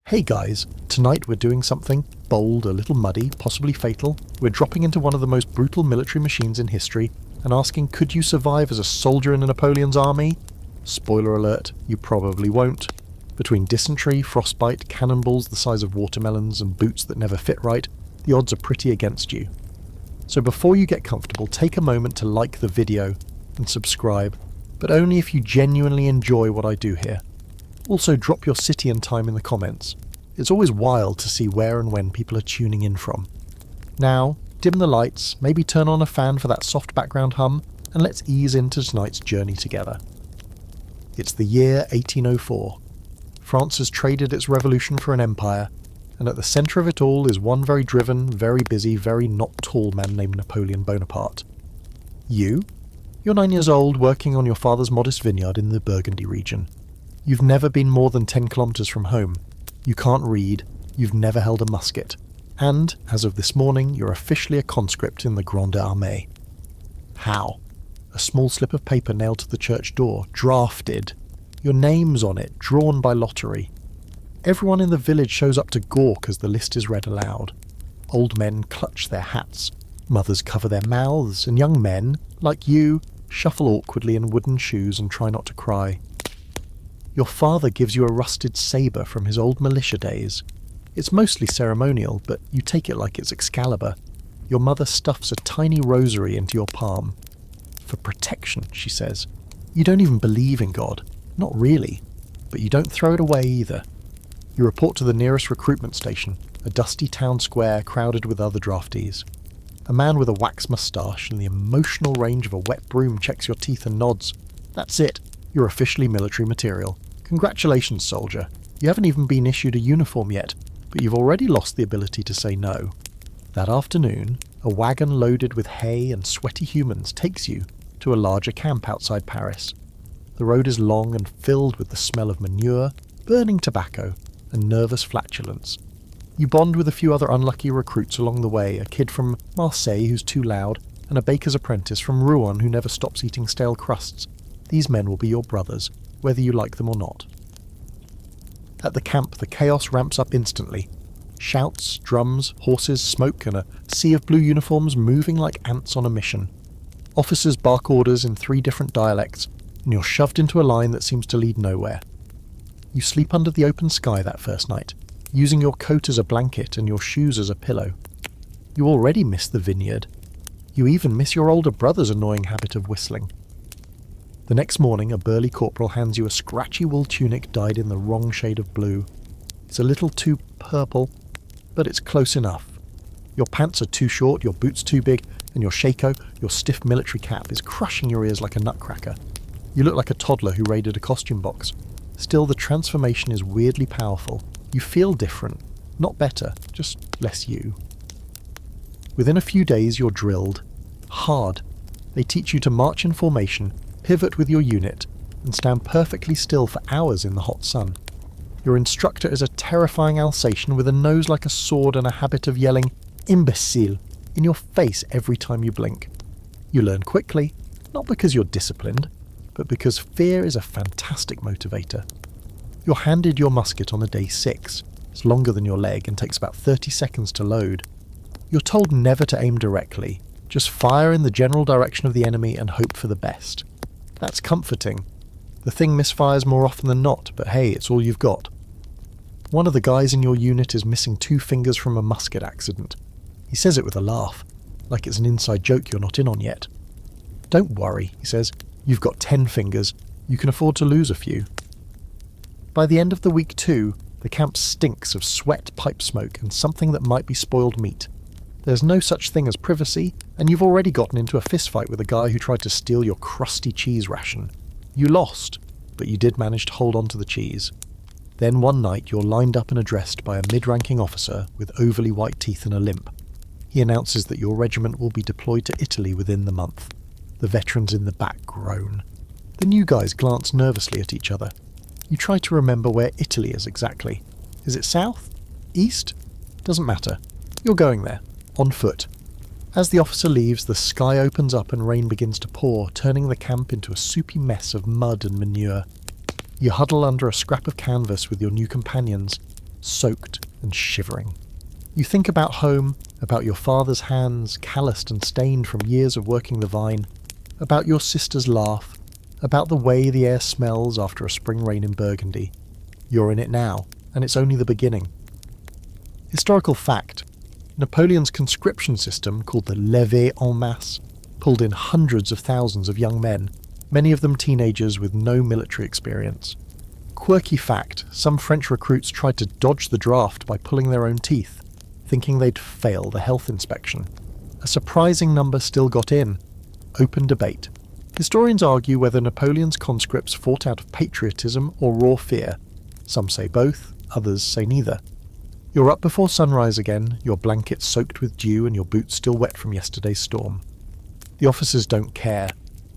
Hey guys, tonight we're doing something bold, a little muddy, possibly fatal. We're dropping into one of the most brutal military machines in history and asking, could you survive as a soldier in Napoleon's army? Spoiler alert, you probably won't. Between dysentery, frostbite, cannonballs the size of watermelons and boots that never fit right, the odds are pretty against you. So before you get comfortable, take a moment to like the video and subscribe, but only if you genuinely enjoy what I do here. Also, drop your city and time in the comments. It's always wild to see where and when people are tuning in from. Now, dim the lights, maybe turn on a fan for that soft background hum, and let's ease into tonight's journey together. It's the year 1804. France has traded its revolution for an empire, and at the centre of it all is one very driven, very busy, very not tall man named Napoleon Bonaparte. You're 9 years old, working on your father's modest vineyard in the Burgundy region. You've never been more than 10 kilometres from home. You can't read. You've never held a musket. And, as of this morning, you're officially a conscript in the Grande Armée. How? A small slip of paper nailed to the church door, drafted. Your name's on it, drawn by lottery. Everyone in the village shows up to gawk as the list is read aloud. Old men clutch their hats. Mothers cover their mouths, and young men, like you, shuffle awkwardly in wooden shoes and try not to cry. Your father gives you a rusted sabre from his old militia days. It's mostly ceremonial, but you take it like it's Excalibur. Your mother stuffs a tiny rosary into your palm. For protection, she says. You don't even believe in God. Not really. But you don't throw it away either. You report to the nearest recruitment station, a dusty town square crowded with other draftees. A man with a wax moustache and the emotional range of a wet broom checks your teeth and nods. That's it. You're officially military material. Congratulations, soldier. You haven't even been issued a uniform yet, but you've already lost the ability to say no. That afternoon, a wagon loaded with hay and sweaty humans takes you to a larger camp outside Paris. The road is long and filled with the smell of manure, burning tobacco, and nervous flatulence. You bond with a few other unlucky recruits along the way, a kid from Marseille who's too loud, and a baker's apprentice from Rouen who never stops eating stale crusts. These men will be your brothers, whether you like them or not. At the camp, the chaos ramps up instantly. Shouts, drums, horses, smoke, and a sea of blue uniforms moving like ants on a mission. Officers bark orders in 3 different dialects, and you're shoved into a line that seems to lead nowhere. You sleep under the open sky that first night, using your coat as a blanket and your shoes as a pillow. You already miss the vineyard. You even miss your older brother's annoying habit of whistling. The next morning, a burly corporal hands you a scratchy wool tunic dyed in the wrong shade of blue. It's a little too purple, but it's close enough. Your pants are too short, your boots too big, and your shako, your stiff military cap, is crushing your ears like a nutcracker. You look like a toddler who raided a costume box. Still, the transformation is weirdly powerful. You feel different. Not better, just less you. Within a few days, you're drilled. Hard. They teach you to march in formation, pivot with your unit, and stand perfectly still for hours in the hot sun. Your instructor is a terrifying Alsatian with a nose like a sword and a habit of yelling, "Imbecile," in your face every time you blink. You learn quickly, not because you're disciplined, but because fear is a fantastic motivator. You're handed your musket on a day 6. It's longer than your leg and takes about 30 seconds to load. You're told never to aim directly, just fire in the general direction of the enemy and hope for the best. That's comforting. The thing misfires more often than not, but hey, it's all you've got. One of the guys in your unit is missing 2 fingers from a musket accident. He says it with a laugh, like it's an inside joke you're not in on yet. Don't worry, he says. You've got 10 fingers. You can afford to lose a few. By the end of the week 2, the camp stinks of sweat, pipe smoke, and something that might be spoiled meat. There's no such thing as privacy, and you've already gotten into a fistfight with a guy who tried to steal your crusty cheese ration. You lost, but you did manage to hold on to the cheese. Then one night you're lined up and addressed by a mid-ranking officer with overly white teeth and a limp. He announces that your regiment will be deployed to Italy within the month. The veterans in the back groan. The new guys glance nervously at each other. You try to remember where Italy is exactly. Is it south? East? Doesn't matter. You're going there. On foot. As the officer leaves, the sky opens up and rain begins to pour, turning the camp into a soupy mess of mud and manure. You huddle under a scrap of canvas with your new companions, soaked and shivering. You think about home, about your father's hands, calloused and stained from years of working the vine, about your sister's laugh, about the way the air smells after a spring rain in Burgundy. You're in it now, and it's only the beginning. Historical fact: Napoleon's conscription system, called the levée en masse, pulled in hundreds of thousands of young men, many of them teenagers with no military experience. Quirky fact: some French recruits tried to dodge the draft by pulling their own teeth, thinking they'd fail the health inspection. A surprising number still got in. Open debate. Historians argue whether Napoleon's conscripts fought out of patriotism or raw fear. Some say both, others say neither. You're up before sunrise again, your blanket soaked with dew and your boots still wet from yesterday's storm. The officers don't care.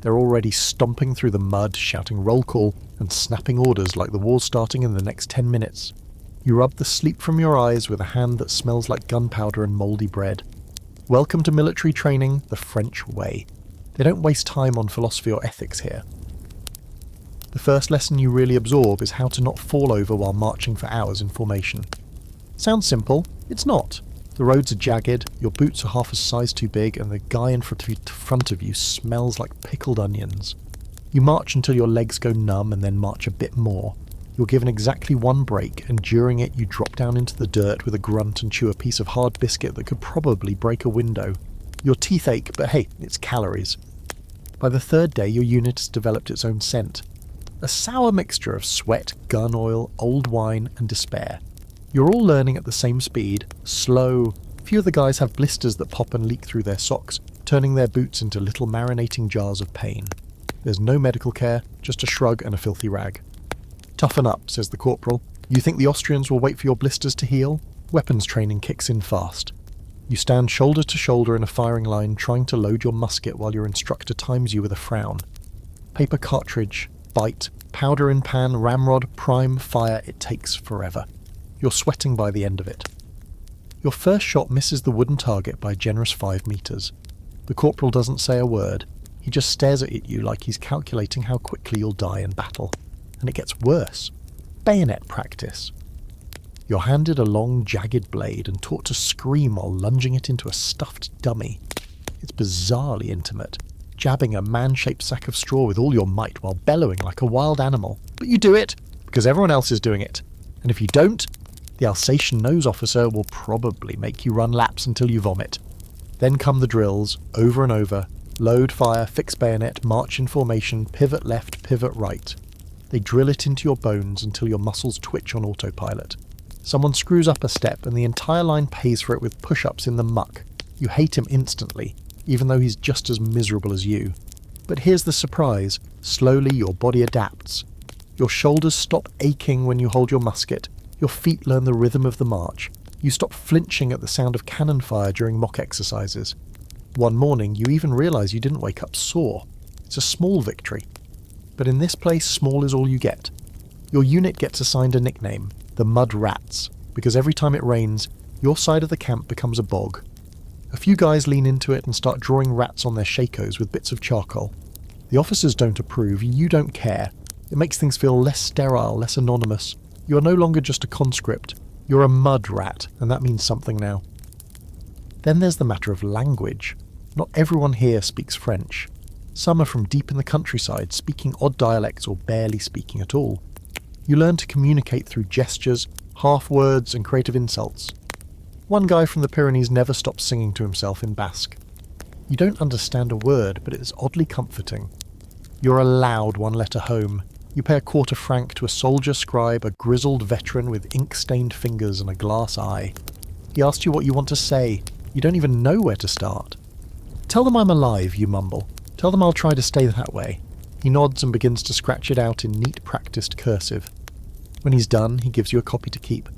They're already stomping through the mud, shouting roll call and snapping orders like the war's starting in the next 10 minutes. You rub the sleep from your eyes with a hand that smells like gunpowder and mouldy bread. Welcome to military training the French way. They don't waste time on philosophy or ethics here. The first lesson you really absorb is how to not fall over while marching for hours in formation. Sounds simple, it's not. The roads are jagged, your boots are half a size too big, and the guy in front of you smells like pickled onions. You march until your legs go numb and then march a bit more. You're given exactly one break, and during it you drop down into the dirt with a grunt and chew a piece of hard biscuit that could probably break a window. Your teeth ache, but hey, it's calories. By the third day your unit has developed its own scent. A sour mixture of sweat, gun oil, old wine and despair. You're all learning at the same speed, slow. Few of the guys have blisters that pop and leak through their socks, turning their boots into little marinating jars of pain. There's no medical care, just a shrug and a filthy rag. Toughen up, says the corporal. You think the Austrians will wait for your blisters to heal? Weapons training kicks in fast. You stand shoulder to shoulder in a firing line trying to load your musket while your instructor times you with a frown. Paper cartridge, bite, powder in pan, ramrod, prime, fire, it takes forever. You're sweating by the end of it. Your first shot misses the wooden target by a generous 5 meters. The corporal doesn't say a word. He just stares at you like he's calculating how quickly you'll die in battle. And it gets worse. Bayonet practice. You're handed a long, jagged blade and taught to scream while lunging it into a stuffed dummy. It's bizarrely intimate, jabbing a man-shaped sack of straw with all your might while bellowing like a wild animal. But you do it, because everyone else is doing it. And if you don't, the Alsatian nose officer will probably make you run laps until you vomit. Then come the drills, over and over. Load, fire, fix bayonet, march in formation, pivot left, pivot right. They drill it into your bones until your muscles twitch on autopilot. Someone screws up a step and the entire line pays for it with push-ups in the muck. You hate him instantly, even though he's just as miserable as you. But here's the surprise. Slowly your body adapts. Your shoulders stop aching when you hold your musket. Your feet learn the rhythm of the march. You stop flinching at the sound of cannon fire during mock exercises. One morning you even realise you didn't wake up sore. It's a small victory. But in this place, small is all you get. Your unit gets assigned a nickname, the Mud Rats, because every time it rains, your side of the camp becomes a bog. A few guys lean into it and start drawing rats on their shakos with bits of charcoal. The officers don't approve, you don't care. It makes things feel less sterile, less anonymous. You're no longer just a conscript, you're a mud rat, and that means something now. Then there's the matter of language. Not everyone here speaks French. Some are from deep in the countryside, speaking odd dialects or barely speaking at all. You learn to communicate through gestures, half-words and creative insults. One guy from the Pyrenees never stops singing to himself in Basque. You don't understand a word, but it is oddly comforting. You're allowed one letter home. You pay a quarter franc to a soldier scribe, a grizzled veteran with ink-stained fingers and a glass eye. He asks you what you want to say. You don't even know where to start. Tell them I'm alive, you mumble. Tell them I'll try to stay that way. He nods and begins to scratch it out in neat practiced cursive. When he's done, he gives you a copy to keep.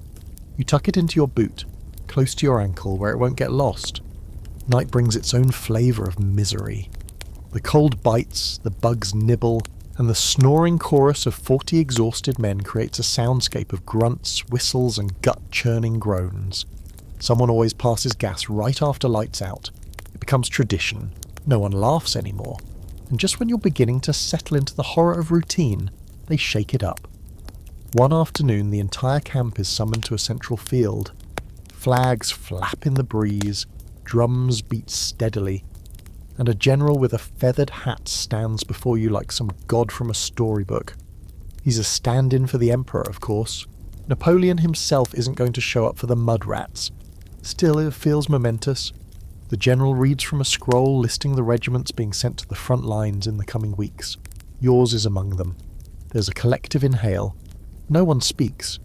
You tuck it into your boot, close to your ankle where it won't get lost. Night brings its own flavour of misery. The cold bites, the bugs nibble, and the snoring chorus of 40 exhausted men creates a soundscape of grunts, whistles, and gut-churning groans. Someone always passes gas right after lights out. It becomes tradition. No one laughs anymore. And just when you're beginning to settle into the horror of routine, they shake it up. One afternoon, the entire camp is summoned to a central field. Flags flap in the breeze, drums beat steadily, and a general with a feathered hat stands before you like some god from a storybook. He's a stand-in for the emperor, of course. Napoleon himself isn't going to show up for the mud rats. Still, it feels momentous. The general reads from a scroll listing the regiments being sent to the front lines in the coming weeks. Yours is among them. There's a collective inhale. No one speaks,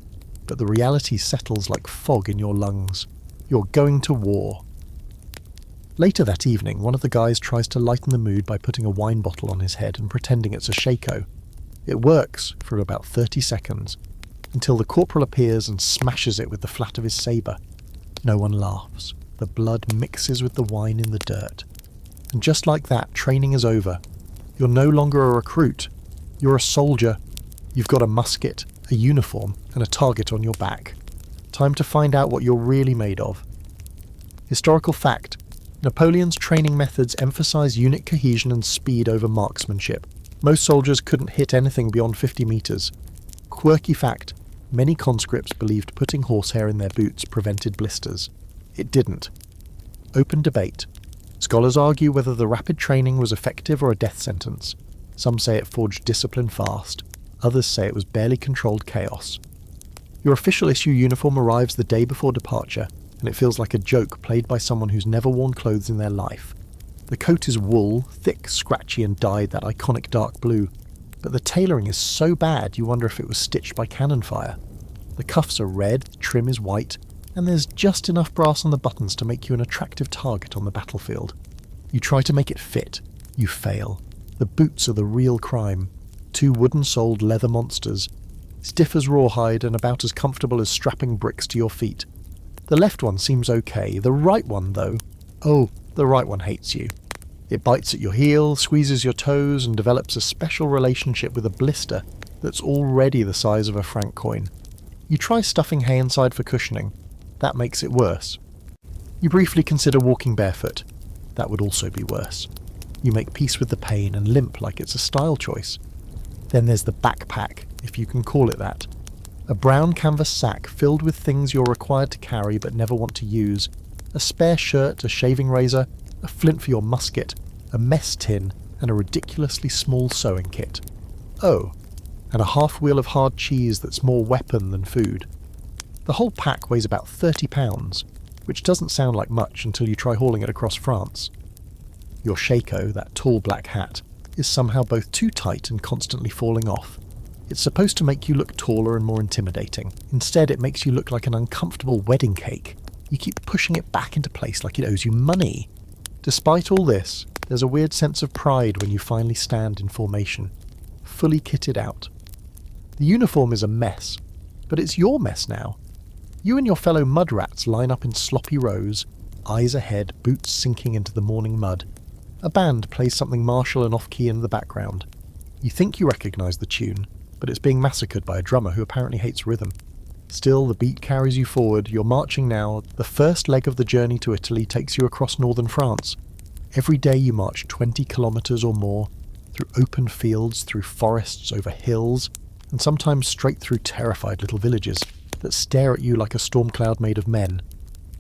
but the reality settles like fog in your lungs. You're going to war. Later that evening, one of the guys tries to lighten the mood by putting a wine bottle on his head and pretending it's a shako. It works for about 30 seconds, until the corporal appears and smashes it with the flat of his sabre. No one laughs. The blood mixes with the wine in the dirt. And just like that, training is over. You're no longer a recruit. You're a soldier. You've got a musket, a uniform, and a target on your back. Time to find out what you're really made of. Historical fact: Napoleon's training methods emphasise unit cohesion and speed over marksmanship. Most soldiers couldn't hit anything beyond 50 metres. Quirky fact: many conscripts believed putting horsehair in their boots prevented blisters. It didn't. Open debate. Scholars argue whether the rapid training was effective or a death sentence. Some say it forged discipline fast. Others say it was barely controlled chaos. Your official issue uniform arrives the day before departure, and it feels like a joke played by someone who's never worn clothes in their life. The coat is wool, thick, scratchy and dyed that iconic dark blue, but the tailoring is so bad you wonder if it was stitched by cannon fire. The cuffs are red, the trim is white, and there's just enough brass on the buttons to make you an attractive target on the battlefield. You try to make it fit. You fail. The boots are the real crime. 2 wooden-soled leather monsters, stiff as rawhide and about as comfortable as strapping bricks to your feet. The left one seems okay. The right one, though, the right one hates you. It bites at your heel, squeezes your toes, and develops a special relationship with a blister that's already the size of a franc coin. You try stuffing hay inside for cushioning. That makes it worse. You briefly consider walking barefoot. That would also be worse. You make peace with the pain and limp like it's a style choice. Then there's the backpack, if you can call it that. A brown canvas sack filled with things you're required to carry but never want to use. A spare shirt, a shaving razor, a flint for your musket, a mess tin, and a ridiculously small sewing kit. Oh, and a half wheel of hard cheese that's more weapon than food. The whole pack weighs about 30 pounds, which doesn't sound like much until you try hauling it across France. Your shako, that tall black hat, is somehow both too tight and constantly falling off. It's supposed to make you look taller and more intimidating. Instead, it makes you look like an uncomfortable wedding cake. You keep pushing it back into place like it owes you money. Despite all this, there's a weird sense of pride when you finally stand in formation, fully kitted out. The uniform is a mess, but it's your mess now. You and your fellow mud rats line up in sloppy rows, eyes ahead, boots sinking into the morning mud. A band plays something martial and off-key in the background. You think you recognise the tune, but it's being massacred by a drummer who apparently hates rhythm. Still, the beat carries you forward. You're marching now. The first leg of the journey to Italy takes you across northern France. Every day you march 20 kilometres or more, through open fields, through forests, over hills, and sometimes straight through terrified little villages that stare at you like a storm cloud made of men.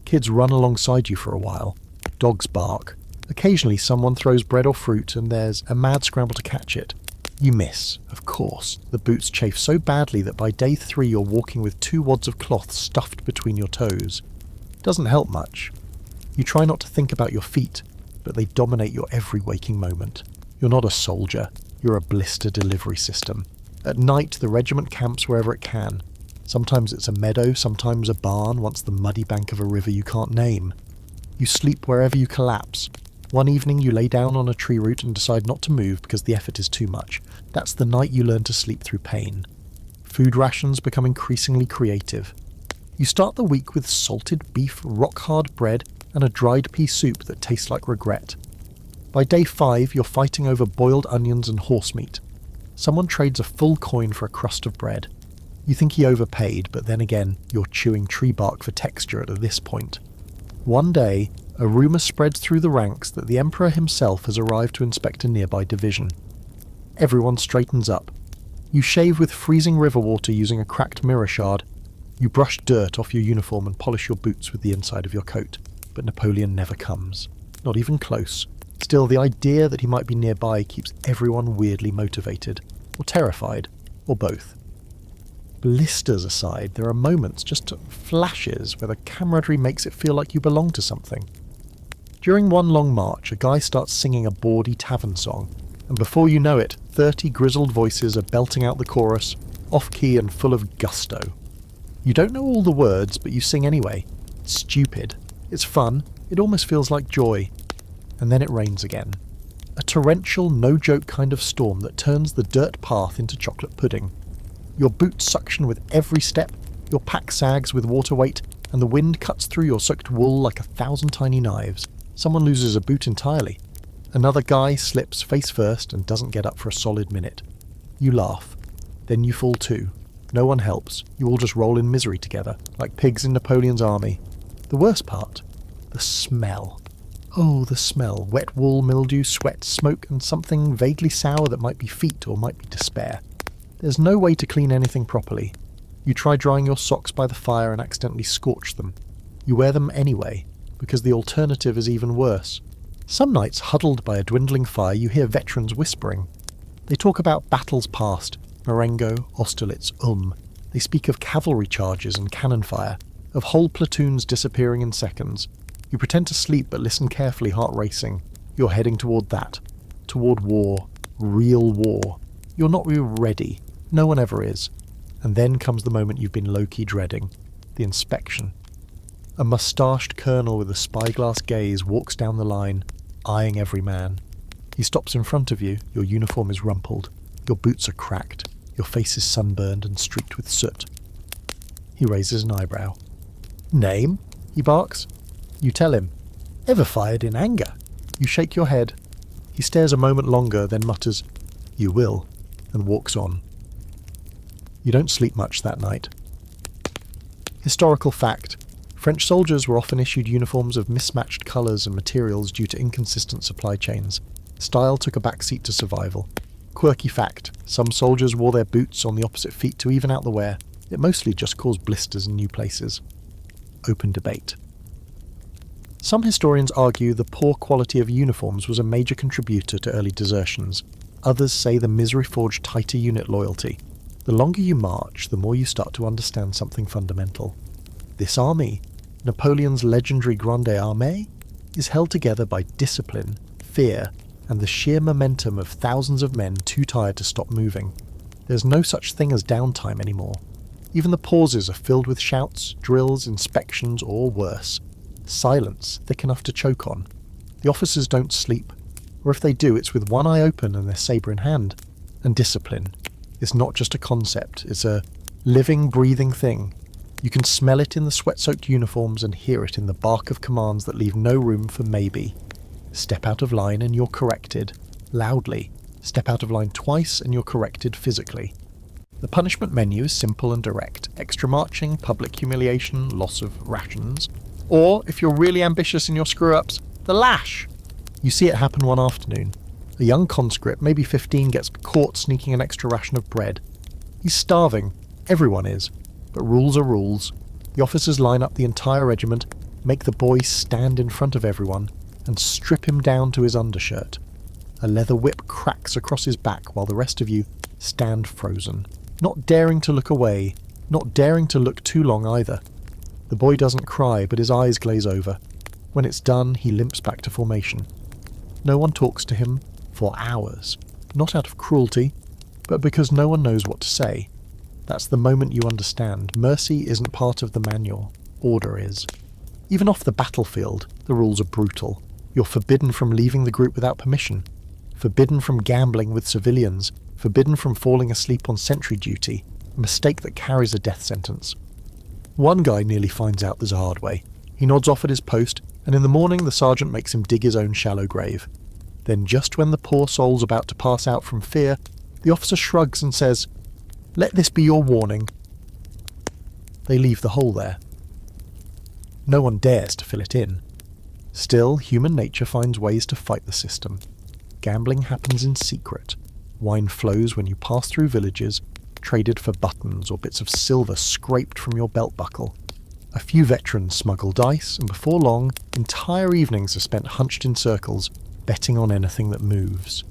Kids run alongside you for a while. Dogs bark. Occasionally someone throws bread or fruit and there's a mad scramble to catch it. You miss, of course. The boots chafe so badly that by day 3 you're walking with 2 wads of cloth stuffed between your toes. Doesn't help much. You try not to think about your feet, but they dominate your every waking moment. You're not a soldier, you're a blister delivery system. At night the regiment camps wherever it can. Sometimes it's a meadow, sometimes a barn, once the muddy bank of a river you can't name. You sleep wherever you collapse. One evening you lay down on a tree root and decide not to move because the effort is too much. That's the night you learn to sleep through pain. Food rations become increasingly creative. You start the week with salted beef, rock-hard bread, and a dried pea soup that tastes like regret. By day 5 you're fighting over boiled onions and horse meat. Someone trades a full coin for a crust of bread. You think he overpaid, but then again, you're chewing tree bark for texture at this point. One day, a rumour spreads through the ranks that the Emperor himself has arrived to inspect a nearby division. Everyone straightens up. You shave with freezing river water using a cracked mirror shard. You brush dirt off your uniform and polish your boots with the inside of your coat. But Napoleon never comes. Not even close. Still, the idea that he might be nearby keeps everyone weirdly motivated. Or terrified. Or both. Blisters aside, there are moments, just flashes, where the camaraderie makes it feel like you belong to something. During one long march, a guy starts singing a bawdy tavern song, and before you know it, 30 grizzled voices are belting out the chorus, off-key and full of gusto. You don't know all the words, but you sing anyway. It's stupid. It's fun. It almost feels like joy. And then it rains again. A torrential, no-joke kind of storm that turns the dirt path into chocolate pudding. Your boots suction with every step, your pack sags with water weight, and the wind cuts through your soaked wool like 1,000 tiny knives. Someone loses a boot entirely. Another guy slips face first and doesn't get up for a solid minute. You laugh. Then you fall too. No one helps. You all just roll in misery together, like pigs in Napoleon's army. The worst part? The smell. Oh, the smell. Wet wool, mildew, sweat, smoke, and something vaguely sour that might be feet or might be despair. There's no way to clean anything properly. You try drying your socks by the fire and accidentally scorch them. You wear them anyway, because the alternative is even worse. Some nights, huddled by a dwindling fire, you hear veterans whispering. They talk about battles past, Marengo, Austerlitz, They speak of cavalry charges and cannon fire, of whole platoons disappearing in seconds. You pretend to sleep but listen carefully, heart racing. You're heading toward that. Toward war. Real war. You're not really ready. No one ever is. And then comes the moment you've been low-key dreading. The inspection. A moustached colonel with a spyglass gaze walks down the line, eyeing every man. He stops in front of you, your uniform is rumpled, your boots are cracked, your face is sunburned and streaked with soot. He raises an eyebrow. "Name?" he barks. You tell him. "Ever fired in anger?" You shake your head. He stares a moment longer, then mutters, "You will," and walks on. You don't sleep much that night. Historical fact. French soldiers were often issued uniforms of mismatched colours and materials due to inconsistent supply chains. Style took a backseat to survival. Quirky fact. Some soldiers wore their boots on the opposite feet to even out the wear. It mostly just caused blisters in new places. Open debate. Some historians argue the poor quality of uniforms was a major contributor to early desertions. Others say the misery forged tighter unit loyalty. The longer you march, the more you start to understand something fundamental. This army, Napoleon's legendary Grande Armée, is held together by discipline, fear, and the sheer momentum of thousands of men too tired to stop moving. There's no such thing as downtime anymore. Even the pauses are filled with shouts, drills, inspections, or worse. Silence thick enough to choke on. The officers don't sleep, or if they do, it's with one eye open and their sabre in hand. And discipline. It's not just a concept, it's a living, breathing thing. You can smell it in the sweat-soaked uniforms and hear it in the bark of commands that leave no room for maybe. Step out of line and you're corrected. Loudly. Step out of line twice and you're corrected physically. The punishment menu is simple and direct. Extra marching, public humiliation, loss of rations. Or, if you're really ambitious in your screw-ups, the lash! You see it happen one afternoon. A young conscript, maybe 15, gets caught sneaking an extra ration of bread. He's starving. Everyone is. But rules are rules. The officers line up the entire regiment, make the boy stand in front of everyone, and strip him down to his undershirt. A leather whip cracks across his back while the rest of you stand frozen, not daring to look away, not daring to look too long either. The boy doesn't cry, but his eyes glaze over. When it's done, he limps back to formation. No one talks to him for hours, not out of cruelty, but because no one knows what to say. That's the moment you understand. Mercy isn't part of the manual. Order is. Even off the battlefield, the rules are brutal. You're forbidden from leaving the group without permission. Forbidden from gambling with civilians. Forbidden from falling asleep on sentry duty. A mistake that carries a death sentence. One guy nearly finds out there's a hard way. He nods off at his post, and in the morning the sergeant makes him dig his own shallow grave. Then just when the poor soul's about to pass out from fear, the officer shrugs and says, "Let this be your warning." They leave the hole there. No one dares to fill it in. Still, human nature finds ways to fight the system. Gambling happens in secret. Wine flows when you pass through villages, traded for buttons or bits of silver scraped from your belt buckle. A few veterans smuggle dice, and before long, entire evenings are spent hunched in circles, betting on anything that moves.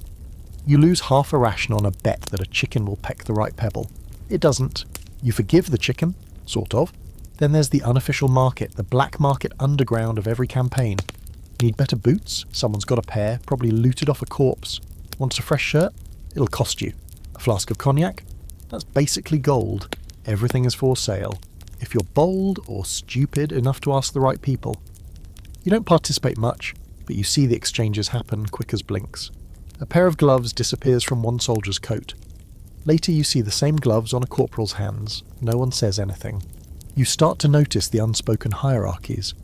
You lose half a ration on a bet that a chicken will peck the right pebble. It doesn't. You forgive the chicken, sort of. Then there's the unofficial market, the black market underground of every campaign. Need better boots? Someone's got a pair, probably looted off a corpse. Want a fresh shirt? It'll cost you. A flask of cognac? That's basically gold. Everything is for sale. If you're bold or stupid enough to ask the right people. You don't participate much, but you see the exchanges happen quick as blinks. A pair of gloves disappears from one soldier's coat. Later you see the same gloves on a corporal's hands. No one says anything. You start to notice the unspoken hierarchies.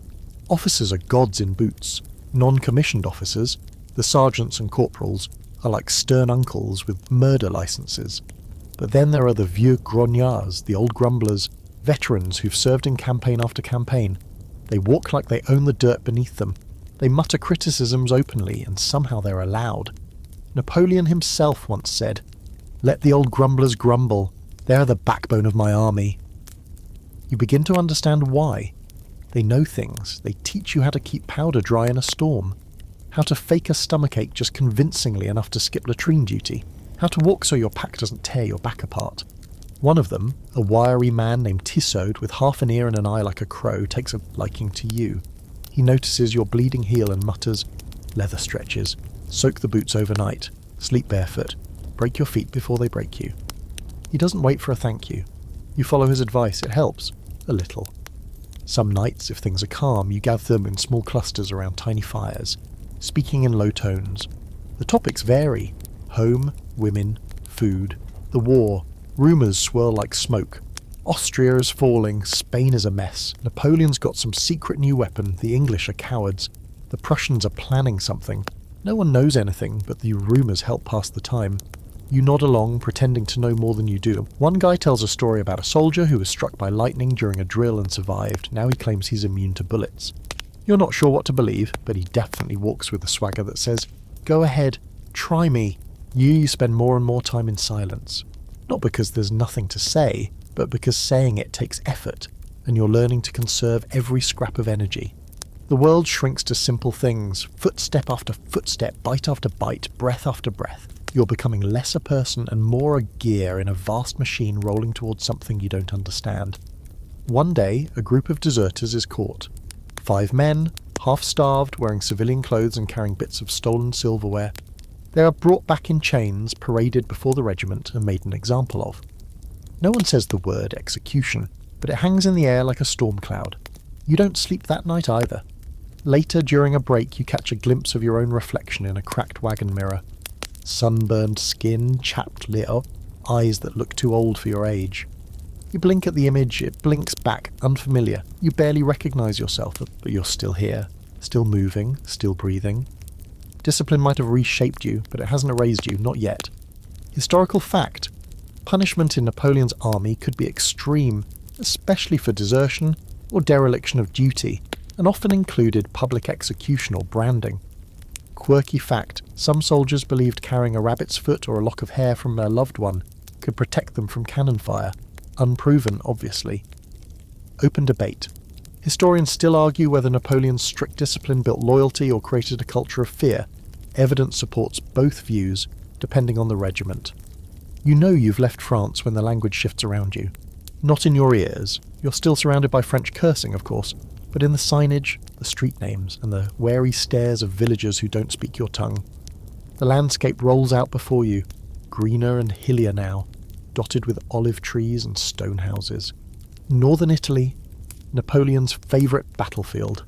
Officers are gods in boots. Non-commissioned officers, the sergeants and corporals, are like stern uncles with murder licenses. But then there are the vieux grognards, the old grumblers, veterans who've served in campaign after campaign. They walk like they own the dirt beneath them. They mutter criticisms openly, and somehow they're allowed. Napoleon himself once said, "Let the old grumblers grumble. They're the backbone of my army." You begin to understand why. They know things. They teach you how to keep powder dry in a storm. How to fake a stomachache just convincingly enough to skip latrine duty. How to walk so your pack doesn't tear your back apart. One of them, a wiry man named Tissot with half an ear and an eye like a crow, takes a liking to you. He notices your bleeding heel and mutters, "Leather stretches. Soak the boots overnight. Sleep barefoot. Break your feet before they break you." He doesn't wait for a thank you. You follow his advice. It helps. A little. Some nights, if things are calm, you gather them in small clusters around tiny fires, speaking in low tones. The topics vary. Home, women, food, the war. Rumours swirl like smoke. Austria is falling, Spain is a mess. Napoleon's got some secret new weapon, the English are cowards. The Prussians are planning something. No one knows anything, but the rumours help pass the time. You nod along, pretending to know more than you do. One guy tells a story about a soldier who was struck by lightning during a drill and survived. Now he claims he's immune to bullets. You're not sure what to believe, but he definitely walks with a swagger that says, "Go ahead, try me." You spend more and more time in silence. Not because there's nothing to say, but because saying it takes effort, and you're learning to conserve every scrap of energy. The world shrinks to simple things, footstep after footstep, bite after bite, breath after breath. You're becoming less a person and more a gear in a vast machine rolling towards something you don't understand. One day, a group of deserters is caught. 5 men, half-starved, wearing civilian clothes and carrying bits of stolen silverware. They are brought back in chains, paraded before the regiment, and made an example of. No one says the word execution, but it hangs in the air like a storm cloud. You don't sleep that night either. Later, during a break, you catch a glimpse of your own reflection in a cracked wagon mirror. Sunburned skin, chapped lip, eyes that look too old for your age. You blink at the image, it blinks back, unfamiliar. You barely recognise yourself, but you're still here, still moving, still breathing. Discipline might have reshaped you, but it hasn't erased you, not yet. Historical fact. Punishment in Napoleon's army could be extreme, especially for desertion or dereliction of duty, and often included public execution or branding. Quirky fact, some soldiers believed carrying a rabbit's foot or a lock of hair from their loved one could protect them from cannon fire. Unproven, obviously. Open debate. Historians still argue whether Napoleon's strict discipline built loyalty or created a culture of fear. Evidence supports both views, depending on the regiment. You know you've left France when the language shifts around you. Not in your ears. You're still surrounded by French cursing, of course, but in the signage, the street names, and the wary stares of villagers who don't speak your tongue. The landscape rolls out before you, greener and hillier now, dotted with olive trees and stone houses. Northern Italy, Napoleon's favourite battlefield.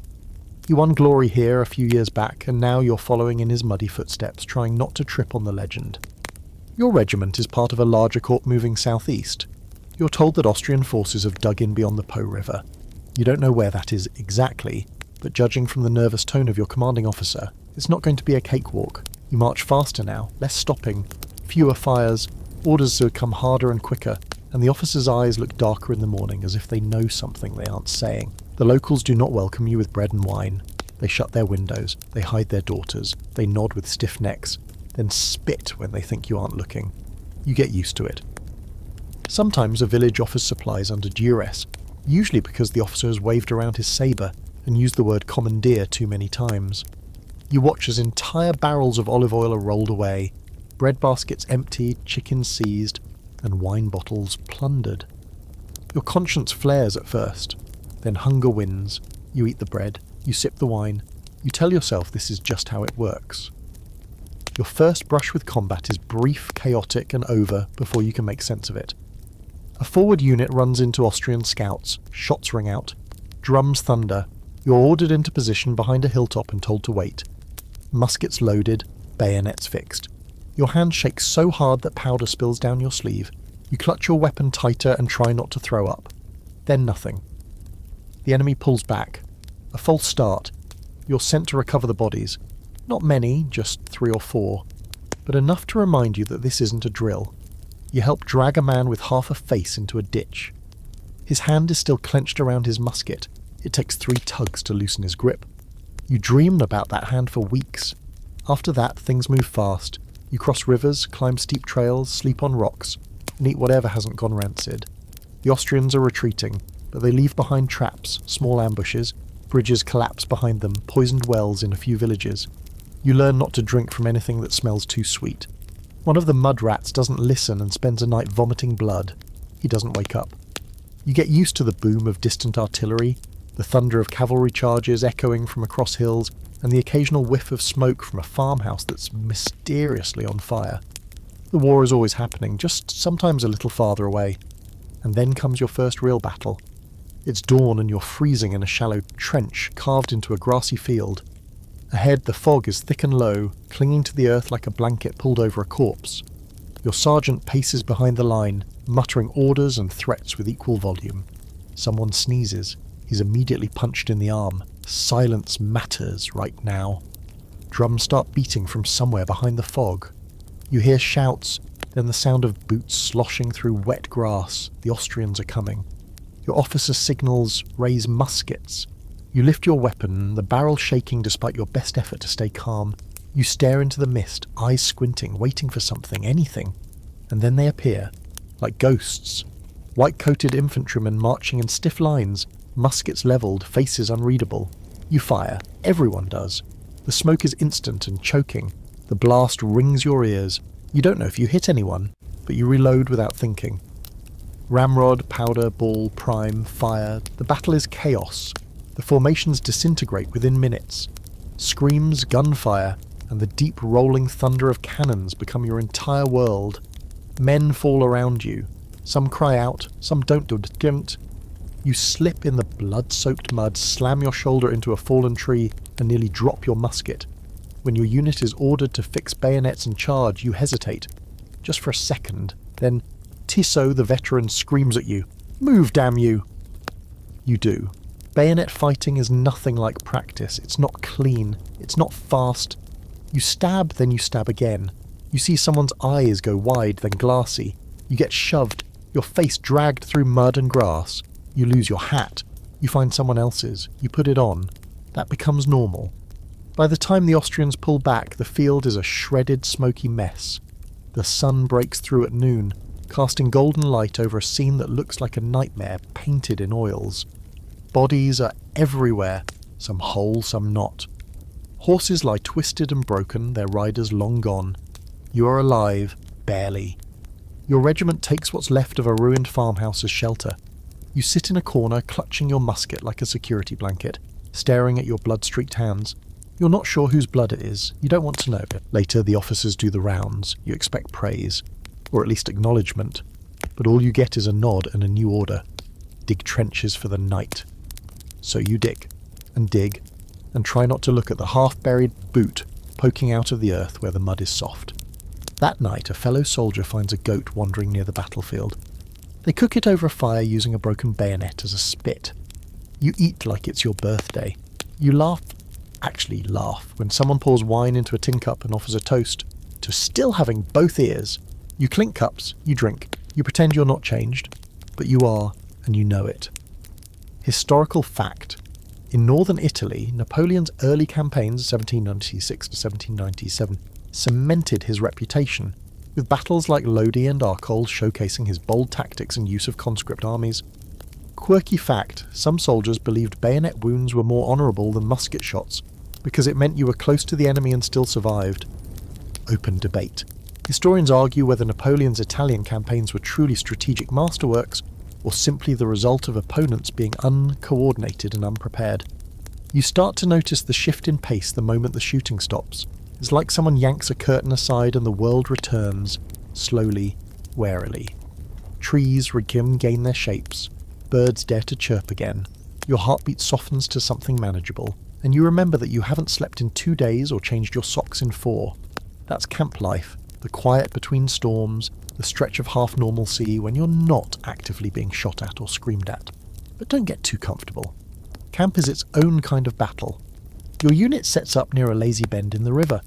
He won glory here a few years back, and now you're following in his muddy footsteps, trying not to trip on the legend. Your regiment is part of a larger corps moving southeast. You're told that Austrian forces have dug in beyond the Po River. You don't know where that is exactly, but judging from the nervous tone of your commanding officer, it's not going to be a cakewalk. You march faster now, less stopping, fewer fires, orders to come harder and quicker, and the officers' eyes look darker in the morning as if they know something they aren't saying. The locals do not welcome you with bread and wine. They shut their windows, they hide their daughters, they nod with stiff necks. then spit when they think you aren't looking. You get used to it. Sometimes a village offers supplies under duress, usually because the officer has waved around his sabre and used the word commandeer too many times. You watch as entire barrels of olive oil are rolled away, bread baskets emptied, chickens seized, and wine bottles plundered. Your conscience flares at first, then hunger wins. You eat the bread, you sip the wine, you tell yourself this is just how it works. Your first brush with combat is brief, chaotic, and over before you can make sense of it. A forward unit runs into Austrian scouts, shots ring out, drums thunder, you're ordered into position behind a hilltop and told to wait. Muskets loaded, bayonets fixed. Your hand shakes so hard that powder spills down your sleeve. You clutch your weapon tighter and try not to throw up. Then nothing. The enemy pulls back. A false start. You're sent to recover the bodies. Not many, just 3 or 4, but enough to remind you that this isn't a drill. You help drag a man with half a face into a ditch. His hand is still clenched around his musket. It takes 3 tugs to loosen his grip. You dream about that hand for weeks. After that, things move fast. You cross rivers, climb steep trails, sleep on rocks, and eat whatever hasn't gone rancid. The Austrians are retreating, but they leave behind traps, small ambushes, bridges collapse behind them, poisoned wells in a few villages. You learn not to drink from anything that smells too sweet. One of the mud rats doesn't listen and spends a night vomiting blood. He doesn't wake up. You get used to the boom of distant artillery, the thunder of cavalry charges echoing from across hills, and the occasional whiff of smoke from a farmhouse that's mysteriously on fire. The war is always happening, just sometimes a little farther away. And then comes your first real battle. It's dawn and you're freezing in a shallow trench carved into a grassy field. Ahead, the fog is thick and low, clinging to the earth like a blanket pulled over a corpse. Your sergeant paces behind the line, muttering orders and threats with equal volume. Someone sneezes. He's immediately punched in the arm. Silence matters right now. Drums start beating from somewhere behind the fog. You hear shouts, then the sound of boots sloshing through wet grass. The Austrians are coming. Your officer signals, raise muskets. You lift your weapon, the barrel shaking despite your best effort to stay calm. You stare into the mist, eyes squinting, waiting for something, anything. And then they appear, like ghosts. White-coated infantrymen marching in stiff lines, muskets levelled, faces unreadable. You fire. Everyone does. The smoke is instant and choking. The blast rings your ears. You don't know if you hit anyone, but you reload without thinking. Ramrod, powder, ball, prime, fire. The battle is chaos. The formations disintegrate within minutes. Screams, gunfire, and the deep rolling thunder of cannons become your entire world. Men fall around you. Some cry out, some don't. You slip in the blood-soaked mud, slam your shoulder into a fallen tree, and nearly drop your musket. When your unit is ordered to fix bayonets and charge, you hesitate. Just for a second. Then Tissot, the veteran, screams at you. Move, damn you! You do. Bayonet fighting is nothing like practice. It's not clean. It's not fast. You stab, then you stab again. You see someone's eyes go wide, then glassy. You get shoved, your face dragged through mud and grass. You lose your hat. You find someone else's. You put it on. That becomes normal. By the time the Austrians pull back, the field is a shredded, smoky mess. The sun breaks through at noon, casting golden light over a scene that looks like a nightmare painted in oils. Bodies are everywhere, some whole, some not. Horses lie twisted and broken, their riders long gone. You are alive, barely. Your regiment takes what's left of a ruined farmhouse as shelter. You sit in a corner, clutching your musket like a security blanket, staring at your blood-streaked hands. You're not sure whose blood it is. You don't want to know. Later, the officers do the rounds. You expect praise, or at least acknowledgement. But all you get is a nod and a new order. Dig trenches for the night. So you dig, and try not to look at the half-buried boot poking out of the earth where the mud is soft. That night, a fellow soldier finds a goat wandering near the battlefield. They cook it over a fire using a broken bayonet as a spit. You eat like it's your birthday. You laugh, when someone pours wine into a tin cup and offers a toast to still having both ears. You clink cups, you drink, you pretend you're not changed, but you are, and you know it. Historical fact. In northern Italy, Napoleon's early campaigns, 1796 to 1797, cemented his reputation, with battles like Lodi and Arcole showcasing his bold tactics and use of conscript armies. Quirky fact, some soldiers believed bayonet wounds were more honourable than musket shots, because it meant you were close to the enemy and still survived. Open debate. Historians argue whether Napoleon's Italian campaigns were truly strategic masterworks, or simply the result of opponents being uncoordinated and unprepared. You start to notice the shift in pace the moment the shooting stops. It's like someone yanks a curtain aside and the world returns, slowly, warily. Trees regain their shapes, birds dare to chirp again, your heartbeat softens to something manageable, and you remember that you haven't slept in 2 days or changed your socks in 4. That's camp life, the quiet between storms, the stretch of half-normalcy when you're not actively being shot at or screamed at. But don't get too comfortable. Camp is its own kind of battle. Your unit sets up near a lazy bend in the river,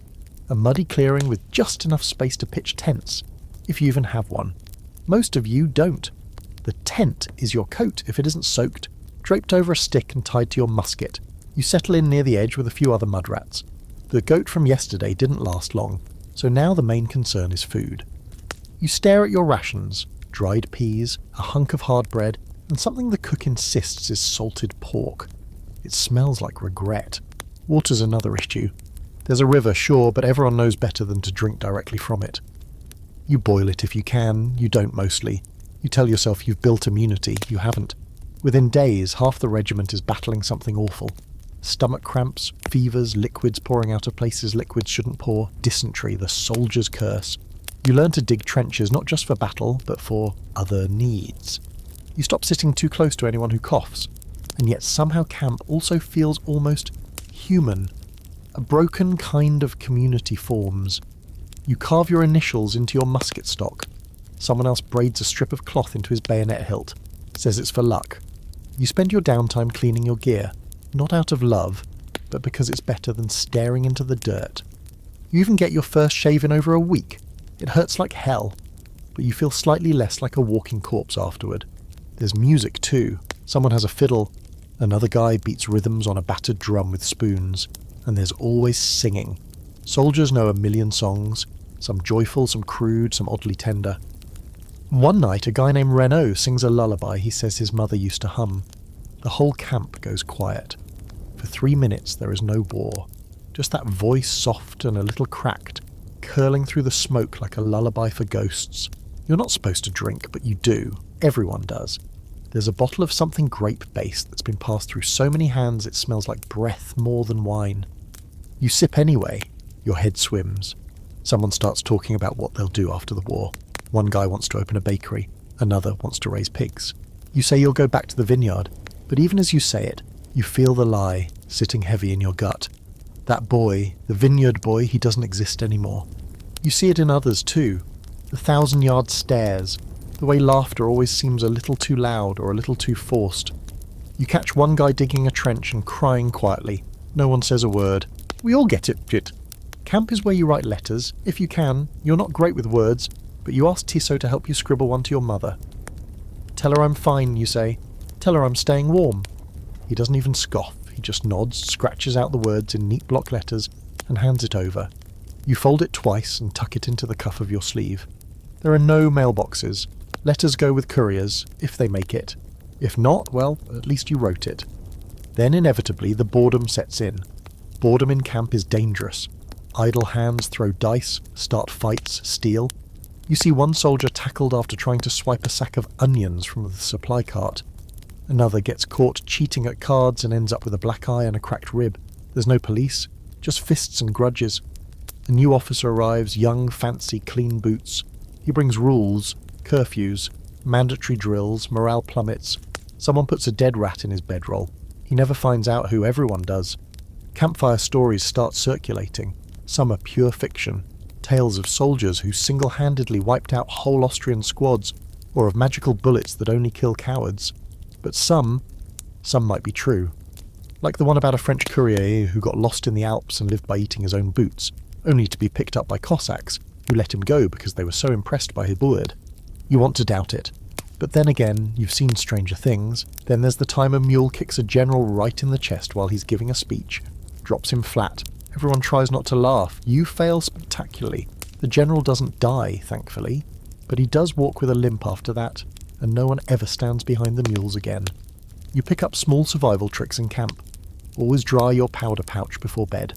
a muddy clearing with just enough space to pitch tents, if you even have one. Most of you don't. The tent is your coat if it isn't soaked, draped over a stick and tied to your musket. You settle in near the edge with a few other mud rats. The goat from yesterday didn't last long, so now the main concern is food. You stare at your rations, dried peas, a hunk of hard bread, and something the cook insists is salted pork. It smells like regret. Water's another issue. There's a river, sure, but everyone knows better than to drink directly from it. You boil it if you can, you don't mostly. You tell yourself you've built immunity, you haven't. Within days, half the regiment is battling something awful. Stomach cramps, fevers, liquids pouring out of places liquids shouldn't pour, dysentery, the soldier's curse. You learn to dig trenches not just for battle, but for other needs. You stop sitting too close to anyone who coughs, and yet somehow camp also feels almost human. A broken kind of community forms. You carve your initials into your musket stock. Someone else braids a strip of cloth into his bayonet hilt, says it's for luck. You spend your downtime cleaning your gear, not out of love, but because it's better than staring into the dirt. You even get your first shave in over a week. It hurts like hell, but you feel slightly less like a walking corpse afterward. There's music too. Someone has a fiddle, another guy beats rhythms on a battered drum with spoons, and there's always singing. Soldiers know a million songs, some joyful, some crude, some oddly tender. One night, a guy named Renaud sings a lullaby he says his mother used to hum. The whole camp goes quiet. For 3 minutes there is no war. Just that voice, soft and a little cracked, curling through the smoke like a lullaby for ghosts. You're not supposed to drink, but you do. Everyone does. There's a bottle of something grape-based that's been passed through so many hands it smells like breath more than wine. You sip anyway. Your head swims. Someone starts talking about what they'll do after the war. One guy wants to open a bakery. Another wants to raise pigs. You say you'll go back to the vineyard, but even as you say it, you feel the lie sitting heavy in your gut. That boy, the vineyard boy, he doesn't exist anymore. You see it in others too. The 1,000-yard stares, the way laughter always seems a little too loud or a little too forced. You catch one guy digging a trench and crying quietly. No one says a word. We all get it. Camp is where you write letters, if you can. You're not great with words, but you ask Tissot to help you scribble one to your mother. Tell her I'm fine, you say. Tell her I'm staying warm. He doesn't even scoff. He just nods, scratches out the words in neat block letters, and hands it over. You fold it twice and tuck it into the cuff of your sleeve. There are no mailboxes. Letters go with couriers, if they make it. If not, well, at least you wrote it. Then inevitably the boredom sets in. Boredom in camp is dangerous. Idle hands throw dice, start fights, steal. You see one soldier tackled after trying to swipe a sack of onions from the supply cart. Another gets caught cheating at cards and ends up with a black eye and a cracked rib. There's no police, just fists and grudges. A new officer arrives, young, fancy, clean boots. He brings rules, curfews, mandatory drills, morale plummets. Someone puts a dead rat in his bedroll. He never finds out who everyone does. Campfire stories start circulating. Some are pure fiction. Tales of soldiers who single-handedly wiped out whole Austrian squads, or of magical bullets that only kill cowards. But some might be true. Like the one about a French courier who got lost in the Alps and lived by eating his own boots, only to be picked up by Cossacks, who let him go because they were so impressed by his beard. You want to doubt it. But then again, you've seen stranger things. Then there's the time a mule kicks a general right in the chest while he's giving a speech, drops him flat, Everyone tries not to laugh. You fail spectacularly. The general doesn't die, thankfully, but he does walk with a limp after that, and no one ever stands behind the mules again. You pick up small survival tricks in camp. Always dry your powder pouch before bed.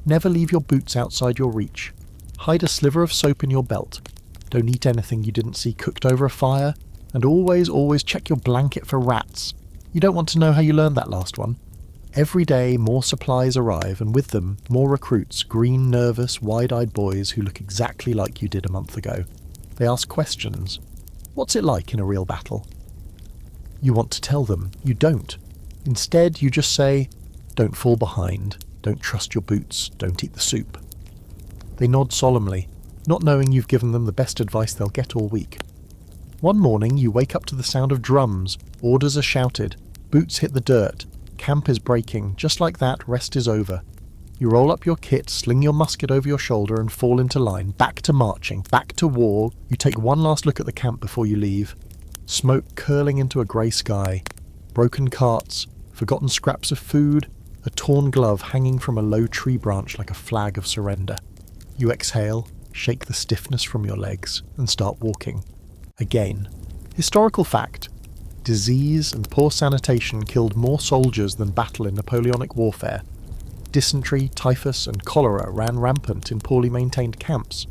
Never leave your boots outside your reach. Hide a sliver of soap in your belt. Don't eat anything you didn't see cooked over a fire. And always check your blanket for rats. You don't want to know how you learned that last one. Every day more supplies arrive, and with them more recruits, green, nervous, wide-eyed boys who look exactly like you did a month ago. They ask questions. What's it like in a real battle? You want to tell them. You don't. Instead, you just say, don't fall behind, don't trust your boots, don't eat the soup. They nod solemnly, not knowing you've given them the best advice they'll get all week. One morning you wake up to the sound of drums, orders are shouted, boots hit the dirt, camp is breaking. Just like that, rest is over. You roll up your kit, sling your musket over your shoulder and fall into line, back to marching, back to war. You take one last look at the camp before you leave. Smoke curling into a grey sky, broken carts, forgotten scraps of food, a torn glove hanging from a low tree branch like a flag of surrender. You exhale, shake the stiffness from your legs, and start walking. Again. Historical fact. Disease and poor sanitation killed more soldiers than battle in Napoleonic warfare. Dysentery, typhus, and cholera ran rampant in poorly maintained camps.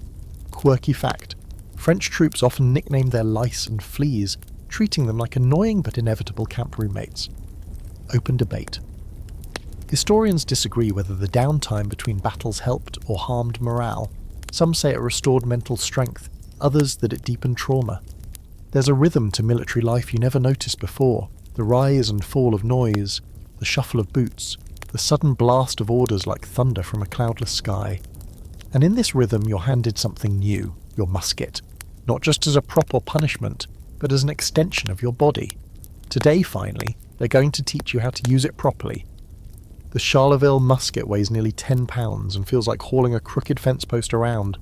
Quirky fact. French troops often nicknamed their lice and fleas, treating them like annoying but inevitable camp roommates. Open debate. Historians disagree whether the downtime between battles helped or harmed morale. Some say it restored mental strength, others that it deepened trauma. There's a rhythm to military life you never noticed before, the rise and fall of noise, the shuffle of boots, the sudden blast of orders like thunder from a cloudless sky. And in this rhythm you're handed something new, your musket, not just as a prop or punishment, but as an extension of your body. Today, finally, they're going to teach you how to use it properly. The Charleville musket weighs nearly 10 pounds and feels like hauling a crooked fence post around.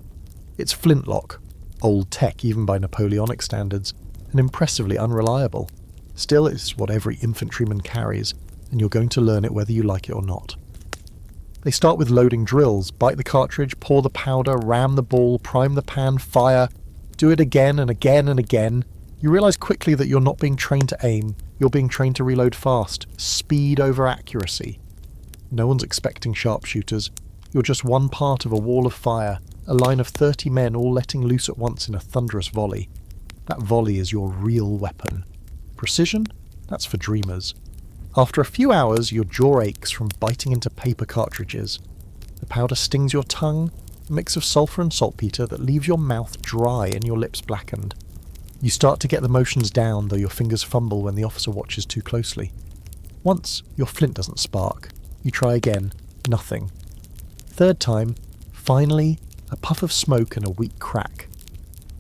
It's flintlock, old tech even by Napoleonic standards, and impressively unreliable. Still, it's what every infantryman carries, and you're going to learn it whether you like it or not. They start with loading drills, bite the cartridge, pour the powder, ram the ball, prime the pan, fire, do it again and again and again. You realise quickly that you're not being trained to aim, you're being trained to reload fast, speed over accuracy. No one's expecting sharpshooters. You're just one part of a wall of fire, a line of 30 men all letting loose at once in a thunderous volley. That volley is your real weapon. Precision? That's for dreamers. After a few hours, your jaw aches from biting into paper cartridges. The powder stings your tongue, a mix of sulphur and saltpeter that leaves your mouth dry and your lips blackened. You start to get the motions down, though your fingers fumble when the officer watches too closely. Once, your flint doesn't spark. You try again. Nothing. Third time, finally, a puff of smoke and a weak crack.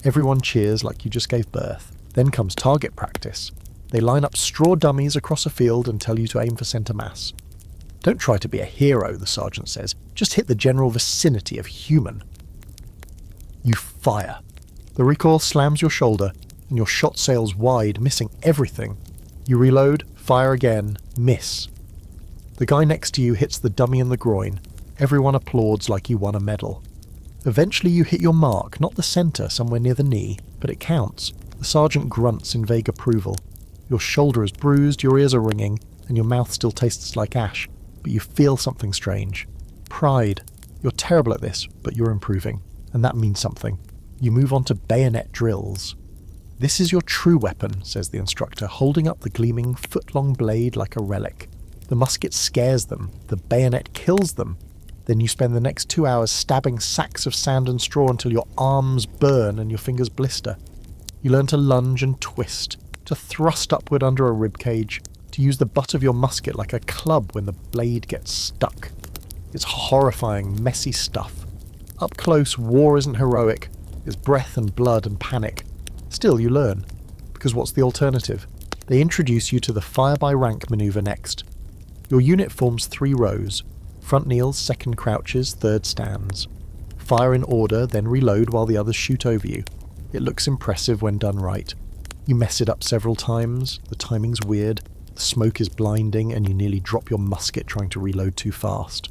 Everyone cheers like you just gave birth. Then comes target practice. They line up straw dummies across a field and tell you to aim for centre mass. Don't try to be a hero, the sergeant says. Just hit the general vicinity of human. You fire. The recoil slams your shoulder, and your shot sails wide, missing everything. You reload, fire again, miss. The guy next to you hits the dummy in the groin. Everyone applauds like you won a medal. Eventually you hit your mark, not the centre, somewhere near the knee, but it counts. The sergeant grunts in vague approval. Your shoulder is bruised, your ears are ringing, and your mouth still tastes like ash, but you feel something strange. Pride. You're terrible at this, but you're improving, and that means something. You move on to bayonet drills. This is your true weapon, says the instructor, holding up the gleaming, foot-long blade like a relic. The musket scares them, the bayonet kills them. Then you spend the next 2 hours stabbing sacks of sand and straw until your arms burn and your fingers blister. You learn to lunge and twist, to thrust upward under a ribcage, to use the butt of your musket like a club when the blade gets stuck. It's horrifying, messy stuff. Up close, war isn't heroic. It's breath and blood and panic. Still, you learn. Because what's the alternative? They introduce you to the fire-by-rank manoeuvre next. Your unit forms 3 rows. Front kneels, second crouches, third stands. Fire in order, then reload while the others shoot over you. It looks impressive when done right. You mess it up several times, the timing's weird, the smoke is blinding and you nearly drop your musket trying to reload too fast.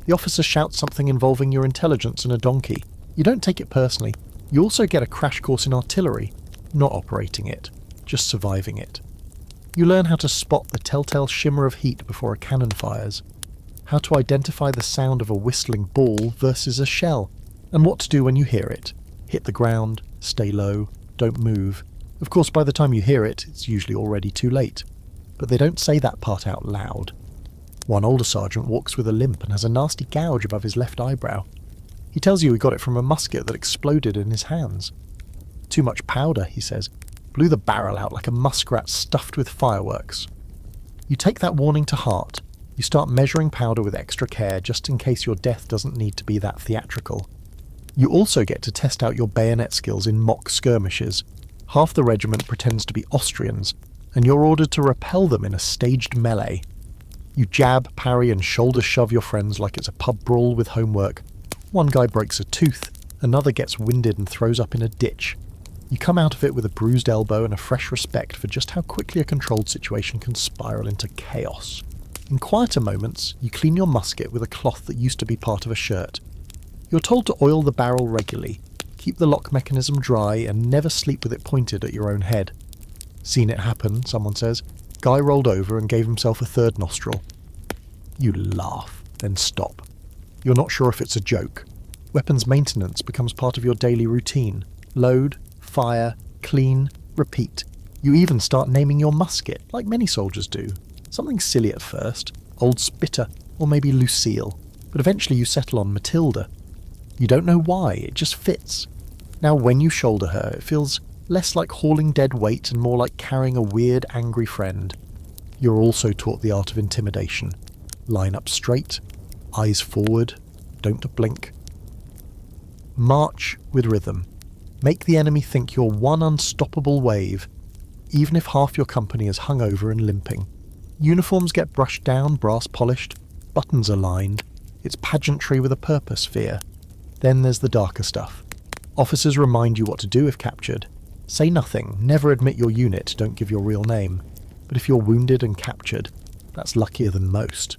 The officer shouts something involving your intelligence and a donkey. You don't take it personally. You also get a crash course in artillery, not operating it, just surviving it. You learn how to spot the telltale shimmer of heat before a cannon fires, how to identify the sound of a whistling ball versus a shell, and what to do when you hear it. Hit the ground, stay low, don't move. Of course, by the time you hear it, it's usually already too late. But they don't say that part out loud. One older sergeant walks with a limp and has a nasty gouge above his left eyebrow. He tells you he got it from a musket that exploded in his hands. Too much powder, he says. Blew the barrel out like a muskrat stuffed with fireworks. You take that warning to heart. You start measuring powder with extra care just in case your death doesn't need to be that theatrical. You also get to test out your bayonet skills in mock skirmishes. Half the regiment pretends to be Austrians, and you're ordered to repel them in a staged melee. You jab, parry and shoulder shove your friends like it's a pub brawl with homework. One guy breaks a tooth, another gets winded and throws up in a ditch. You come out of it with a bruised elbow and a fresh respect for just how quickly a controlled situation can spiral into chaos. In quieter moments, you clean your musket with a cloth that used to be part of a shirt. You're told to oil the barrel regularly, keep the lock mechanism dry and never sleep with it pointed at your own head. Seen it happen, someone says. Guy rolled over and gave himself a third nostril. You laugh, then stop. You're not sure if it's a joke. Weapons maintenance becomes part of your daily routine. Load, fire, clean, repeat. You even start naming your musket, like many soldiers do. Something silly at first, Old Spitter, or maybe Lucille, but eventually you settle on Matilda. You don't know why, it just fits. Now when you shoulder her, it feels less like hauling dead weight and more like carrying a weird, angry friend. You're also taught the art of intimidation. Line up straight, eyes forward, don't blink. March with rhythm. Make the enemy think you're one unstoppable wave, even if half your company is hungover and limping. Uniforms get brushed down, brass polished, buttons are lined. It's pageantry with a purpose, fear. Then there's the darker stuff. Officers remind you what to do if captured. Say nothing, never admit your unit, don't give your real name. But if you're wounded and captured, that's luckier than most.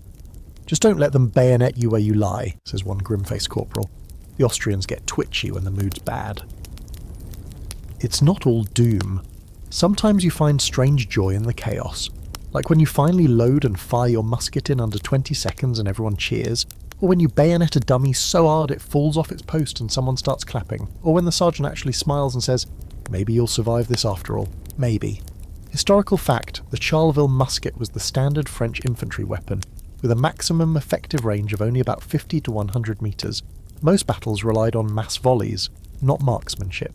Just don't let them bayonet you where you lie, says one grim-faced corporal. The Austrians get twitchy when the mood's bad. It's not all doom. Sometimes you find strange joy in the chaos. Like when you finally load and fire your musket in under 20 seconds and everyone cheers, or when you bayonet a dummy so hard it falls off its post and someone starts clapping, or when the sergeant actually smiles and says, maybe you'll survive this after all, maybe. Historical fact, the Charleville musket was the standard French infantry weapon, with a maximum effective range of only about 50 to 100 metres. Most battles relied on mass volleys, not marksmanship.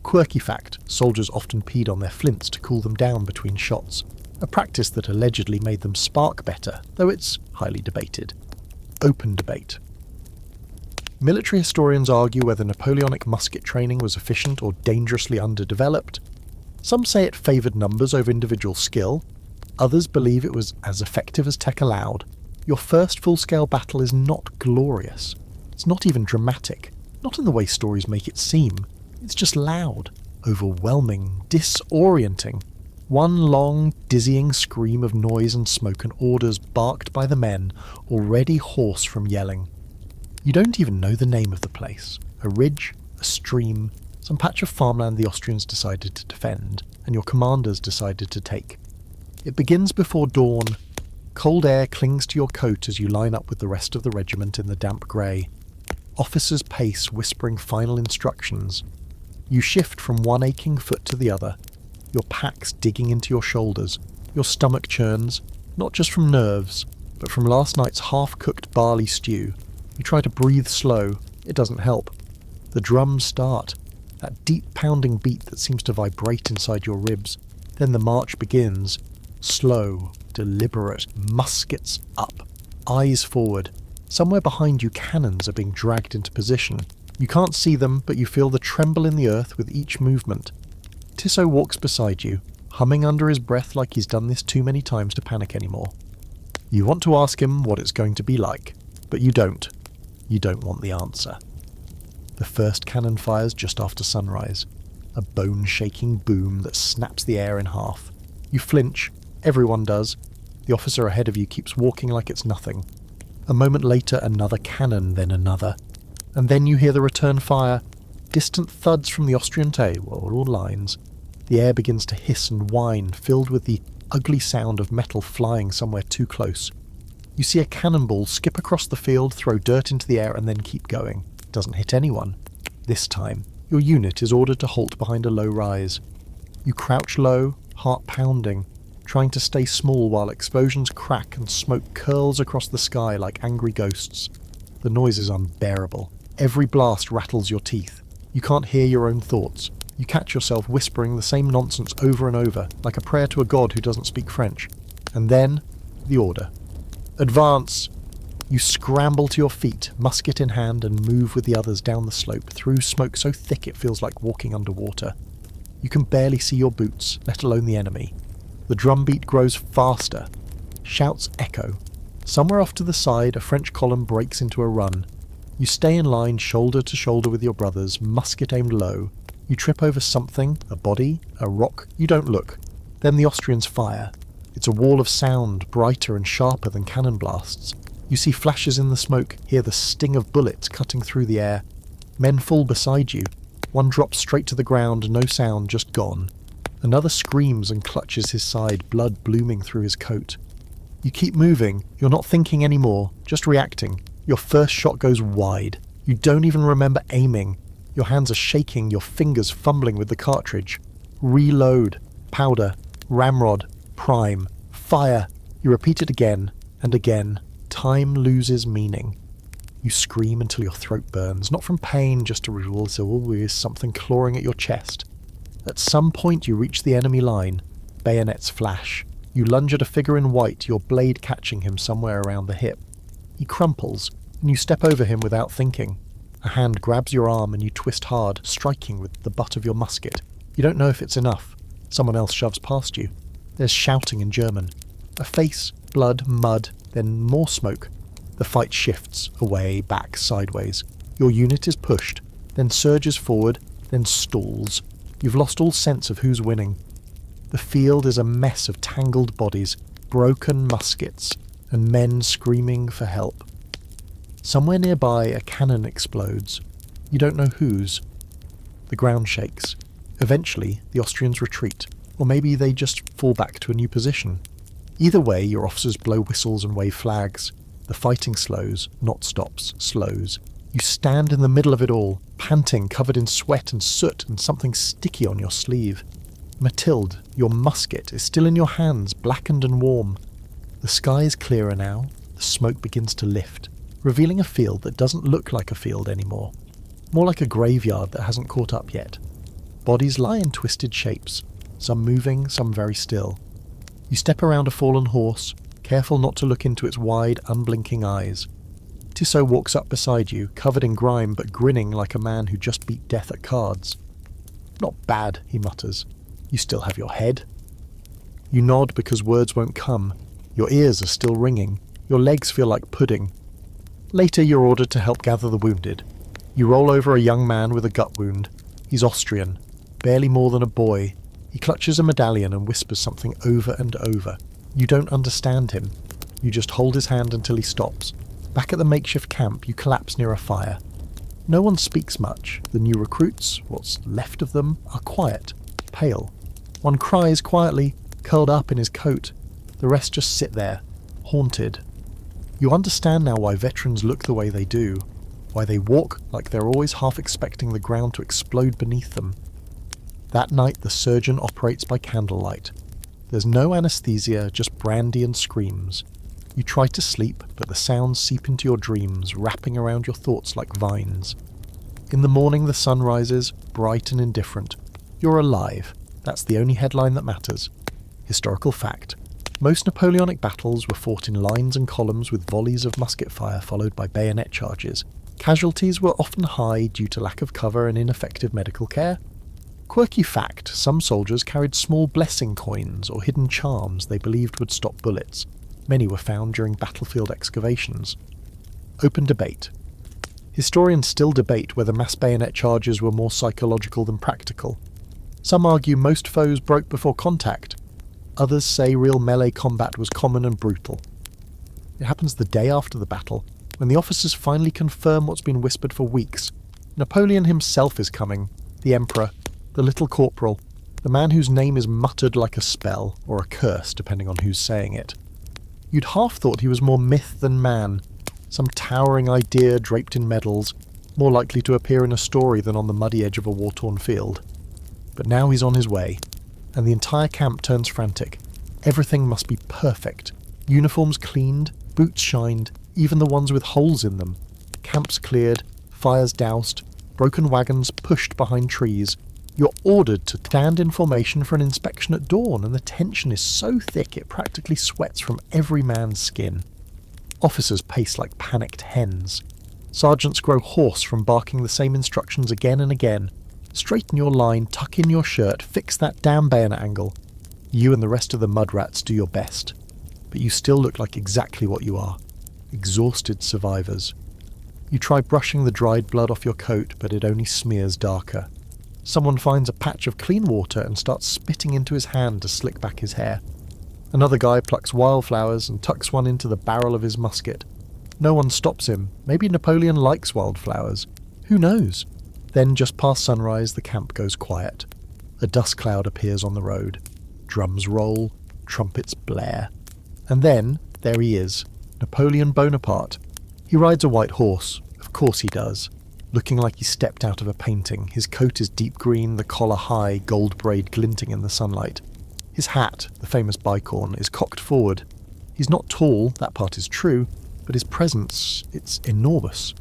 Quirky fact, soldiers often peed on their flints to cool them down between shots, a practice that allegedly made them spark better, though it's highly debated. Open debate. Military historians argue whether Napoleonic musket training was efficient or dangerously underdeveloped. Some say it favoured numbers over individual skill. Others believe it was as effective as tech allowed. Your first full-scale battle is not glorious. It's not even dramatic. Not in the way stories make it seem. It's just loud, overwhelming, disorienting. One long, dizzying scream of noise and smoke and orders barked by the men, already hoarse from yelling. You don't even know the name of the place. A ridge, a stream, some patch of farmland the Austrians decided to defend, and your commanders decided to take. It begins before dawn. Cold air clings to your coat as you line up with the rest of the regiment in the damp grey. Officers pace, whispering final instructions. You shift from one aching foot to the other, your packs digging into your shoulders. Your stomach churns, not just from nerves, but from last night's half-cooked barley stew. You try to breathe slow, it doesn't help. The drums start, that deep pounding beat that seems to vibrate inside your ribs. Then the march begins, slow, deliberate, muskets up, eyes forward. Somewhere behind you cannons are being dragged into position. You can't see them, but you feel the tremble in the earth with each movement. Tissot walks beside you, humming under his breath like he's done this too many times to panic anymore. You want to ask him what it's going to be like, but you don't. You don't want the answer. The first cannon fires just after sunrise, a bone-shaking boom that snaps the air in half. You flinch, everyone does. The officer ahead of you keeps walking like it's nothing. A moment later, another cannon, then another. And then you hear the return fire. Distant thuds from the Austrian all lines. The air begins to hiss and whine, filled with the ugly sound of metal flying somewhere too close. You see a cannonball skip across the field, throw dirt into the air, and then keep going. It doesn't hit anyone. This time, your unit is ordered to halt behind a low rise. You crouch low, heart pounding, trying to stay small while explosions crack and smoke curls across the sky like angry ghosts. The noise is unbearable. Every blast rattles your teeth. You can't hear your own thoughts. You catch yourself whispering the same nonsense over and over, like a prayer to a god who doesn't speak French. And then, the order. Advance! You scramble to your feet, musket in hand, and move with the others down the slope, through smoke so thick it feels like walking underwater. You can barely see your boots, let alone the enemy. The drumbeat grows faster. Shouts echo. Somewhere off to the side, a French column breaks into a run. You stay in line, shoulder to shoulder with your brothers, musket aimed low. You trip over something, a body, a rock. You don't look. Then the Austrians fire. It's a wall of sound, brighter and sharper than cannon blasts. You see flashes in the smoke, hear the sting of bullets cutting through the air. Men fall beside you. One drops straight to the ground, no sound, just gone. Another screams and clutches his side, blood blooming through his coat. You keep moving. You're not thinking anymore, just reacting. Your first shot goes wide. You don't even remember aiming. Your hands are shaking, your fingers fumbling with the cartridge. Reload. Powder. Ramrod. Prime. Fire. You repeat it again and again. Time loses meaning. You scream until your throat burns, not from pain, just to realize there always something clawing at your chest. At some point you reach the enemy line. Bayonets flash. You lunge at a figure in white, your blade catching him somewhere around the hip. He crumples, and you step over him without thinking. A hand grabs your arm and you twist hard, striking with the butt of your musket. You don't know if it's enough. Someone else shoves past you. There's shouting in German. A face, blood, mud, then more smoke. The fight shifts, away, back, sideways. Your unit is pushed, then surges forward, then stalls. You've lost all sense of who's winning. The field is a mess of tangled bodies, broken muskets, and men screaming for help. Somewhere nearby, a cannon explodes. You don't know whose. The ground shakes. Eventually, the Austrians retreat, or maybe they just fall back to a new position. Either way, your officers blow whistles and wave flags. The fighting slows, not stops, slows. You stand in the middle of it all, panting, covered in sweat and soot and something sticky on your sleeve. Mathilde, your musket, is still in your hands, blackened and warm. The sky is clearer now. The smoke begins to lift, revealing a field that doesn't look like a field anymore. More like a graveyard that hasn't caught up yet. Bodies lie in twisted shapes, some moving, some very still. You step around a fallen horse, careful not to look into its wide, unblinking eyes. Tissot walks up beside you, covered in grime but grinning like a man who just beat death at cards. "Not bad," he mutters. "You still have your head." You nod because words won't come. Your ears are still ringing. Your legs feel like pudding. Later you're ordered to help gather the wounded. You roll over a young man with a gut wound. He's Austrian, barely more than a boy. He clutches a medallion and whispers something over and over. You don't understand him. You just hold his hand until he stops. Back at the makeshift camp, you collapse near a fire. No one speaks much. The new recruits, what's left of them, are quiet, pale. One cries quietly, curled up in his coat. The rest just sit there, haunted. You understand now why veterans look the way they do, why they walk like they're always half expecting the ground to explode beneath them. That night the surgeon operates by candlelight. There's no anesthesia, just brandy and screams. You try to sleep, but the sounds seep into your dreams, wrapping around your thoughts like vines. In the morning the sun rises, bright and indifferent. You're alive. That's the only headline that matters. Historical fact. Most Napoleonic battles were fought in lines and columns with volleys of musket fire followed by bayonet charges. Casualties were often high due to lack of cover and ineffective medical care. Quirky fact, some soldiers carried small blessing coins or hidden charms they believed would stop bullets. Many were found during battlefield excavations. Open debate. Historians still debate whether mass bayonet charges were more psychological than practical. Some argue most foes broke before contact. Others say real melee combat was common and brutal. It happens the day after the battle, when the officers finally confirm what's been whispered for weeks. Napoleon himself is coming, the Emperor, the little corporal, the man whose name is muttered like a spell, or a curse depending on who's saying it. You'd half thought he was more myth than man, some towering idea draped in medals, more likely to appear in a story than on the muddy edge of a war-torn field. But now he's on his way, and the entire camp turns frantic. Everything must be perfect. Uniforms cleaned, boots shined, even the ones with holes in them. Camps cleared, fires doused, broken wagons pushed behind trees. You're ordered to stand in formation for an inspection at dawn, and the tension is so thick it practically sweats from every man's skin. Officers pace like panicked hens. Sergeants grow hoarse from barking the same instructions again and again. Straighten your line, tuck in your shirt, fix that damn bayonet angle. You and the rest of the mud rats do your best. But you still look like exactly what you are. Exhausted survivors. You try brushing the dried blood off your coat, but it only smears darker. Someone finds a patch of clean water and starts spitting into his hand to slick back his hair. Another guy plucks wildflowers and tucks one into the barrel of his musket. No one stops him. Maybe Napoleon likes wildflowers. Who knows? Then, just past sunrise, the camp goes quiet. A dust cloud appears on the road. Drums roll, trumpets blare. And then, there he is, Napoleon Bonaparte. He rides a white horse. Of course he does. Looking like he stepped out of a painting. His coat is deep green, the collar high, gold braid glinting in the sunlight. His hat, the famous bicorn, is cocked forward. He's not tall, that part is true, but his presence, it's enormous.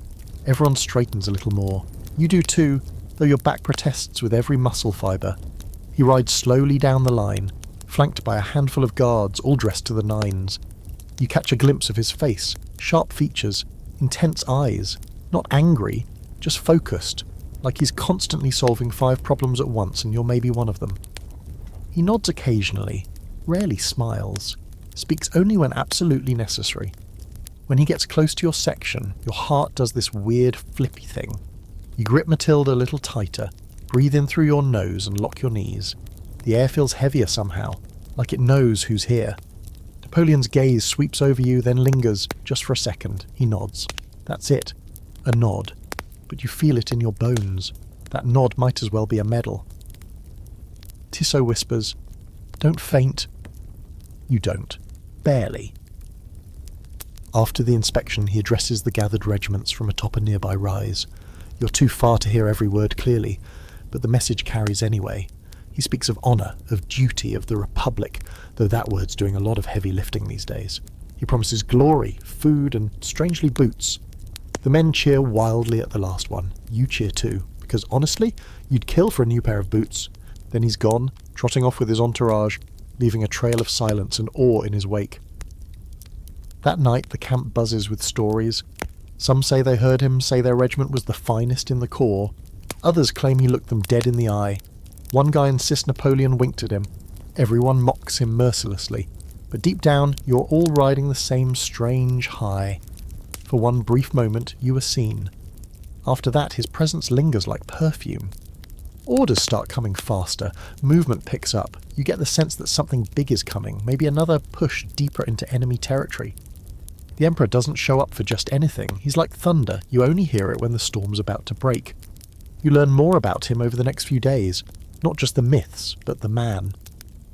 Everyone straightens a little more. You do too, though your back protests with every muscle fibre. He rides slowly down the line, flanked by a handful of guards, all dressed to the nines. You catch a glimpse of his face, sharp features, intense eyes, not angry, just focused, like he's constantly solving 5 problems at once and you're maybe one of them. He nods occasionally, rarely smiles, speaks only when absolutely necessary. When he gets close to your section, your heart does this weird flippy thing. You grip Matilda a little tighter, breathe in through your nose and lock your knees. The air feels heavier somehow, like it knows who's here. Napoleon's gaze sweeps over you, then lingers, just for a second. He nods. That's it. A nod. But you feel it in your bones. That nod might as well be a medal. Tissot whispers, "Don't faint." You don't. Barely. After the inspection, he addresses the gathered regiments from atop a nearby rise. You're too far to hear every word clearly, but the message carries anyway. He speaks of honour, of duty, of the Republic, though that word's doing a lot of heavy lifting these days. He promises glory, food, and strangely boots. The men cheer wildly at the last one. You cheer too, because honestly, you'd kill for a new pair of boots. Then he's gone, trotting off with his entourage, leaving a trail of silence and awe in his wake. That night the camp buzzes with stories. Some say they heard him say their regiment was the finest in the corps. Others claim he looked them dead in the eye. One guy insists Napoleon winked at him. Everyone mocks him mercilessly. But deep down, you're all riding the same strange high. For one brief moment, you are seen. After that, his presence lingers like perfume. Orders start coming faster. Movement picks up. You get the sense that something big is coming, maybe another push deeper into enemy territory. The Emperor doesn't show up for just anything. He's like thunder. You only hear it when the storm's about to break. You learn more about him over the next few days. Not just the myths, but the man.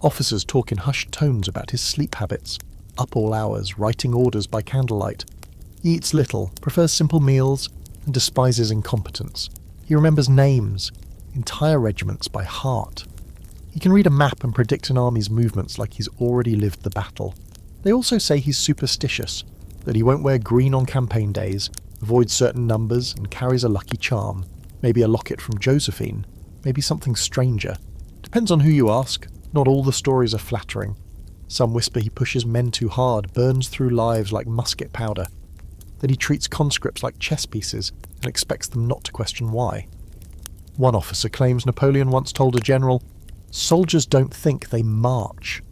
Officers talk in hushed tones about his sleep habits. Up all hours, writing orders by candlelight. He eats little, prefers simple meals, and despises incompetence. He remembers names, entire regiments by heart. He can read a map and predict an army's movements like he's already lived the battle. They also say he's superstitious, that he won't wear green on campaign days, avoids certain numbers, and carries a lucky charm. Maybe a locket from Josephine, maybe something stranger. Depends on who you ask. Not all the stories are flattering. Some whisper he pushes men too hard, burns through lives like musket powder. That he treats conscripts like chess pieces and expects them not to question why. One officer claims Napoleon once told a general, "Soldiers don't think, they march."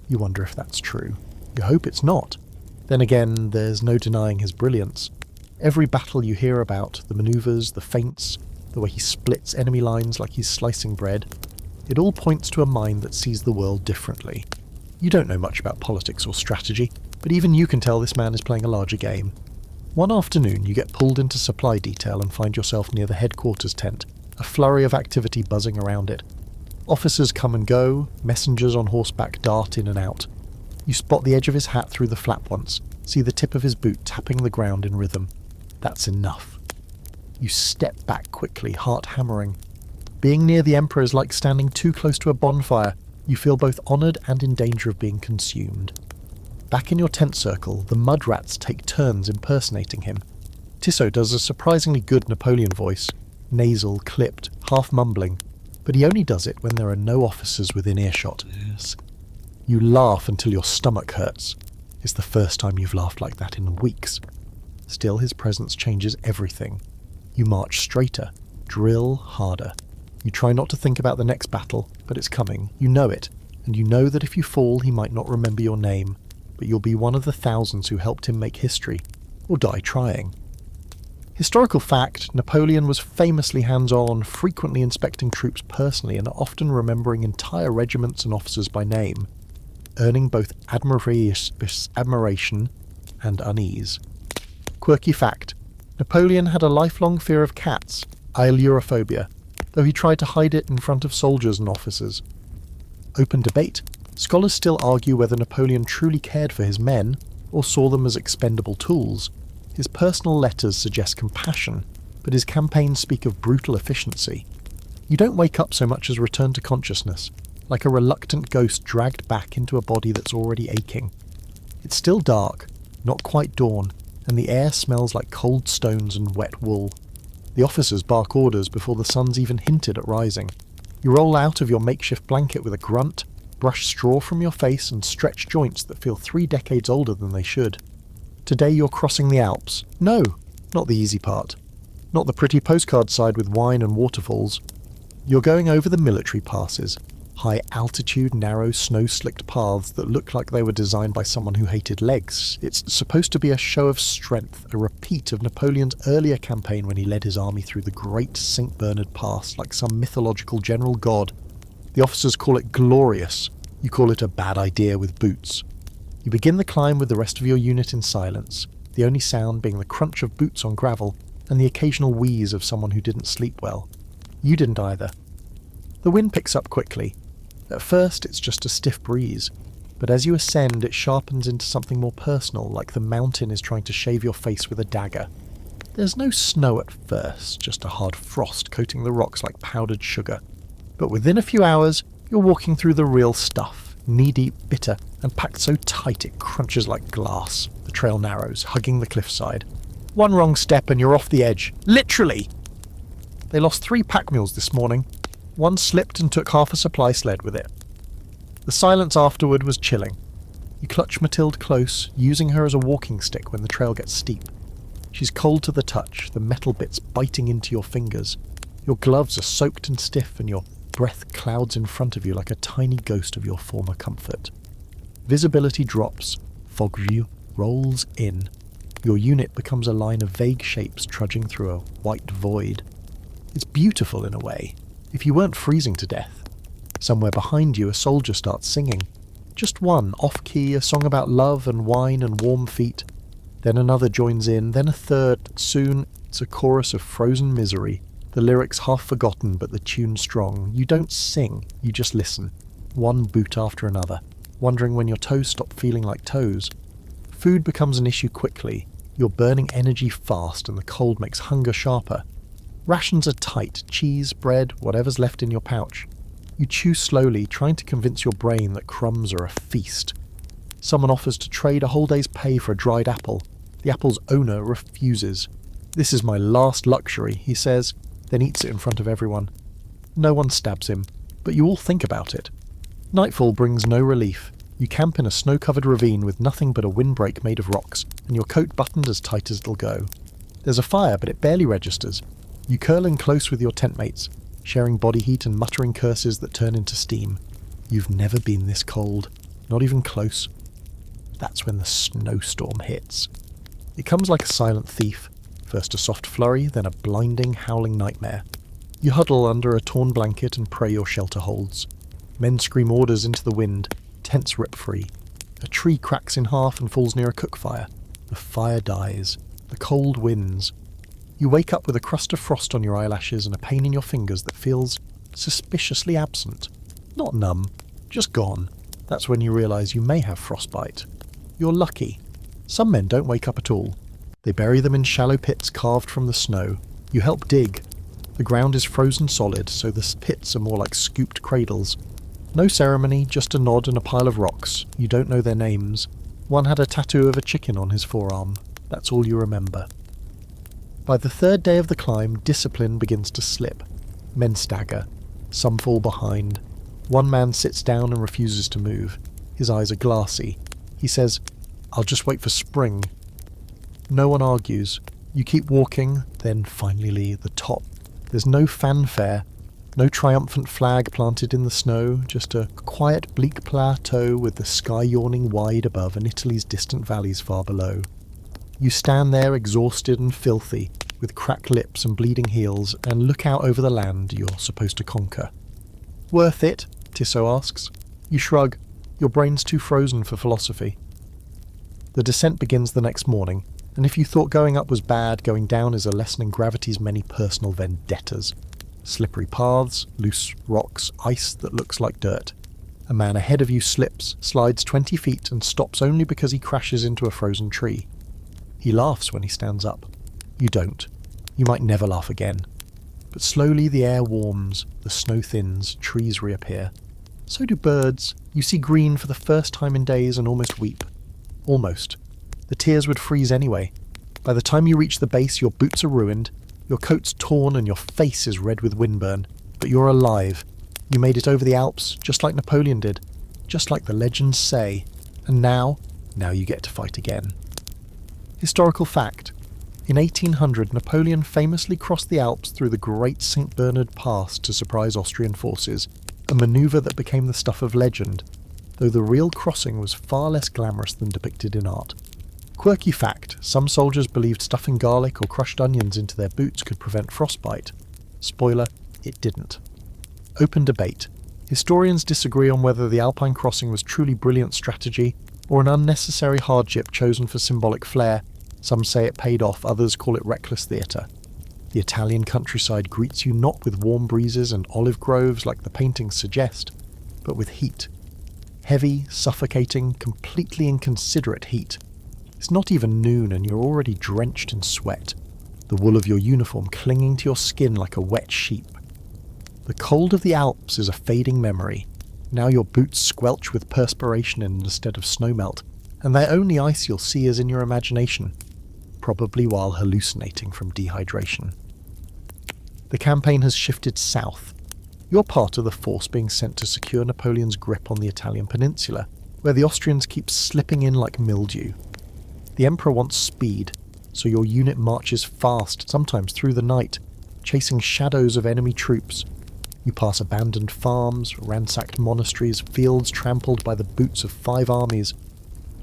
You wonder if that's true. You hope it's not. Then again, there's no denying his brilliance. Every battle you hear about, the manoeuvres, the feints, the way he splits enemy lines like he's slicing bread, it all points to a mind that sees the world differently. You don't know much about politics or strategy, but even you can tell this man is playing a larger game. One afternoon, you get pulled into supply detail and find yourself near the headquarters tent, a flurry of activity buzzing around it. Officers come and go, messengers on horseback dart in and out. You spot the edge of his hat through the flap once, see the tip of his boot tapping the ground in rhythm. That's enough. You step back quickly, heart hammering. Being near the Emperor is like standing too close to a bonfire. You feel both honoured and in danger of being consumed. Back in your tent circle, the mud rats take turns impersonating him. Tissot does a surprisingly good Napoleon voice, nasal, clipped, half mumbling, but he only does it when there are no officers within earshot. Yes. You laugh until your stomach hurts. It's the first time you've laughed like that in weeks. Still, his presence changes everything. You march straighter, drill harder. You try not to think about the next battle, but it's coming. You know it, and you know that if you fall, he might not remember your name, but you'll be one of the thousands who helped him make history, or die trying. Historical fact, Napoleon was famously hands-on, frequently inspecting troops personally and often remembering entire regiments and officers by name, earning both admiration and unease. Quirky fact, Napoleon had a lifelong fear of cats, ailurophobia, though he tried to hide it in front of soldiers and officers. Open debate. Scholars still argue whether Napoleon truly cared for his men, or saw them as expendable tools. His personal letters suggest compassion, but his campaigns speak of brutal efficiency. You don't wake up so much as return to consciousness, like a reluctant ghost dragged back into a body that's already aching. It's still dark, not quite dawn, and the air smells like cold stones and wet wool. The officers bark orders before the sun's even hinted at rising. You roll out of your makeshift blanket with a grunt, brush straw from your face and stretch joints that feel 3 decades older than they should. Today you're crossing the Alps. No, not the easy part. Not the pretty postcard side with wine and waterfalls. You're going over the military passes, high-altitude, narrow, snow-slicked paths that look like they were designed by someone who hated legs. It's supposed to be a show of strength, a repeat of Napoleon's earlier campaign when he led his army through the Great St. Bernard Pass like some mythological general god. The officers call it glorious. You call it a bad idea with boots. You begin the climb with the rest of your unit in silence, the only sound being the crunch of boots on gravel and the occasional wheeze of someone who didn't sleep well. You didn't either. The wind picks up quickly. At first it's just a stiff breeze, but as you ascend it sharpens into something more personal, like the mountain is trying to shave your face with a dagger. There's no snow at first, just a hard frost coating the rocks like powdered sugar. But within a few hours, you're walking through the real stuff, knee-deep, bitter, and packed so tight it crunches like glass. The trail narrows, hugging the cliffside. One wrong step and you're off the edge. Literally! They lost 3 pack mules this morning. One slipped and took half a supply sled with it. The silence afterward was chilling. You clutch Mathilde close, using her as a walking stick when the trail gets steep. She's cold to the touch, the metal bits biting into your fingers. Your gloves are soaked and stiff and your breath clouds in front of you like a tiny ghost of your former comfort. Visibility drops, fog view rolls in. Your unit becomes a line of vague shapes trudging through a white void. It's beautiful in a way, if you weren't freezing to death. Somewhere behind you a soldier starts singing. Just one, off-key, a song about love and wine and warm feet. Then another joins in, then a third. Soon it's a chorus of frozen misery. The lyrics half forgotten, but the tune strong. You don't sing, you just listen. One boot after another, wondering when your toes stop feeling like toes. Food becomes an issue quickly. You're burning energy fast and the cold makes hunger sharper. Rations are tight, cheese, bread, whatever's left in your pouch. You chew slowly, trying to convince your brain that crumbs are a feast. Someone offers to trade a whole day's pay for a dried apple. The apple's owner refuses. "This is my last luxury," he says, then eats it in front of everyone. No one stabs him, but you all think about it. Nightfall brings no relief. You camp in a snow-covered ravine with nothing but a windbreak made of rocks, and your coat buttoned as tight as it'll go. There's a fire, but it barely registers. You curl in close with your tent mates, sharing body heat and muttering curses that turn into steam. You've never been this cold, not even close. That's when the snowstorm hits. It comes like a silent thief. First a soft flurry, then a blinding, howling nightmare. You huddle under a torn blanket and pray your shelter holds. Men scream orders into the wind, tents rip free. A tree cracks in half and falls near a cook fire. The fire dies. The cold wins. You wake up with a crust of frost on your eyelashes and a pain in your fingers that feels suspiciously absent. Not numb, just gone. That's when you realise you may have frostbite. You're lucky. Some men don't wake up at all. They bury them in shallow pits carved from the snow. You help dig. The ground is frozen solid, so the pits are more like scooped cradles. No ceremony, just a nod and a pile of rocks. You don't know their names. One had a tattoo of a chicken on his forearm. That's all you remember. By the third day of the climb, discipline begins to slip. Men stagger. Some fall behind. One man sits down and refuses to move. His eyes are glassy. He says, "I'll just wait for spring." No one argues. You keep walking, then finally the top. There's no fanfare, no triumphant flag planted in the snow, just a quiet bleak plateau with the sky yawning wide above and Italy's distant valleys far below. You stand there exhausted and filthy, with cracked lips and bleeding heels, and look out over the land you're supposed to conquer. "Worth it?" Tissot asks. You shrug. Your brain's too frozen for philosophy. The descent begins the next morning, and if you thought going up was bad, going down is a lesson in gravity's many personal vendettas. Slippery paths, loose rocks, ice that looks like dirt. A man ahead of you slips, slides 20 feet, and stops only because he crashes into a frozen tree. He laughs when he stands up. You don't. You might never laugh again. But slowly the air warms, the snow thins, trees reappear. So do birds. You see green for the first time in days and almost weep. Almost. The tears would freeze anyway. By the time you reach the base, your boots are ruined, your coat's torn and your face is red with windburn. But you're alive. You made it over the Alps, just like Napoleon did. Just like the legends say. And now you get to fight again. Historical fact. In 1800, Napoleon famously crossed the Alps through the Great St. Bernard Pass to surprise Austrian forces, a manoeuvre that became the stuff of legend, though the real crossing was far less glamorous than depicted in art. Quirky fact, some soldiers believed stuffing garlic or crushed onions into their boots could prevent frostbite. Spoiler, it didn't. Open debate. Historians disagree on whether the Alpine crossing was truly brilliant strategy or an unnecessary hardship chosen for symbolic flair. Some say it paid off, others call it reckless theatre. The Italian countryside greets you not with warm breezes and olive groves like the paintings suggest, but with heat. Heavy, suffocating, completely inconsiderate heat. It's not even noon and you're already drenched in sweat, the wool of your uniform clinging to your skin like a wet sheep. The cold of the Alps is a fading memory. Now your boots squelch with perspiration instead of snowmelt, and the only ice you'll see is in your imagination, probably while hallucinating from dehydration. The campaign has shifted south. You're part of the force being sent to secure Napoleon's grip on the Italian peninsula, where the Austrians keep slipping in like mildew. The Emperor wants speed, so your unit marches fast, sometimes through the night, chasing shadows of enemy troops. You pass abandoned farms, ransacked monasteries, fields trampled by the boots of 5 armies,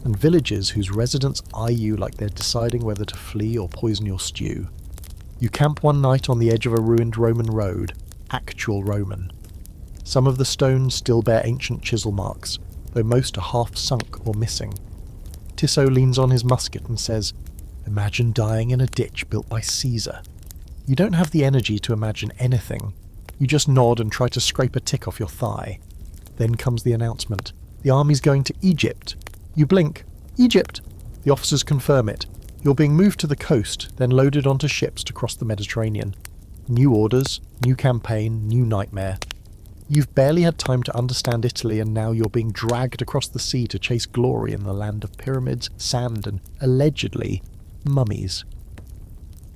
and villages whose residents eye you like they're deciding whether to flee or poison your stew. You camp one night on the edge of a ruined Roman road, actual Roman. Some of the stones still bear ancient chisel marks, though most are half sunk or missing. Tissot leans on his musket and says, "Imagine dying in a ditch built by Caesar." You don't have the energy to imagine anything. You just nod and try to scrape a tick off your thigh. Then comes the announcement. The army's going to Egypt. You blink. Egypt! The officers confirm it. You're being moved to the coast, then loaded onto ships to cross the Mediterranean. New orders, new campaign, new nightmare. You've barely had time to understand Italy and now you're being dragged across the sea to chase glory in the land of pyramids, sand and, allegedly, mummies.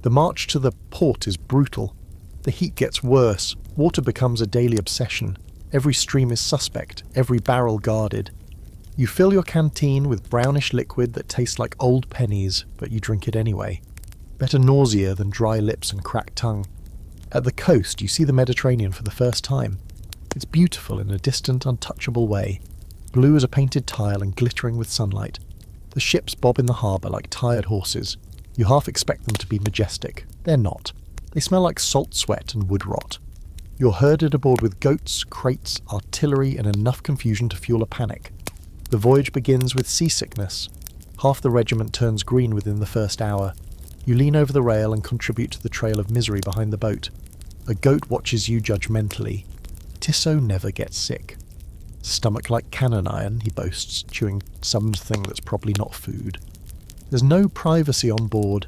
The march to the port is brutal. The heat gets worse. Water becomes a daily obsession. Every stream is suspect, every barrel guarded. You fill your canteen with brownish liquid that tastes like old pennies, but you drink it anyway. Better nausea than dry lips and cracked tongue. At the coast, you see the Mediterranean for the first time. It's beautiful in a distant, untouchable way. Blue as a painted tile and glittering with sunlight. The ships bob in the harbour like tired horses. You half expect them to be majestic. They're not. They smell like salt sweat and wood rot. You're herded aboard with goats, crates, artillery, and enough confusion to fuel a panic. The voyage begins with seasickness. Half the regiment turns green within the first hour. You lean over the rail and contribute to the trail of misery behind the boat. A goat watches you judgmentally. Tissot never gets sick. Stomach like cannon iron, he boasts, chewing something that's probably not food. There's no privacy on board.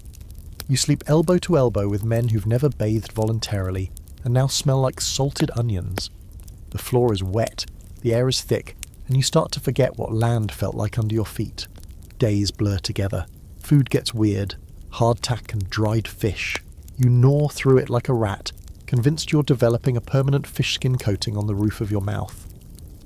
You sleep elbow to elbow with men who've never bathed voluntarily and now smell like salted onions. The floor is wet, the air is thick, and you start to forget what land felt like under your feet. Days blur together. Food gets weird. Hardtack and dried fish. You gnaw through it like a rat, convinced you're developing a permanent fish skin coating on the roof of your mouth.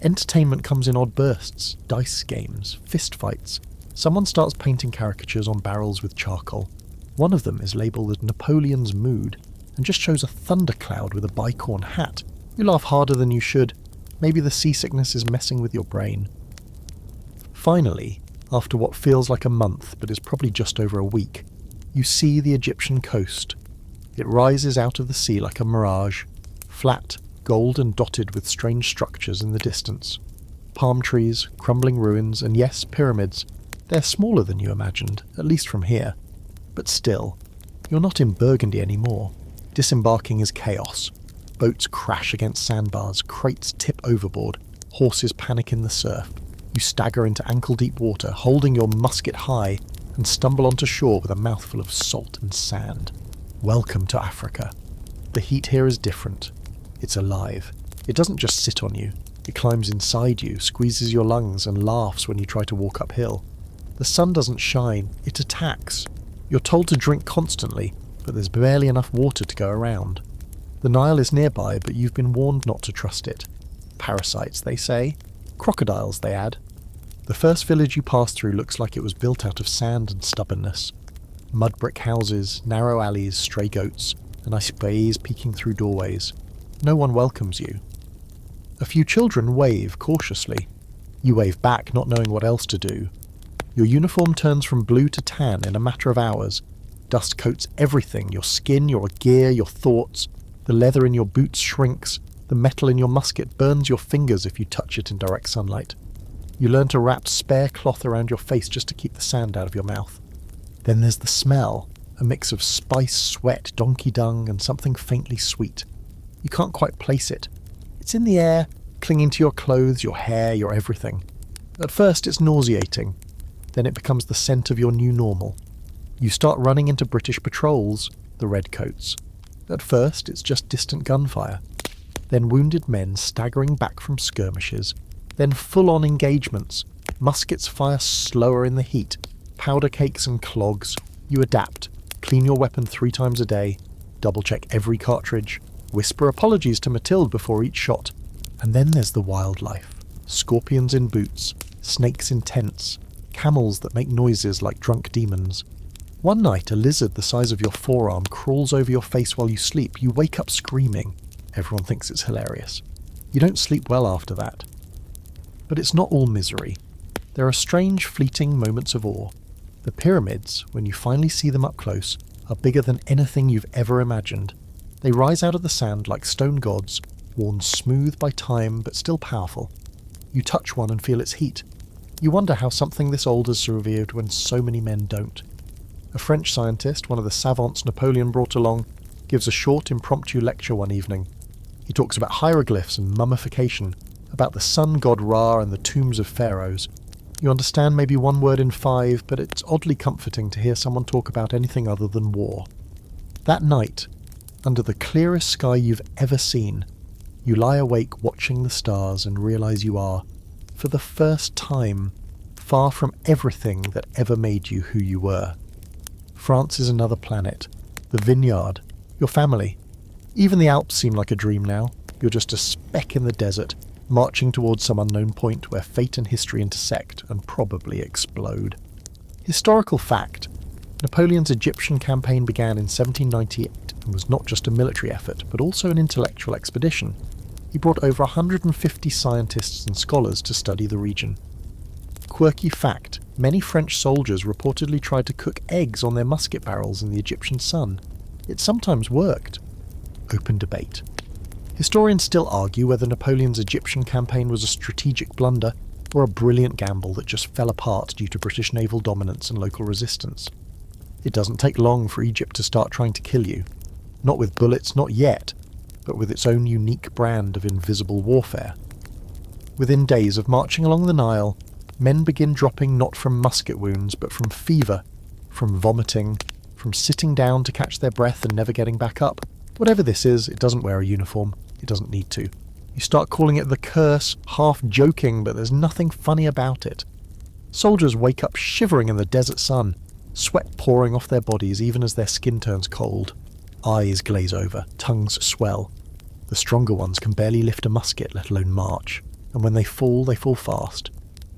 Entertainment comes in odd bursts, dice games, fist fights. Someone starts painting caricatures on barrels with charcoal. One of them is labelled as Napoleon's Mood, and just shows a thundercloud with a bicorn hat. You laugh harder than you should. Maybe the seasickness is messing with your brain. Finally, after what feels like a month but is probably just over a week, you see the Egyptian coast. It rises out of the sea like a mirage, flat, gold and dotted with strange structures in the distance. Palm trees, crumbling ruins, and yes, pyramids. They're smaller than you imagined, at least from here. But still, you're not in Burgundy anymore. Disembarking is chaos. Boats crash against sandbars, crates tip overboard, horses panic in the surf. You stagger into ankle-deep water, holding your musket high, and stumble onto shore with a mouthful of salt and sand. Welcome to Africa. The heat here is different. It's alive. It doesn't just sit on you. It climbs inside you, squeezes your lungs, and laughs when you try to walk uphill. The sun doesn't shine. It attacks. You're told to drink constantly, but there's barely enough water to go around. The Nile is nearby, but you've been warned not to trust it. Parasites, they say. Crocodiles, they add. The first village you pass through looks like it was built out of sand and stubbornness. Mud brick houses, narrow alleys, stray goats, and misfires peeking through doorways. No one welcomes you. A few children wave cautiously. You wave back, not knowing what else to do. Your uniform turns from blue to tan in a matter of hours. Dust coats everything, your skin, your gear, your thoughts. The leather in your boots shrinks. The metal in your musket burns your fingers if you touch it in direct sunlight. You learn to wrap spare cloth around your face just to keep the sand out of your mouth. Then there's the smell, a mix of spice, sweat, donkey dung, and something faintly sweet. You can't quite place it. It's in the air, clinging to your clothes, your hair, your everything. At first it's nauseating. Then it becomes the scent of your new normal. You start running into British patrols, the redcoats. At first it's just distant gunfire. Then wounded men staggering back from skirmishes. Then full-on engagements. Muskets fire slower in the heat. Powder cakes and clogs. You adapt. Clean your weapon 3 times a day. Double-check every cartridge. Whisper apologies to Mathilde before each shot. And then there's the wildlife. Scorpions in boots. Snakes in tents. Camels that make noises like drunk demons. One night, a lizard the size of your forearm crawls over your face while you sleep. You wake up screaming. Everyone thinks it's hilarious. You don't sleep well after that. But it's not all misery. There are strange, fleeting moments of awe. The pyramids, when you finally see them up close, are bigger than anything you've ever imagined. They rise out of the sand like stone gods, worn smooth by time but still powerful. You touch one and feel its heat. You wonder how something this old has survived when so many men don't. A French scientist, one of the savants Napoleon brought along, gives a short impromptu lecture one evening. He talks about hieroglyphs and mummification, about the sun god Ra and the tombs of pharaohs. You understand maybe one word in 5, but it's oddly comforting to hear someone talk about anything other than war. That night, under the clearest sky you've ever seen, you lie awake watching the stars and realise you are, for the first time, far from everything that ever made you who you were. France is another planet. The vineyard. Your family. Even the Alps seem like a dream now. You're just a speck in the desert, marching towards some unknown point where fate and history intersect and probably explode. Historical fact. Napoleon's Egyptian campaign began in 1798 and was not just a military effort, but also an intellectual expedition. He brought over 150 scientists and scholars to study the region. Quirky fact, many French soldiers reportedly tried to cook eggs on their musket barrels in the Egyptian sun. It sometimes worked. Open debate. Historians still argue whether Napoleon's Egyptian campaign was a strategic blunder, or a brilliant gamble that just fell apart due to British naval dominance and local resistance. It doesn't take long for Egypt to start trying to kill you. Not with bullets, not yet, but with its own unique brand of invisible warfare. Within days of marching along the Nile, men begin dropping not from musket wounds, but from fever, from vomiting, from sitting down to catch their breath and never getting back up. Whatever this is, it doesn't wear a uniform. It doesn't need to. You start calling it the curse, half joking, but there's nothing funny about it. Soldiers wake up shivering in the desert sun, sweat pouring off their bodies even as their skin turns cold. Eyes glaze over, tongues swell. The stronger ones can barely lift a musket, let alone march. And when they fall fast.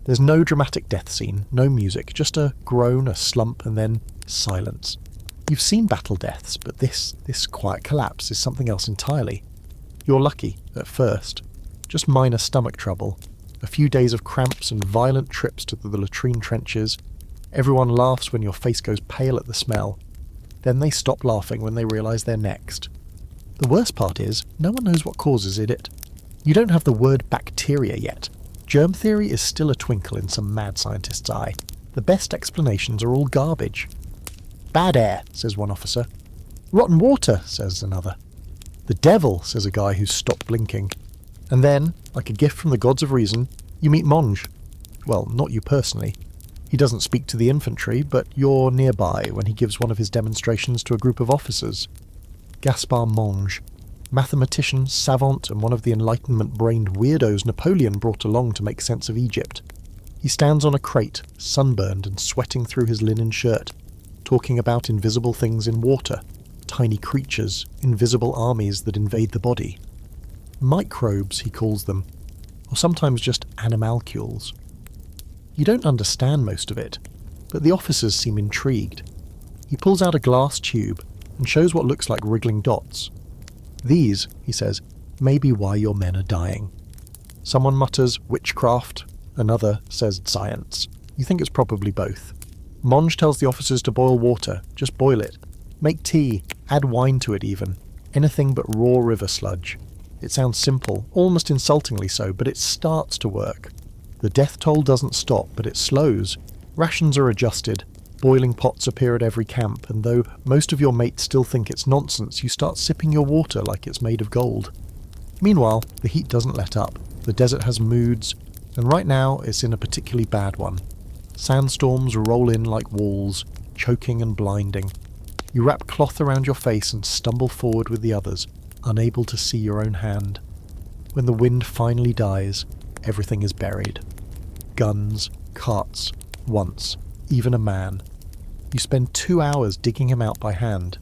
There's no dramatic death scene, no music, just a groan, a slump, and then silence. You've seen battle deaths, but this quiet collapse is something else entirely. You're lucky, at first. Just minor stomach trouble. A few days of cramps and violent trips to the latrine trenches. Everyone laughs when your face goes pale at the smell. Then they stop laughing when they realise they're next. The worst part is, no one knows what causes it. You don't have the word bacteria yet. Germ theory is still a twinkle in some mad scientist's eye. The best explanations are all garbage. Bad air, says one officer. Rotten water, says another. The devil, says a guy who's stopped blinking. And then, like a gift from the gods of reason, you meet Monge. Well, not you personally. He doesn't speak to the infantry, but you're nearby when he gives one of his demonstrations to a group of officers. Gaspard Monge, mathematician, savant, and one of the Enlightenment-brained weirdos Napoleon brought along to make sense of Egypt. He stands on a crate, sunburned and sweating through his linen shirt, talking about invisible things in water, tiny creatures, invisible armies that invade the body. Microbes, he calls them, or sometimes just animalcules. You don't understand most of it, but the officers seem intrigued. He pulls out a glass tube and shows what looks like wriggling dots. These, he says, may be why your men are dying. Someone mutters witchcraft, another says science. You think it's probably both. Monge tells the officers to boil water, just boil it. Make tea, add wine to it even. Anything but raw river sludge. It sounds simple, almost insultingly so, but it starts to work. The death toll doesn't stop, but it slows. Rations are adjusted. Boiling pots appear at every camp, and though most of your mates still think it's nonsense, you start sipping your water like it's made of gold. Meanwhile, the heat doesn't let up. The desert has moods, and right now it's in a particularly bad one. Sandstorms roll in like walls, choking and blinding. You wrap cloth around your face and stumble forward with the others, unable to see your own hand. When the wind finally dies, everything is buried. Guns, carts, once, even a man. You spend 2 hours digging him out by hand.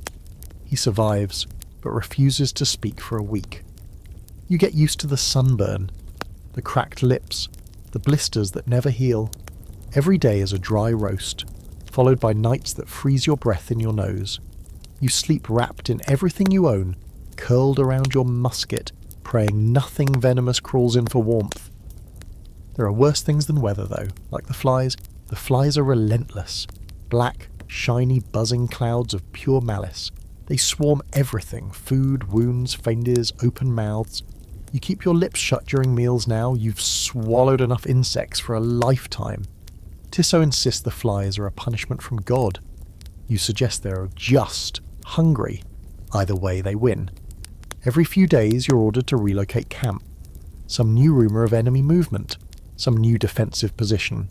He survives, but refuses to speak for a week. You get used to the sunburn, the cracked lips, the blisters that never heal. Every day is a dry roast, followed by nights that freeze your breath in your nose. You sleep wrapped in everything you own, curled around your musket, praying nothing venomous crawls in for warmth. There are worse things than weather, though, like the flies. The flies are relentless. Black, shiny, buzzing clouds of pure malice. They swarm everything, food, wounds, fingers, open mouths. You keep your lips shut during meals now. You've swallowed enough insects for a lifetime. Tissot insists the flies are a punishment from God. You suggest they're just hungry. Either way, they win. Every few days, you're ordered to relocate camp. Some new rumour of enemy movement. Some new defensive position.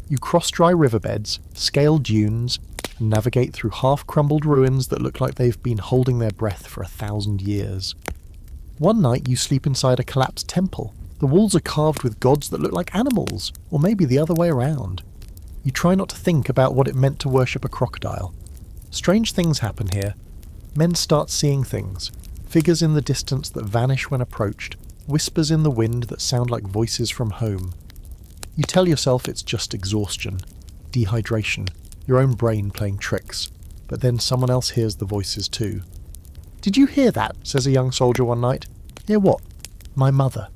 You cross dry riverbeds, scale dunes, and navigate through half-crumbled ruins that look like they've been holding their breath for 1,000 years. One night you sleep inside a collapsed temple. The walls are carved with gods that look like animals, or maybe the other way around. You try not to think about what it meant to worship a crocodile. Strange things happen here. Men start seeing things. Figures in the distance that vanish when approached. Whispers in the wind that sound like voices from home. You tell yourself it's just exhaustion, dehydration, your own brain playing tricks, but then someone else hears the voices too. "Did you hear that?" says a young soldier one night. "Hear what?" "My mother."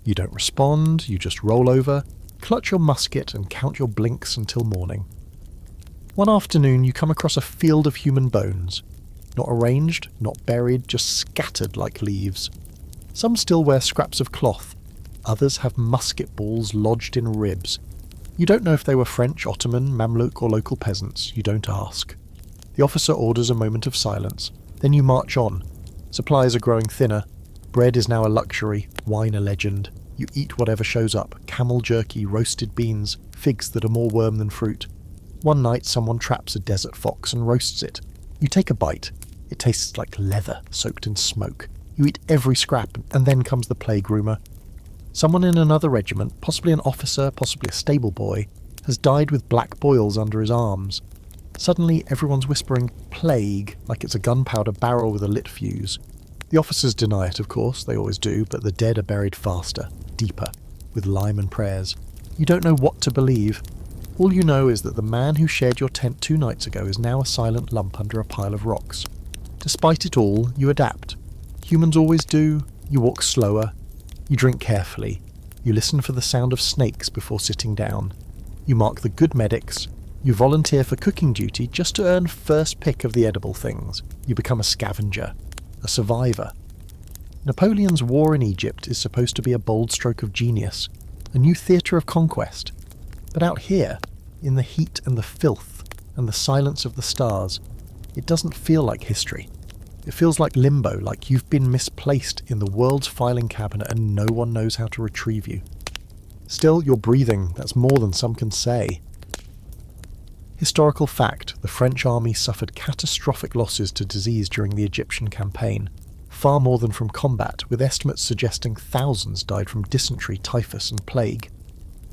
You don't respond, you just roll over, clutch your musket and count your blinks until morning. One afternoon you come across a field of human bones. Not arranged, not buried, just scattered like leaves. Some still wear scraps of cloth. Others have musket balls lodged in ribs. You don't know if they were French, Ottoman, Mamluk or local peasants. You don't ask. The officer orders a moment of silence. Then you march on. Supplies are growing thinner. Bread is now a luxury, wine a legend. You eat whatever shows up, camel jerky, roasted beans, figs that are more worm than fruit. One night someone traps a desert fox and roasts it. You take a bite. It tastes like leather soaked in smoke. You eat every scrap, and then comes the plague rumour. Someone in another regiment, possibly an officer, possibly a stable boy, has died with black boils under his arms. Suddenly everyone's whispering plague like it's a gunpowder barrel with a lit fuse. The officers deny it, of course, they always do, but the dead are buried faster, deeper, with lime and prayers. You don't know what to believe. All you know is that the man who shared your tent 2 nights ago is now a silent lump under a pile of rocks. Despite it all, you adapt. Humans always do. You walk slower. You drink carefully. You listen for the sound of snakes before sitting down. You mark the good medics. You volunteer for cooking duty just to earn first pick of the edible things. You become a scavenger, a survivor. Napoleon's war in Egypt is supposed to be a bold stroke of genius, a new theatre of conquest. But out here, in the heat and the filth and the silence of the stars, it doesn't feel like history. It feels like limbo, like you've been misplaced in the world's filing cabinet and no one knows how to retrieve you. Still, you're breathing. That's more than some can say. Historical fact, the French army suffered catastrophic losses to disease during the Egyptian campaign, far more than from combat, with estimates suggesting thousands died from dysentery, typhus and plague.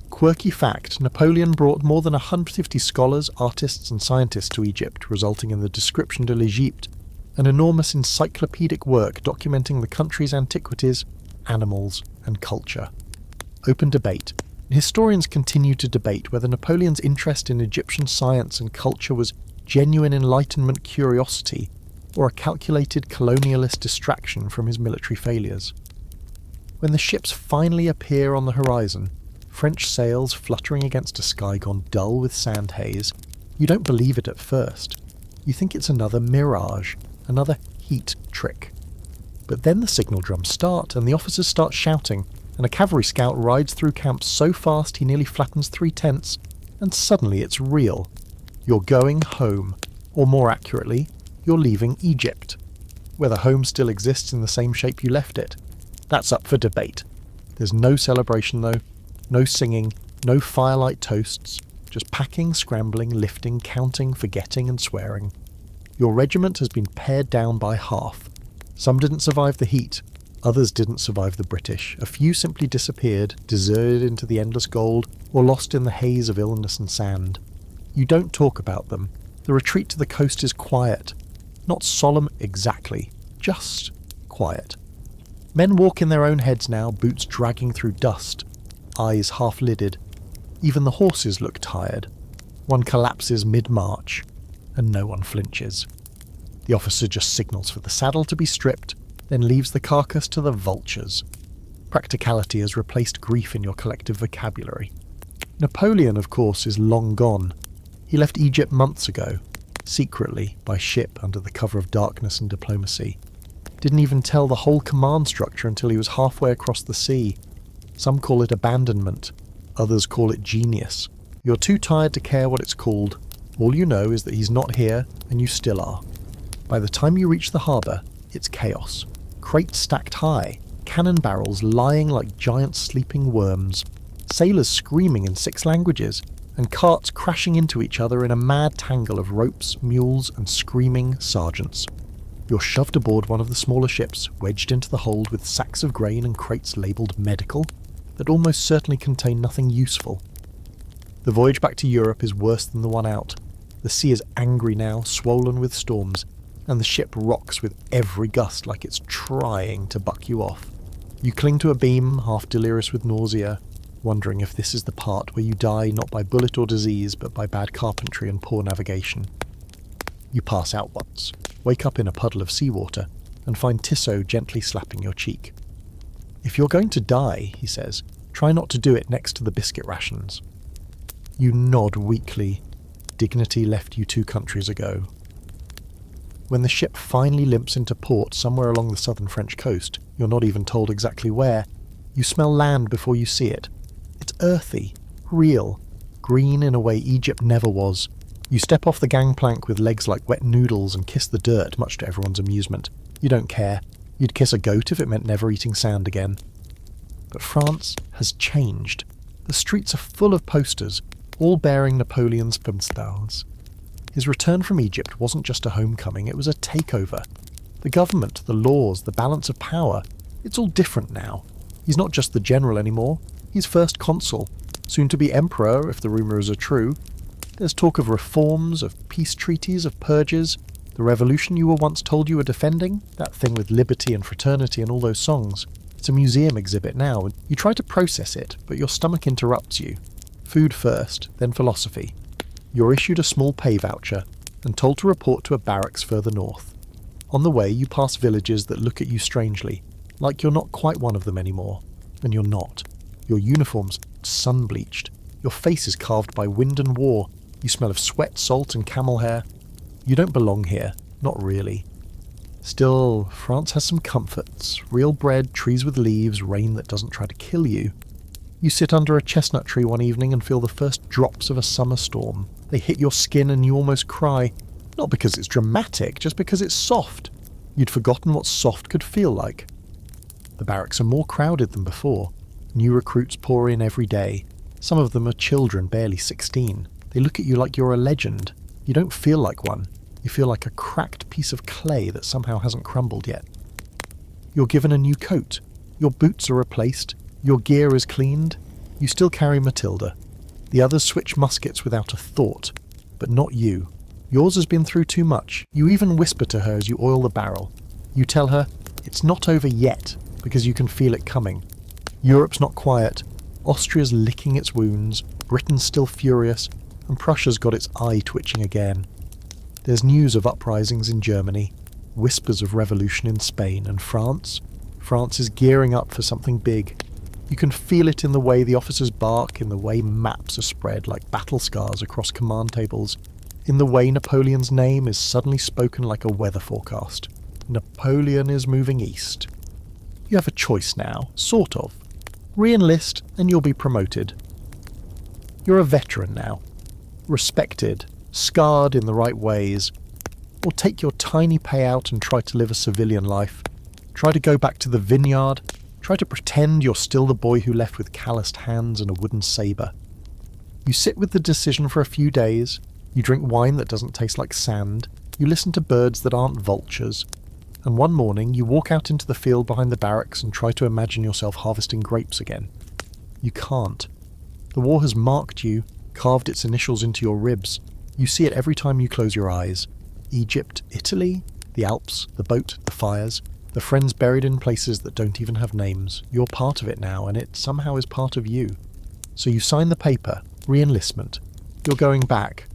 Quirky fact, Napoleon brought more than 150 scholars, artists and scientists to Egypt, resulting in the Description de l'Egypte, an enormous encyclopedic work documenting the country's antiquities, animals and culture. Open debate. Historians continue to debate whether Napoleon's interest in Egyptian science and culture was genuine Enlightenment curiosity or a calculated colonialist distraction from his military failures. When the ships finally appear on the horizon, French sails fluttering against a sky gone dull with sand haze, you don't believe it at first. You think it's another mirage, another heat trick. But then the signal drums start and the officers start shouting, and a cavalry scout rides through camp so fast he nearly flattens 3 tents, and suddenly it's real. You're going home, or more accurately, you're leaving Egypt. Whether home still exists in the same shape you left it, that's up for debate. There's no celebration though, no singing, no firelight toasts, just packing, scrambling, lifting, counting, forgetting and swearing. Your regiment has been pared down by half. Some didn't survive the heat, others didn't survive the British. A few simply disappeared, deserted into the endless gold, or lost in the haze of illness and sand. You don't talk about them. The retreat to the coast is quiet. Not solemn exactly, just quiet. Men walk in their own heads now, boots dragging through dust, eyes half-lidded. Even the horses look tired. One collapses mid-march, and no one flinches. The officer just signals for the saddle to be stripped, then leaves the carcass to the vultures. Practicality has replaced grief in your collective vocabulary. Napoleon, of course, is long gone. He left Egypt months ago, secretly, by ship under the cover of darkness and diplomacy. Didn't even tell the whole command structure until he was halfway across the sea. Some call it abandonment, others call it genius. You're too tired to care what it's called. All you know is that he's not here, and you still are. By the time you reach the harbour, it's chaos. Crates stacked high, cannon barrels lying like giant sleeping worms, sailors screaming in 6 languages, and carts crashing into each other in a mad tangle of ropes, mules, and screaming sergeants. You're shoved aboard one of the smaller ships, wedged into the hold with sacks of grain and crates labelled medical, that almost certainly contain nothing useful. The voyage back to Europe is worse than the one out. The sea is angry now, swollen with storms, and the ship rocks with every gust like it's trying to buck you off. You cling to a beam, half delirious with nausea, wondering if this is the part where you die not by bullet or disease, but by bad carpentry and poor navigation. You pass out once, wake up in a puddle of seawater, and find Tissot gently slapping your cheek. "If you're going to die," he says, "try not to do it next to the biscuit rations." You nod weakly. Dignity left you 2 countries ago. When the ship finally limps into port somewhere along the southern French coast, you're not even told exactly where, You smell land before you see it. It's earthy, real, green in a way Egypt never was. You step off the gangplank with legs like wet noodles and kiss the dirt, much to everyone's amusement. You don't care. You'd kiss a goat if it meant never eating sand again. But France has changed. The streets are full of posters, all bearing Napoleon's finstals. His return from Egypt wasn't just a homecoming, it was a takeover. The government, the laws, the balance of power, it's all different now. He's not just the general anymore, he's first consul, soon to be emperor if the rumours are true. There's talk of reforms, of peace treaties, of purges, the revolution you were once told you were defending, that thing with liberty and fraternity and all those songs. It's a museum exhibit now, and you try to process it, but your stomach interrupts you. Food first, then philosophy. You're issued a small pay voucher and told to report to a barracks further north. On the way, you pass villages that look at you strangely, like you're not quite one of them anymore. And you're not. Your uniform's sun-bleached. Your face is carved by wind and war. You smell of sweat, salt, and camel hair. You don't belong here. Not really. Still, France has some comforts. Real bread, trees with leaves, rain that doesn't try to kill you. You sit under a chestnut tree one evening and feel the first drops of a summer storm. They hit your skin and you almost cry. Not because it's dramatic, just because it's soft. You'd forgotten what soft could feel like. The barracks are more crowded than before. New recruits pour in every day. Some of them are children, barely 16. They look at you like you're a legend. You don't feel like one. You feel like a cracked piece of clay that somehow hasn't crumbled yet. You're given a new coat. Your boots are replaced. Your gear is cleaned. You still carry Matilda. The others switch muskets without a thought. But not you. Yours has been through too much. You even whisper to her as you oil the barrel. You tell her, it's not over yet, because you can feel it coming. Europe's not quiet. Austria's licking its wounds. Britain's still furious. And Prussia's got its eye twitching again. There's news of uprisings in Germany. Whispers of revolution in Spain. And France? France is gearing up for something big. You can feel it in the way the officers bark, in the way maps are spread like battle scars across command tables, in the way Napoleon's name is suddenly spoken like a weather forecast. Napoleon is moving east. You have a choice now, sort of. Re-enlist and you'll be promoted. You're a veteran now. Respected, scarred in the right ways. Or take your tiny payout and try to live a civilian life. Try to go back to the vineyard. Try to pretend you're still the boy who left with calloused hands and a wooden sabre. You sit with the decision for a few days. You drink wine that doesn't taste like sand. You listen to birds that aren't vultures. And one morning you walk out into the field behind the barracks and try to imagine yourself harvesting grapes again. You can't. The war has marked you, carved its initials into your ribs. You see it every time you close your eyes. Egypt, Italy, the Alps, the boat, the fires, the friends buried in places that don't even have names. You're part of it now, and it somehow is part of you. So you sign the paper, re-enlistment. You're going back.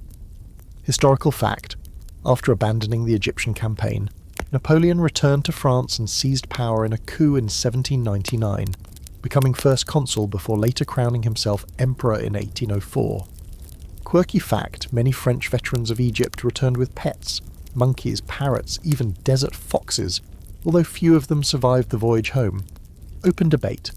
Historical fact. After abandoning the Egyptian campaign, Napoleon returned to France and seized power in a coup in 1799, becoming first consul before later crowning himself emperor in 1804. Quirky fact, many French veterans of Egypt returned with pets, monkeys, parrots, even desert foxes, although few of them survived the voyage home. Open debate.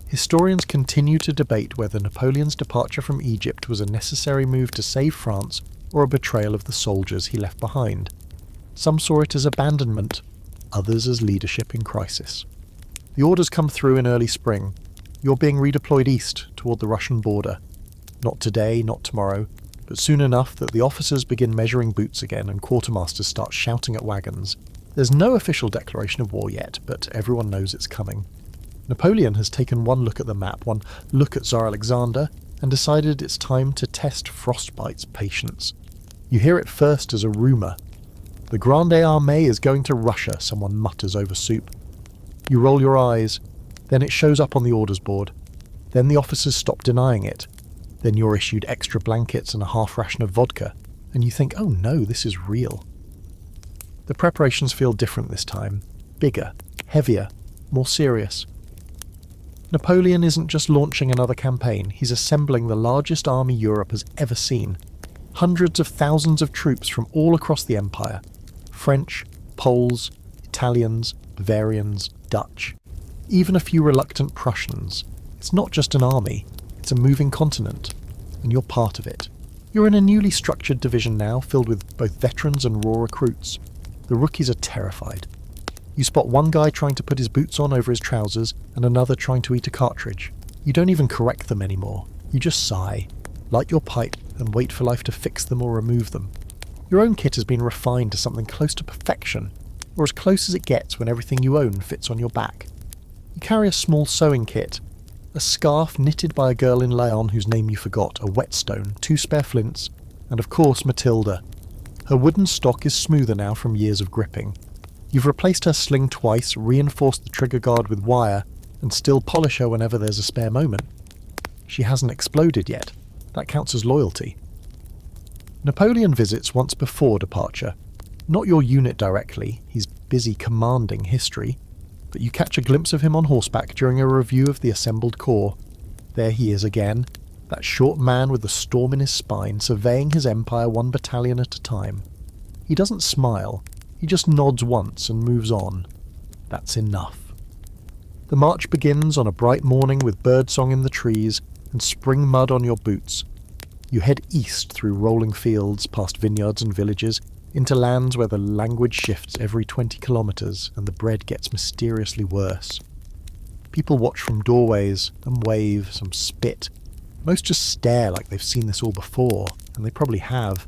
Historians continue to debate whether Napoleon's departure from Egypt was a necessary move to save France or a betrayal of the soldiers he left behind. Some saw it as abandonment, others as leadership in crisis. The orders come through in early spring. You're being redeployed east toward the Russian border. Not today, not tomorrow, but soon enough that the officers begin measuring boots again and quartermasters start shouting at wagons. There's no official declaration of war yet, but everyone knows it's coming. Napoleon has taken one look at the map, one look at Tsar Alexander, and decided it's time to test frostbite's patience. You hear it first as a rumour. The Grande Armée is going to Russia, someone mutters over soup. You roll your eyes, then it shows up on the orders board. Then the officers stop denying it. Then you're issued extra blankets and a half ration of vodka, and you think, oh no, this is real. The preparations feel different this time. Bigger, heavier, more serious. Napoleon isn't just launching another campaign, he's assembling the largest army Europe has ever seen. Hundreds of thousands of troops from all across the empire. French, Poles, Italians, Bavarians, Dutch. even a few reluctant Prussians. It's not just an army, it's a moving continent, and you're part of it. You're in a newly structured division now, filled with both veterans and raw recruits. The rookies are terrified. You spot one guy trying to put his boots on over his trousers, and another trying to eat a cartridge. You don't even correct them anymore. You just sigh, light your pipe, and wait for life to fix them or remove them. Your own kit has been refined to something close to perfection, or as close as it gets when everything you own fits on your back. You carry a small sewing kit, a scarf knitted by a girl in Lyon whose name you forgot, a whetstone, 2 spare flints, and of course Matilda. Her wooden stock is smoother now from years of gripping. You've replaced her sling twice, reinforced the trigger guard with wire, and still polish her whenever there's a spare moment. She hasn't exploded yet. That counts as loyalty. Napoleon visits once before departure. Not your unit directly, he's busy commanding history, but you catch a glimpse of him on horseback during a review of the assembled corps. There he is again, that short man with the storm in his spine, surveying his empire 1 battalion at a time. He doesn't smile, he just nods once and moves on. That's enough. The march begins on a bright morning with birdsong in the trees and spring mud on your boots. You head east through rolling fields, past vineyards and villages, into lands where the language shifts every 20 kilometres and the bread gets mysteriously worse. People watch from doorways, some wave, some spit. Most just stare like they've seen this all before, and they probably have.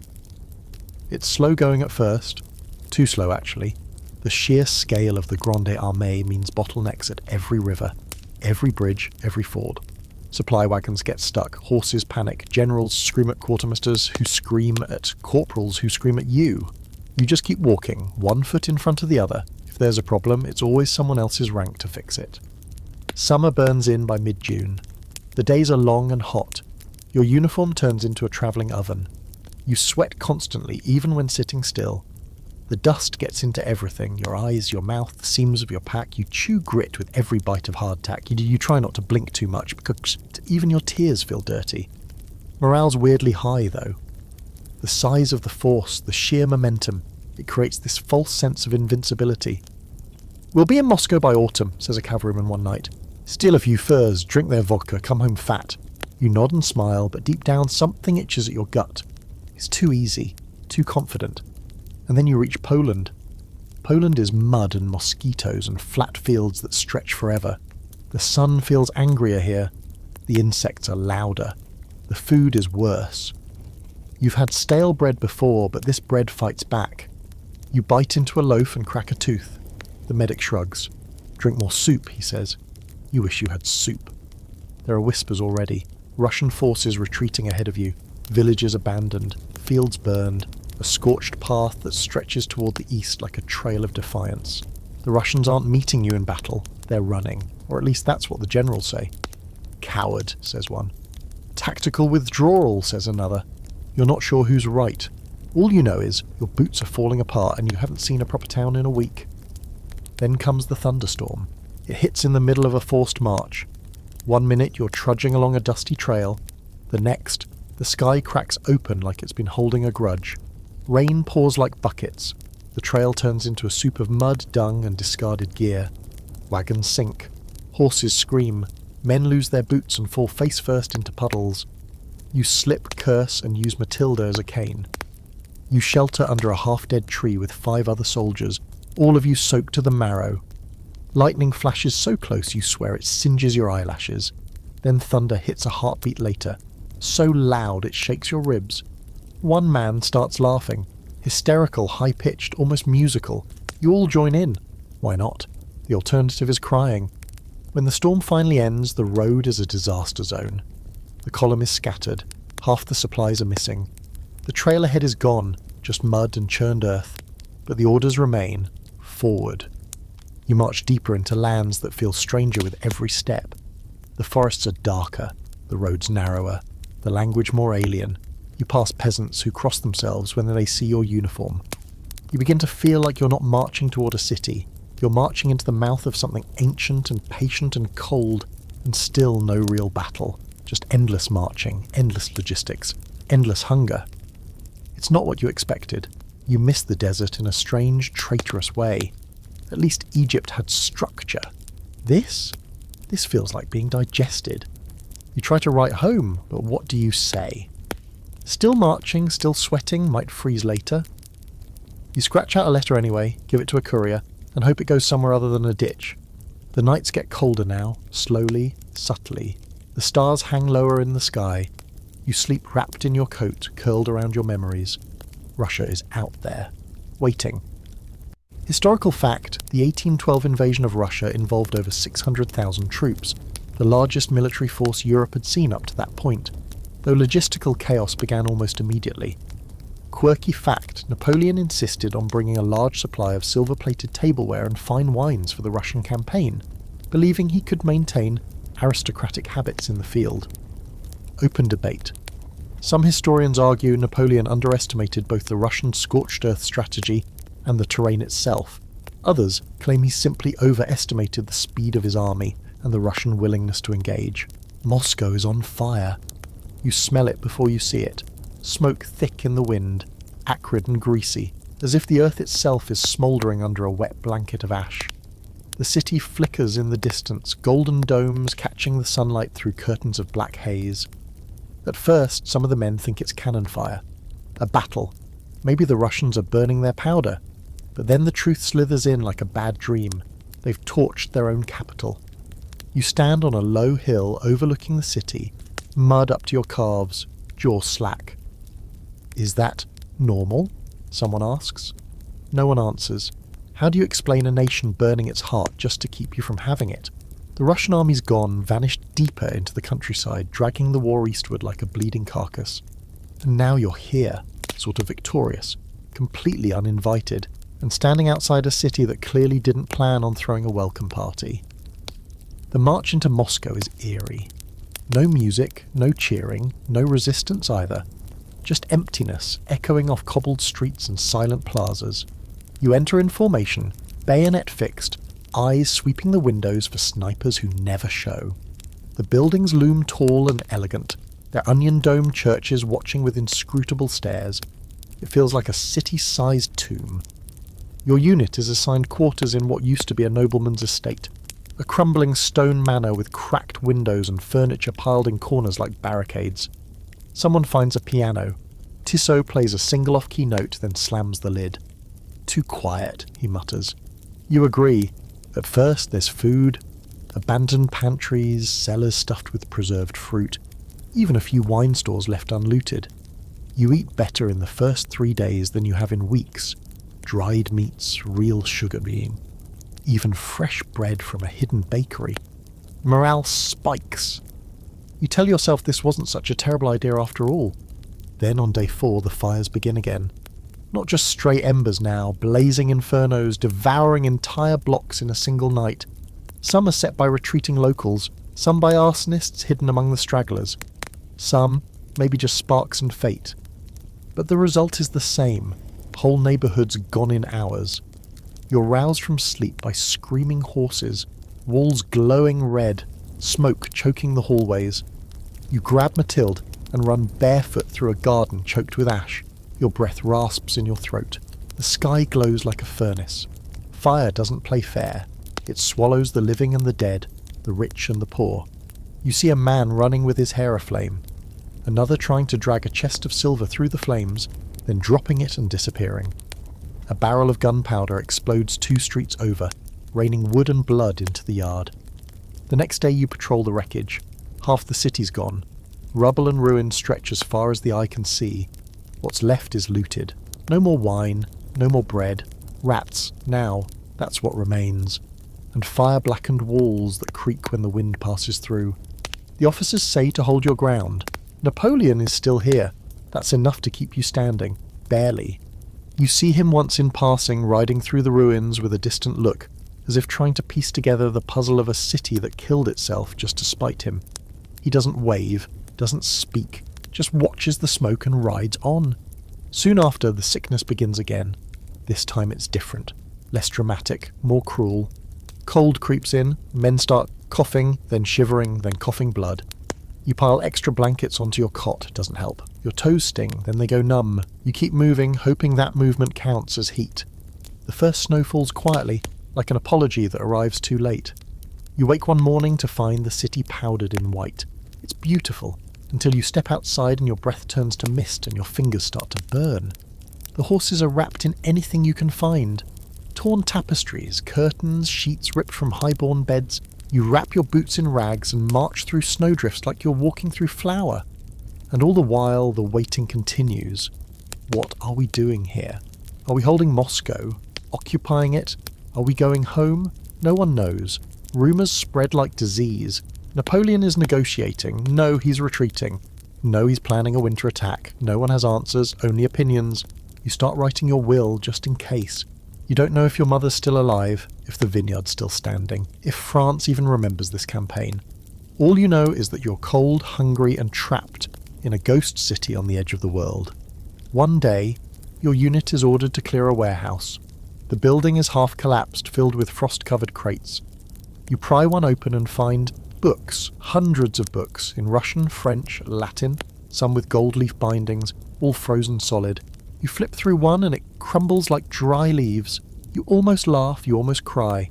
It's slow going at first. Too slow, actually. The sheer scale of the Grande Armée means bottlenecks at every river, every bridge, every ford. Supply wagons get stuck, horses panic, generals scream at quartermasters who scream at corporals who scream at you. You just keep walking, 1 foot in front of the other. If there's a problem, it's always someone else's rank to fix it. Summer burns in by mid-June. The days are long and hot. Your uniform turns into a travelling oven. You sweat constantly, even when sitting still. The dust gets into everything, your eyes, your mouth, the seams of your pack. You chew grit with every bite of hardtack. You try not to blink too much, because even your tears feel dirty. Morale's weirdly high, though. The size of the force, the sheer momentum, it creates this false sense of invincibility. "We'll be in Moscow by autumn," says a cavalryman one night. "Steal a few furs, drink their vodka, come home fat." You nod and smile, but deep down something itches at your gut. It's too easy, too confident. And then you reach Poland. Poland is mud and mosquitoes and flat fields that stretch forever. The sun feels angrier here. The insects are louder. The food is worse. You've had stale bread before, but this bread fights back. You bite into a loaf and crack a tooth. The medic shrugs. "Drink more soup," he says. You wish you had soup. There are whispers already. Russian forces retreating ahead of you. Villages abandoned. Fields burned. A scorched path that stretches toward the east like a trail of defiance. The Russians aren't meeting you in battle, they're running, or at least that's what the generals say. "Coward," says one. "Tactical withdrawal," says another. You're not sure who's right. All you know is your boots are falling apart and you haven't seen a proper town in a week. Then comes the thunderstorm. It hits in the middle of a forced march. 1 minute you're trudging along a dusty trail. The next, the sky cracks open like it's been holding a grudge. Rain pours like buckets. The trail turns into a soup of mud, dung, and discarded gear. Wagons sink. Horses scream. Men lose their boots and fall face first into puddles. You slip, curse, and use Matilda as a cane. You shelter under a half-dead tree with 5 other soldiers, all of you soaked to the marrow. Lightning flashes so close you swear it singes your eyelashes. Then thunder hits a heartbeat later, so loud it shakes your ribs. One man starts laughing, hysterical, high-pitched, almost musical. You all join in. Why not? The alternative is crying. When the storm finally ends, the road is a disaster zone. The column is scattered. Half the supplies are missing. The trail ahead is gone, just mud and churned earth. But the orders remain. Forward. You march deeper into lands that feel stranger with every step. The forests are darker, the roads narrower, the language more alien. You pass peasants who cross themselves when they see your uniform. You begin to feel like you're not marching toward a city. You're marching into the mouth of something ancient and patient and cold, and still no real battle. Just endless marching, endless logistics, endless hunger. It's not what you expected. You miss the desert in a strange, traitorous way. At least Egypt had structure. This feels like being digested. You try to write home, but what do you say? Still marching, still sweating, might freeze later. You scratch out a letter anyway, give it to a courier, and hope it goes somewhere other than a ditch. The nights get colder now, slowly, subtly. The stars hang lower in the sky. You sleep wrapped in your coat, curled around your memories. Russia is out there, waiting. Historical fact, the 1812 invasion of Russia involved over 600,000 troops, the largest military force Europe had seen up to that point, though logistical chaos began almost immediately. Quirky fact, Napoleon insisted on bringing a large supply of silver-plated tableware and fine wines for the Russian campaign, believing he could maintain aristocratic habits in the field. Open debate. Some historians argue Napoleon underestimated both the Russian scorched earth strategy and the terrain itself. Others claim he simply overestimated the speed of his army and the Russian willingness to engage. Moscow is on fire. You smell it before you see it. Smoke thick in the wind, acrid and greasy, as if the earth itself is smouldering under a wet blanket of ash. The city flickers in the distance, golden domes catching the sunlight through curtains of black haze. At first, some of the men think it's cannon fire. A battle. Maybe the Russians are burning their powder. But then the truth slithers in like a bad dream. They've torched their own capital. You stand on a low hill overlooking the city, mud up to your calves, jaw slack. Is that normal? Someone asks. No one answers. How do you explain a nation burning its heart just to keep you from having it? The Russian army's gone, vanished deeper into the countryside, dragging the war eastward like a bleeding carcass. And now you're here, sort of victorious, completely uninvited, and standing outside a city that clearly didn't plan on throwing a welcome party. The march into Moscow is eerie. No music, no cheering, no resistance either. Just emptiness, echoing off cobbled streets and silent plazas. You enter in formation, bayonet fixed, eyes sweeping the windows for snipers who never show. The buildings loom tall and elegant, their onion-domed churches watching with inscrutable stares. It feels like a city-sized tomb. Your unit is assigned quarters in what used to be a nobleman's estate, a crumbling stone manor with cracked windows and furniture piled in corners like barricades. Someone finds a piano. Tissot plays a single off-key note, then slams the lid. Too quiet, he mutters. You agree. At first there's food, abandoned pantries, cellars stuffed with preserved fruit, even a few wine stores left unlooted. You eat better in the first 3 days than you have in weeks. Dried meats, real sugar bean, even fresh bread from a hidden bakery. Morale spikes. You tell yourself this wasn't such a terrible idea after all. Then on day 4 the fires begin again. Not just stray embers now, blazing infernos, devouring entire blocks in a single night. Some are set by retreating locals, some by arsonists hidden among the stragglers. Some, maybe just sparks and fate. But the result is the same. Whole neighbourhoods gone in hours. You're roused from sleep by screaming horses, walls glowing red, smoke choking the hallways. You grab Mathilde and run barefoot through a garden choked with ash. Your breath rasps in your throat. The sky glows like a furnace. Fire doesn't play fair. It swallows the living and the dead, the rich and the poor. You see a man running with his hair aflame. Another trying to drag a chest of silver through the flames, then dropping it and disappearing. A barrel of gunpowder explodes 2 streets over, raining wood and blood into the yard. The next day you patrol the wreckage. Half the city's gone. Rubble and ruin stretch as far as the eye can see. What's left is looted. No more wine, no more bread. Rats, now, that's what remains. And fire-blackened walls that creak when the wind passes through. The officers say to hold your ground. Napoleon is still here. That's enough to keep you standing. Barely. You see him once in passing, riding through the ruins with a distant look, as if trying to piece together the puzzle of a city that killed itself just to spite him. He doesn't wave, doesn't speak, just watches the smoke and rides on. Soon after, the sickness begins again. This time it's different. Less dramatic, more cruel. Cold creeps in, men start coughing, then shivering, then coughing blood. You pile extra blankets onto your cot, doesn't help. Your toes sting, then they go numb. You keep moving, hoping that movement counts as heat. The first snow falls quietly, like an apology that arrives too late. You wake one morning to find the city powdered in white. It's beautiful, until you step outside and your breath turns to mist and your fingers start to burn. The horses are wrapped in anything you can find. Torn tapestries, curtains, sheets ripped from highborn beds. You wrap your boots in rags and march through snowdrifts like you're walking through flour. And all the while, the waiting continues. What are we doing here? Are we holding Moscow? Occupying it? Are we going home? No one knows. Rumours spread like disease. Napoleon is negotiating. No, he's retreating. No, he's planning a winter attack. No one has answers, only opinions. You start writing your will just in case. You don't know if your mother's still alive, if the vineyard's still standing, if France even remembers this campaign. All you know is that you're cold, hungry and trapped in a ghost city on the edge of the world. One day, your unit is ordered to clear a warehouse. The building is half collapsed, filled with frost-covered crates. You pry one open and find books, hundreds of books, in Russian, French, Latin, some with gold leaf bindings, all frozen solid. You flip through one and it crumbles like dry leaves. You almost laugh, you almost cry.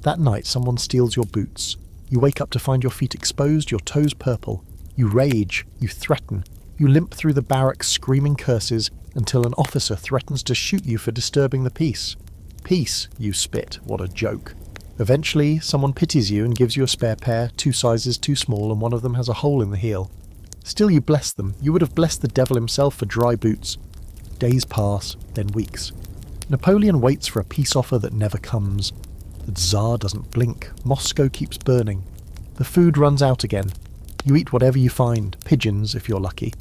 That night someone steals your boots. You wake up to find your feet exposed, your toes purple. You rage, you threaten. You limp through the barracks screaming curses until an officer threatens to shoot you for disturbing the peace. Peace, you spit, what a joke. Eventually, someone pities you and gives you a spare pair, 2 sizes too small, and one of them has a hole in the heel. Still you bless them. You would have blessed the devil himself for dry boots. Days pass, then weeks. Napoleon waits for a peace offer that never comes. The Tsar doesn't blink. Moscow keeps burning. The food runs out again. You eat whatever you find, pigeons if you're lucky.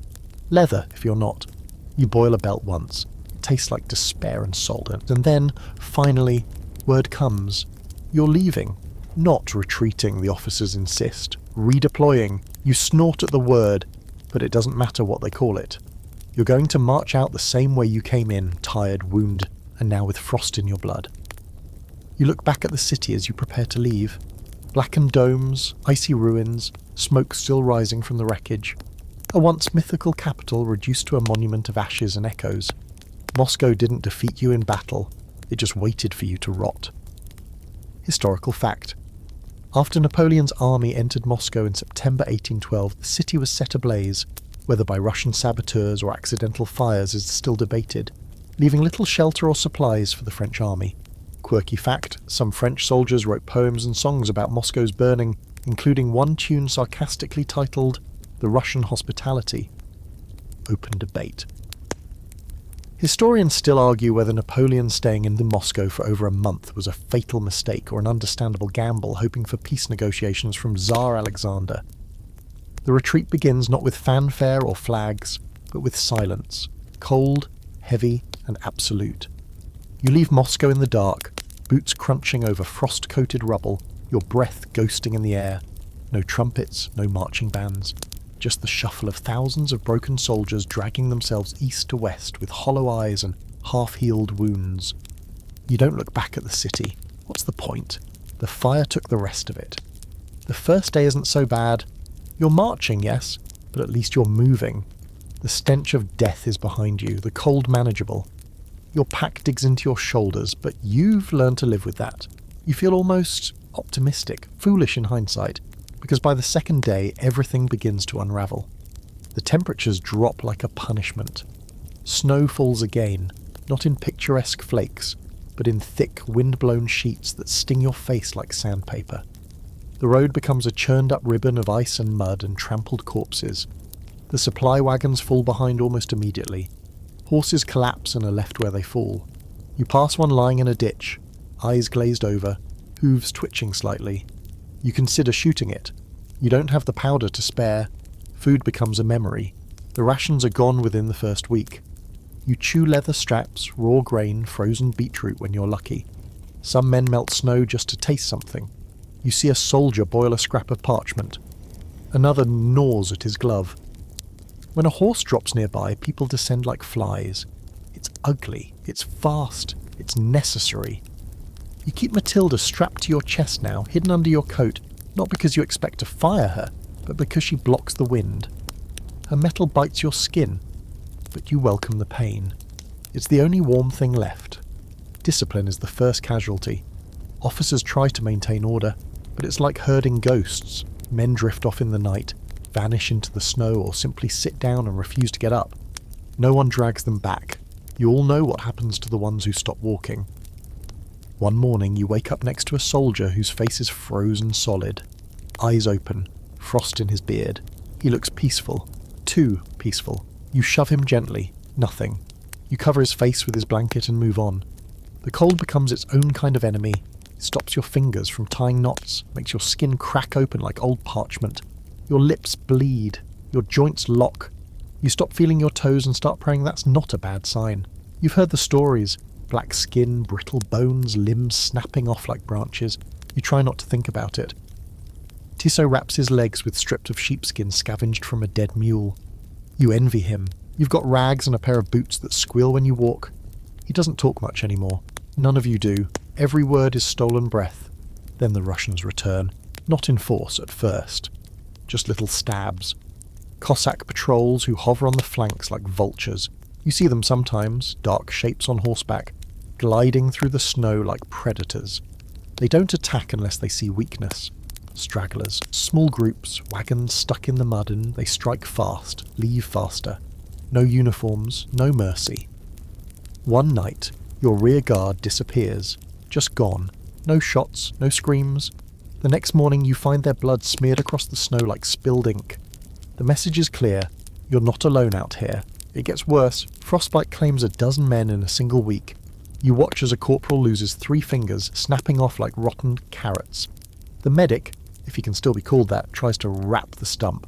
Leather if you're not. You boil a belt once. It tastes like despair and salt. And then, finally, word comes. You're leaving. Not retreating, the officers insist. Redeploying. You snort at the word, but it doesn't matter what they call it. You're going to march out the same way you came in, tired, wounded, and now with frost in your blood. You look back at the city as you prepare to leave. Blackened domes, icy ruins, smoke still rising from the wreckage. A once mythical capital reduced to a monument of ashes and echoes. Moscow didn't defeat you in battle, it just waited for you to rot. Historical fact. After Napoleon's army entered Moscow in September 1812, the city was set ablaze, whether by Russian saboteurs or accidental fires is still debated, leaving little shelter or supplies for the French army. Quirky fact, some French soldiers wrote poems and songs about Moscow's burning, including one tune sarcastically titled The Russian Hospitality. Open debate. Historians still argue whether Napoleon staying in Moscow for over a month was a fatal mistake or an understandable gamble hoping for peace negotiations from Tsar Alexander. The retreat begins not with fanfare or flags, but with silence, cold, heavy, and absolute. You leave Moscow in the dark, boots crunching over frost-coated rubble, your breath ghosting in the air. No trumpets, no marching bands. Just the shuffle of thousands of broken soldiers dragging themselves east to west with hollow eyes and half-healed wounds. You don't look back at the city. What's the point? The fire took the rest of it. The first day isn't so bad. You're marching, yes, but at least you're moving. The stench of death is behind you, the cold manageable. Your pack digs into your shoulders, but you've learned to live with that. You feel almost optimistic, foolish in hindsight, because by the second day everything begins to unravel. The temperatures drop like a punishment. Snow falls again, not in picturesque flakes, but in thick, wind-blown sheets that sting your face like sandpaper. The road becomes a churned-up ribbon of ice and mud and trampled corpses. The supply wagons fall behind almost immediately. Horses collapse and are left where they fall. You pass one lying in a ditch, eyes glazed over, hooves twitching slightly. You consider shooting it. You don't have the powder to spare. Food becomes a memory. The rations are gone within the first week. You chew leather straps, raw grain, frozen beetroot when you're lucky. Some men melt snow just to taste something. You see a soldier boil a scrap of parchment. Another gnaws at his glove. When a horse drops nearby, people descend like flies. It's ugly, it's fast, it's necessary. You keep Matilda strapped to your chest now, hidden under your coat, not because you expect to fire her, but because she blocks the wind. Her metal bites your skin, but you welcome the pain. It's the only warm thing left. Discipline is the first casualty. Officers try to maintain order. but it's like herding ghosts. Men drift off in the night, vanish into the snow, or simply sit down and refuse to get up. No one drags them back. You all know what happens to the ones who stop walking. One morning you wake up next to a soldier whose face is frozen solid. Eyes open, frost in his beard. He looks peaceful. Too peaceful. You shove him gently. Nothing. You cover his face with his blanket and move on. The cold becomes its own kind of enemy. It stops your fingers from tying knots, makes your skin crack open like old parchment. Your lips bleed. Your joints lock. You stop feeling your toes and start praying that's not a bad sign. You've heard the stories. Black skin, brittle bones, limbs snapping off like branches. You try not to think about it. Tissot wraps his legs with strips of sheepskin scavenged from a dead mule. You envy him. You've got rags and a pair of boots that squeal when you walk. He doesn't talk much anymore. None of you do. Every word is stolen breath. Then the Russians return. Not in force at first. Just little stabs. Cossack patrols who hover on the flanks like vultures. You see them sometimes, dark shapes on horseback, gliding through the snow like predators. They don't attack unless they see weakness. Stragglers, small groups, wagons stuck in the mud, and they strike fast, leave faster. No uniforms, no mercy. One night, your rear guard disappears. Just gone. No shots, no screams. The next morning you find their blood smeared across the snow like spilled ink. The message is clear. You're not alone out here. It gets worse. Frostbite claims 12 men in a single week. You watch as a corporal loses 3 fingers, snapping off like rotten carrots. The medic, if he can still be called that, tries to wrap the stump.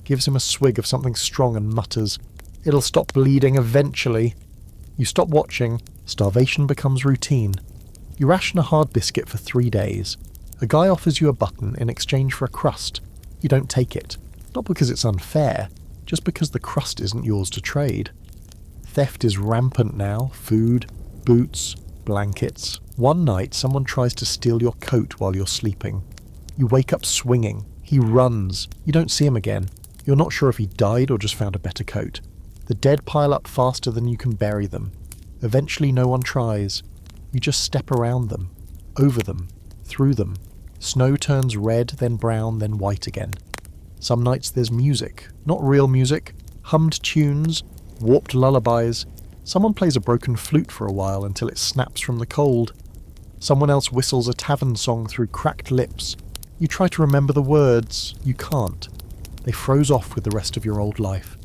Gives him a swig of something strong and mutters, "It'll stop bleeding eventually." You stop watching. Starvation becomes routine. You ration a hard biscuit for 3 days. A guy offers you a button in exchange for a crust. You don't take it. Not because it's unfair, just because the crust isn't yours to trade. Theft is rampant now. Food, boots, blankets. One night someone tries to steal your coat while you're sleeping. You wake up swinging. He runs. You don't see him again. You're not sure if he died or just found a better coat. The dead pile up faster than you can bury them. Eventually no one tries. You just step around them, over them, through them. Snow turns red, then brown, then white again. Some nights there's music. Not real music. Hummed tunes, warped lullabies. Someone plays a broken flute for a while until it snaps from the cold. Someone else whistles a tavern song through cracked lips. You try to remember the words. You can't. They froze off with the rest of your old life.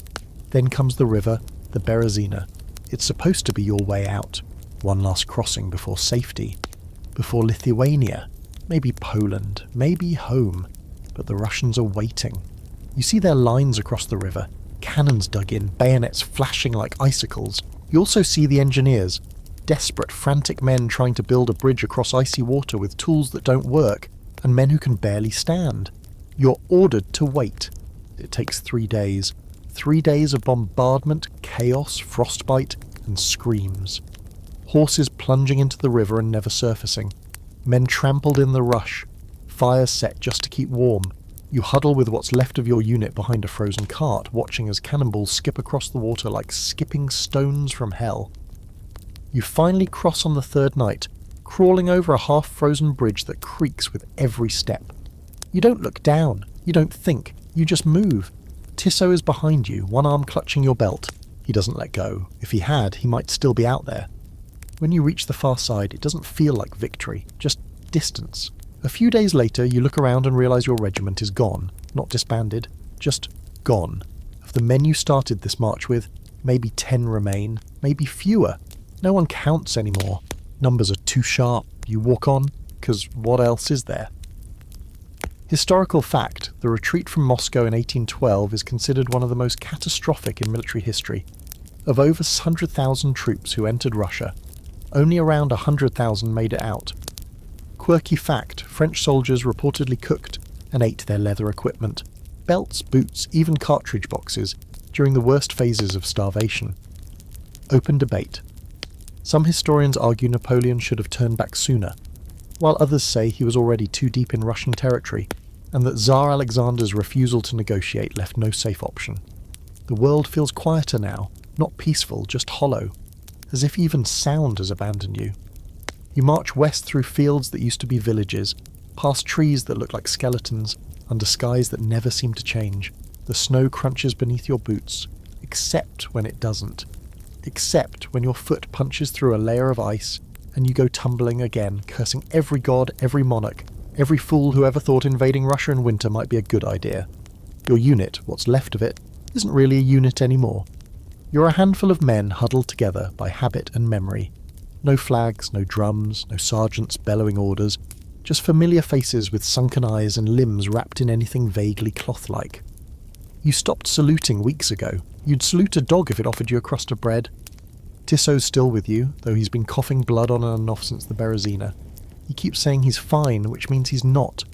Then comes the river, the Berezina. It's supposed to be your way out. One last crossing before safety. Before Lithuania. Maybe Poland. Maybe home. But the Russians are waiting. You see their lines across the river. Cannons dug in, bayonets flashing like icicles. You also see the engineers. Desperate, frantic men trying to build a bridge across icy water with tools that don't work, and men who can barely stand. You're ordered to wait. It takes 3 days. 3 days of bombardment, chaos, frostbite, and screams. Horses plunging into the river and never surfacing. Men trampled in the rush. Fires set just to keep warm. You huddle with what's left of your unit behind a frozen cart, watching as cannonballs skip across the water like skipping stones from hell. You finally cross on the 3rd night, crawling over a half-frozen bridge that creaks with every step. You don't look down. You don't think. You just move. Tissot is behind you, one arm clutching your belt. He doesn't let go. If he had, he might still be out there. When you reach the far side, it doesn't feel like victory, just distance. A few days later, you look around and realise your regiment is gone. Not disbanded, just gone. Of the men you started this march with, maybe 10 remain, maybe fewer. No one counts anymore. Numbers are too sharp. You walk on, because what else is there? Historical fact, the retreat from Moscow in 1812 is considered one of the most catastrophic in military history. Of over 100,000 troops who entered Russia, only around 100,000 made it out. Quirky fact, French soldiers reportedly cooked and ate their leather equipment, belts, boots, even cartridge boxes, during the worst phases of starvation. Open debate. Some historians argue Napoleon should have turned back sooner, while others say he was already too deep in Russian territory, and that Tsar Alexander's refusal to negotiate left no safe option. The world feels quieter now, not peaceful, just hollow, as if even sound has abandoned you. You march west through fields that used to be villages, past trees that look like skeletons, under skies that never seem to change. The snow crunches beneath your boots, except when it doesn't. Except when your foot punches through a layer of ice and you go tumbling again, cursing every god, every monarch, every fool who ever thought invading Russia in winter might be a good idea. Your unit, what's left of it, isn't really a unit anymore. You're a handful of men huddled together by habit and memory. No flags, no drums, no sergeants bellowing orders, just familiar faces with sunken eyes and limbs wrapped in anything vaguely cloth-like. You stopped saluting weeks ago. You'd salute a dog if it offered you a crust of bread. Tisso's still with you, though he's been coughing blood on and off since the Berezina. He keeps saying he's fine, which means he's not.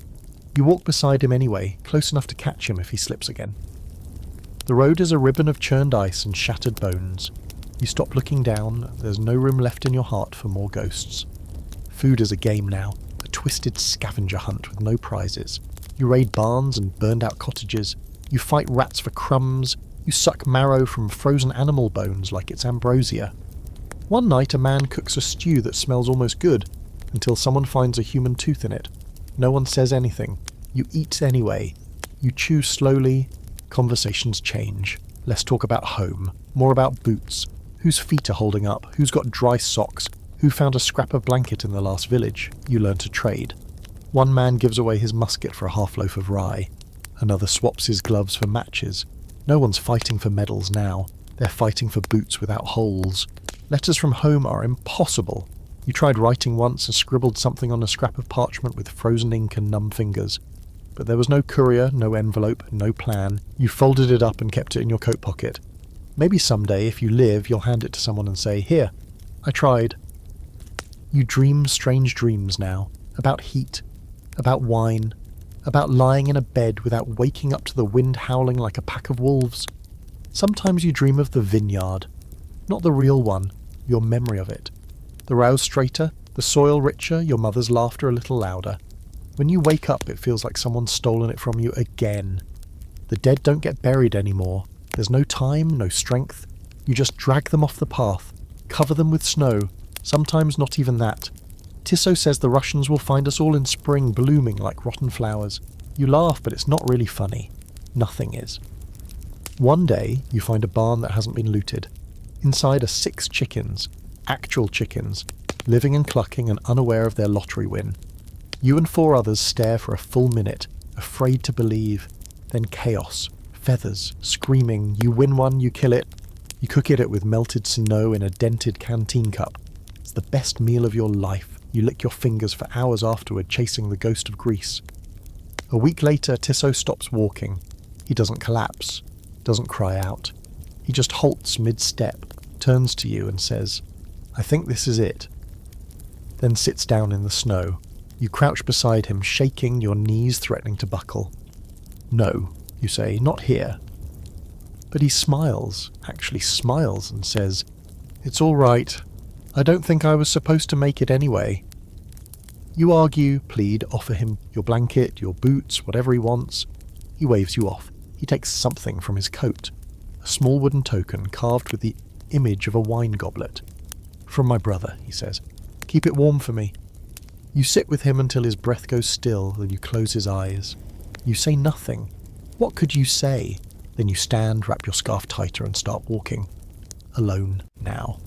You walk beside him anyway, close enough to catch him if he slips again. The road is a ribbon of churned ice and shattered bones. You stop looking down, there's no room left in your heart for more ghosts. Food is a game now, a twisted scavenger hunt with no prizes. You raid barns and burned out cottages. You fight rats for crumbs. You suck marrow from frozen animal bones like it's ambrosia. One night a man cooks a stew that smells almost good, until someone finds a human tooth in it. No one says anything. You eat anyway. You chew slowly. Conversations change. Less talk about home, more about boots. Whose feet are holding up? Who's got dry socks? Who found a scrap of blanket in the last village? You learn to trade. One man gives away his musket for a half-loaf of rye. Another swaps his gloves for matches. No one's fighting for medals now. They're fighting for boots without holes. Letters from home are impossible. You tried writing once and scribbled something on a scrap of parchment with frozen ink and numb fingers. But there was no courier, no envelope, no plan. You folded it up and kept it in your coat pocket. Maybe someday, if you live, you'll hand it to someone and say, "Here, I tried." You dream strange dreams now, about heat, about wine, about lying in a bed without waking up to the wind howling like a pack of wolves. Sometimes you dream of the vineyard. Not the real one, your memory of it. The rows straighter, the soil richer, your mother's laughter a little louder. When you wake up, it feels like someone's stolen it from you again. The dead don't get buried anymore. There's no time, no strength. You just drag them off the path, cover them with snow, sometimes not even that. Tissot says the Russians will find us all in spring blooming like rotten flowers. You laugh, but it's not really funny. Nothing is. One day, you find a barn that hasn't been looted. Inside are 6 chickens, actual chickens, living and clucking and unaware of their lottery win. You and 4 others stare for a full minute, afraid to believe. Then chaos, feathers, screaming, you win one, you kill it. You cook it with melted snow in a dented canteen cup. It's the best meal of your life. You lick your fingers for hours afterward, chasing the ghost of Greece. A week later, Tissot stops walking. He doesn't collapse, doesn't cry out. He just halts mid-step, turns to you and says, "I think this is it." Then sits down in the snow. You crouch beside him, shaking, your knees threatening to buckle. "No," you say, "not here." But he smiles, actually smiles, and says, "It's all right. I don't think I was supposed to make it anyway." You argue, plead, offer him your blanket, your boots, whatever he wants. He waves you off. He takes something from his coat. A small wooden token carved with the image of a wine goblet. "From my brother," he says. "Keep it warm for me." You sit with him until his breath goes still, then you close his eyes. You say nothing. What could you say? Then you stand, wrap your scarf tighter and start walking. Alone now.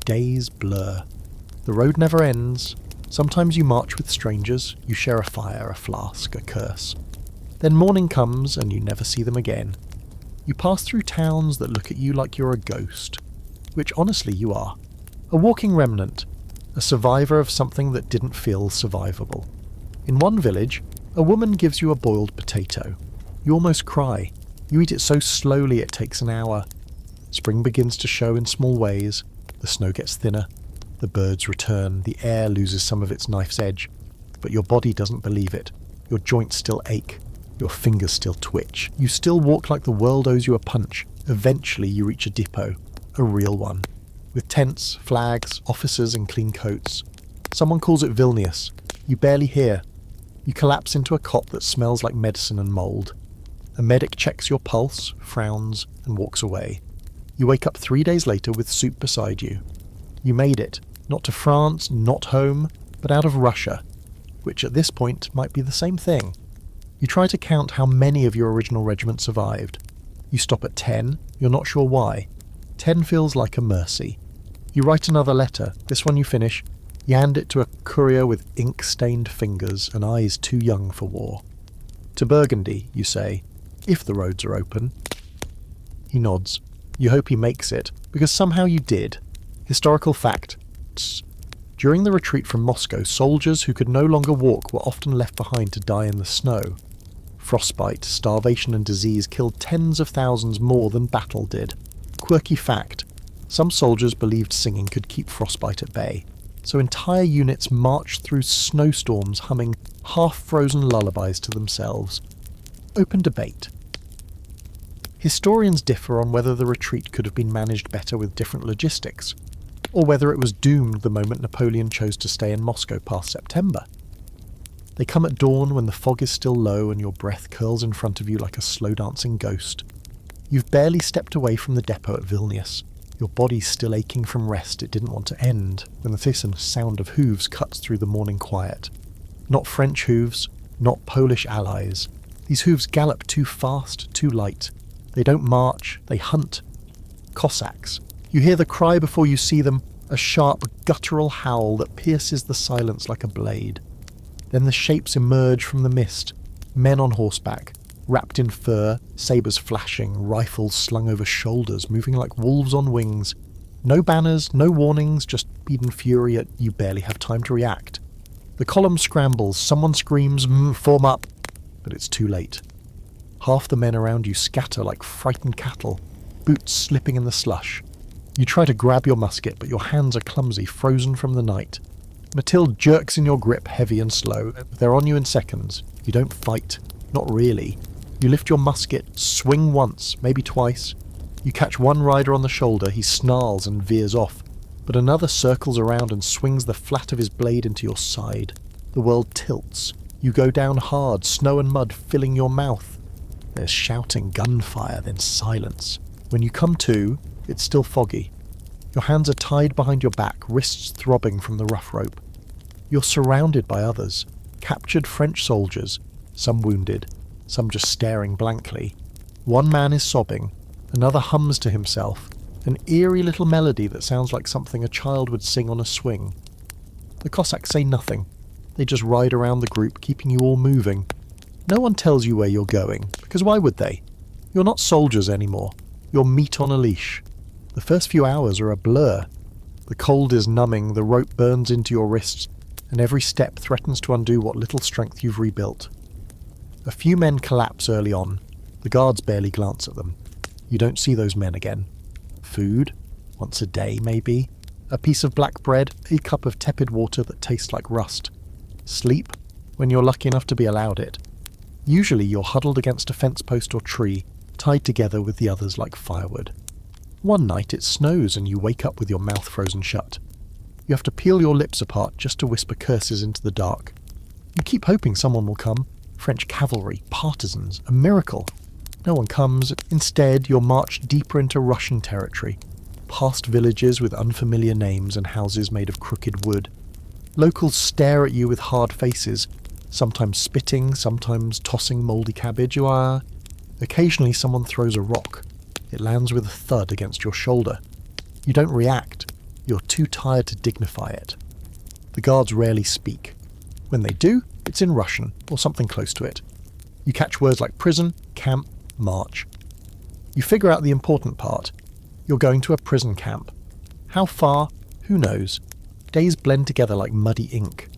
Days blur. The road never ends. Sometimes you march with strangers, you share a fire, a flask, a curse. Then morning comes and you never see them again. You pass through towns that look at you like you're a ghost, which honestly you are. A walking remnant, a survivor of something that didn't feel survivable. In one village, a woman gives you a boiled potato. You almost cry. You eat it so slowly it takes an hour. Spring begins to show in small ways. The snow gets thinner. The birds return. The air loses some of its knife's edge. But your body doesn't believe it. Your joints still ache. Your fingers still twitch. You still walk like the world owes you a punch. Eventually you reach a depot. A real one. With tents, flags, officers and clean coats. Someone calls it Vilnius. You barely hear. You collapse into a cot that smells like medicine and mould. A medic checks your pulse, frowns, and walks away. You wake up 3 days later with soup beside you. You made it. Not to France, not home, but out of Russia. which at this point might be the same thing. You try to count how many of your original regiment survived. You stop at 10, you're not sure why. 10 feels like a mercy. You write another letter, this one you finish, you hand it to a courier with ink-stained fingers and eyes too young for war. To Burgundy, you say, if the roads are open. He nods. You hope he makes it, because somehow you did. Historical fact. During the retreat from Moscow, soldiers who could no longer walk were often left behind to die in the snow. Frostbite, starvation and disease killed tens of thousands more than battle did. Quirky fact. Some soldiers believed singing could keep frostbite at bay, so entire units marched through snowstorms humming half-frozen lullabies to themselves. Open debate. Historians differ on whether the retreat could have been managed better with different logistics, or whether it was doomed the moment Napoleon chose to stay in Moscow past September. They come at dawn when the fog is still low and your breath curls in front of you like a slow-dancing ghost. You've barely stepped away from the depot at Vilnius, your body's still aching from rest it didn't want to end, when the hiss and sound of hooves cuts through the morning quiet. Not French hooves, not Polish allies. These hooves gallop too fast, too light. They don't march, they hunt. Cossacks. You hear the cry before you see them, a sharp, guttural howl that pierces the silence like a blade. Then the shapes emerge from the mist, men on horseback, wrapped in fur, sabres flashing, rifles slung over shoulders, moving like wolves on wings. No banners, no warnings, just speed and fury, yet you barely have time to react. The column scrambles, someone screams, form up, but it's too late. Half the men around you scatter like frightened cattle, boots slipping in the slush. You try to grab your musket, but your hands are clumsy, frozen from the night. Mathilde jerks in your grip, heavy and slow. They're on you in seconds. You don't fight. Not really. You lift your musket, swing once, maybe twice. You catch one rider on the shoulder, he snarls and veers off, but another circles around and swings the flat of his blade into your side. The world tilts. You go down hard, snow and mud filling your mouth. There's shouting, gunfire, then silence. When you come to, it's still foggy. Your hands are tied behind your back, wrists throbbing from the rough rope. You're surrounded by others, captured French soldiers, some wounded, some just staring blankly. One man is sobbing, another hums to himself, an eerie little melody that sounds like something a child would sing on a swing. The Cossacks say nothing. They just ride around the group, keeping you all moving. No one tells you where you're going, because why would they? You're not soldiers anymore. You're meat on a leash. The first few hours are a blur. The cold is numbing, the rope burns into your wrists, and every step threatens to undo what little strength you've rebuilt. A few men collapse early on. The guards barely glance at them. You don't see those men again. Food? Once a day, maybe? A piece of black bread, a cup of tepid water that tastes like rust. Sleep? When you're lucky enough to be allowed it. Usually you're huddled against a fence post or tree, tied together with the others like firewood. One night it snows and you wake up with your mouth frozen shut. You have to peel your lips apart just to whisper curses into the dark. You keep hoping someone will come. French cavalry, partisans, a miracle. No one comes. Instead, you're marched deeper into Russian territory, past villages with unfamiliar names and houses made of crooked wood. Locals stare at you with hard faces, sometimes spitting, sometimes tossing mouldy cabbage. Occasionally someone throws a rock. It lands with a thud against your shoulder. You don't react. You're too tired to dignify it. The guards rarely speak. When they do, it's in Russian, or something close to it. You catch words like prison, camp, march. You figure out the important part. You're going to a prison camp. How far? Who knows? Days blend together like muddy ink.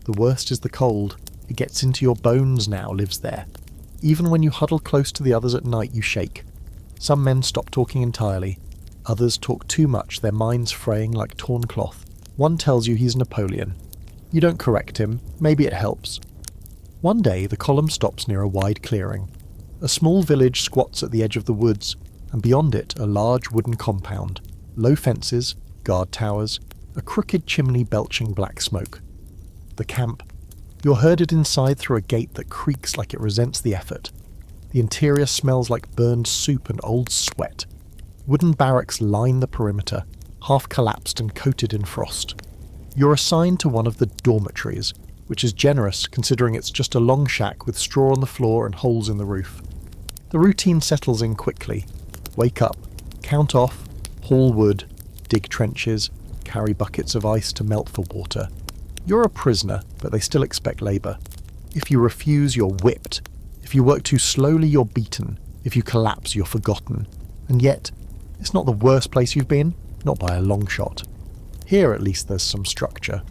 The worst is the cold. It gets into your bones now, lives there. Even when you huddle close to the others at night, you shake. Some men stop talking entirely. Others talk too much, their minds fraying like torn cloth. One tells you he's Napoleon. You don't correct him. Maybe it helps. One day, the column stops near a wide clearing. A small village squats at the edge of the woods, and beyond it a large wooden compound, low fences, guard towers, a crooked chimney belching black smoke. The camp. You're herded inside through a gate that creaks like it resents the effort. The interior smells like burned soup and old sweat. Wooden barracks line the perimeter, half collapsed and coated in frost. You're assigned to one of the dormitories, which is generous considering it's just a long shack with straw on the floor and holes in the roof. The routine settles in quickly. Wake up, count off, haul wood, dig trenches, carry buckets of ice to melt for water. You're a prisoner, but they still expect labour. If you refuse, you're whipped. If you work too slowly, you're beaten. If you collapse, you're forgotten. And yet, it's not the worst place you've been, not by a long shot. Here at least there's some structure.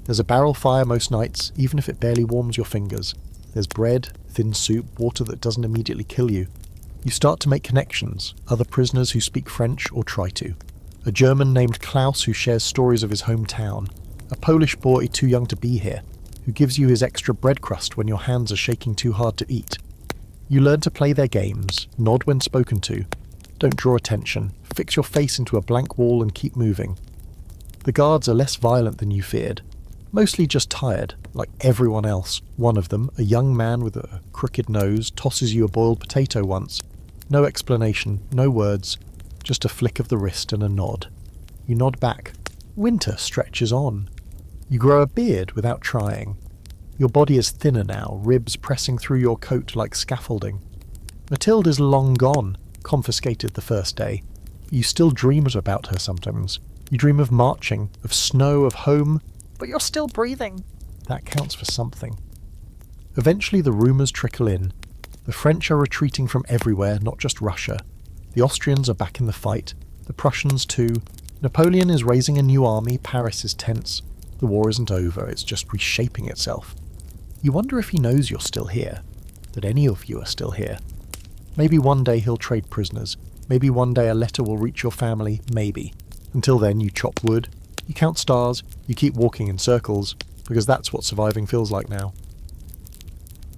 There's a barrel fire most nights, even if it barely warms your fingers. There's bread, thin soup, water that doesn't immediately kill you. You start to make connections, other prisoners who speak French or try to. A German named Klaus who shares stories of his hometown. A Polish boy too young to be here, who gives you his extra bread crust when your hands are shaking too hard to eat. You learn to play their games, nod when spoken to. Don't draw attention, fix your face into a blank wall and keep moving. The guards are less violent than you feared. Mostly just tired, like everyone else. One of them, a young man with a crooked nose, tosses you a boiled potato once. No explanation, no words, just a flick of the wrist and a nod. You nod back. Winter stretches on. You grow a beard without trying. Your body is thinner now, ribs pressing through your coat like scaffolding. Mathilde is long gone, confiscated the first day. You still dream about her sometimes. You dream of marching, of snow, of home, but you're still breathing. That counts for something. Eventually the rumours trickle in. The French are retreating from everywhere, not just Russia. The Austrians are back in the fight. The Prussians too. Napoleon is raising a new army. Paris is tense. The war isn't over, it's just reshaping itself. You wonder if he knows you're still here. That any of you are still here. Maybe one day he'll trade prisoners. Maybe one day a letter will reach your family. Maybe. Until then you chop wood. You count stars, you keep walking in circles, because that's what surviving feels like now.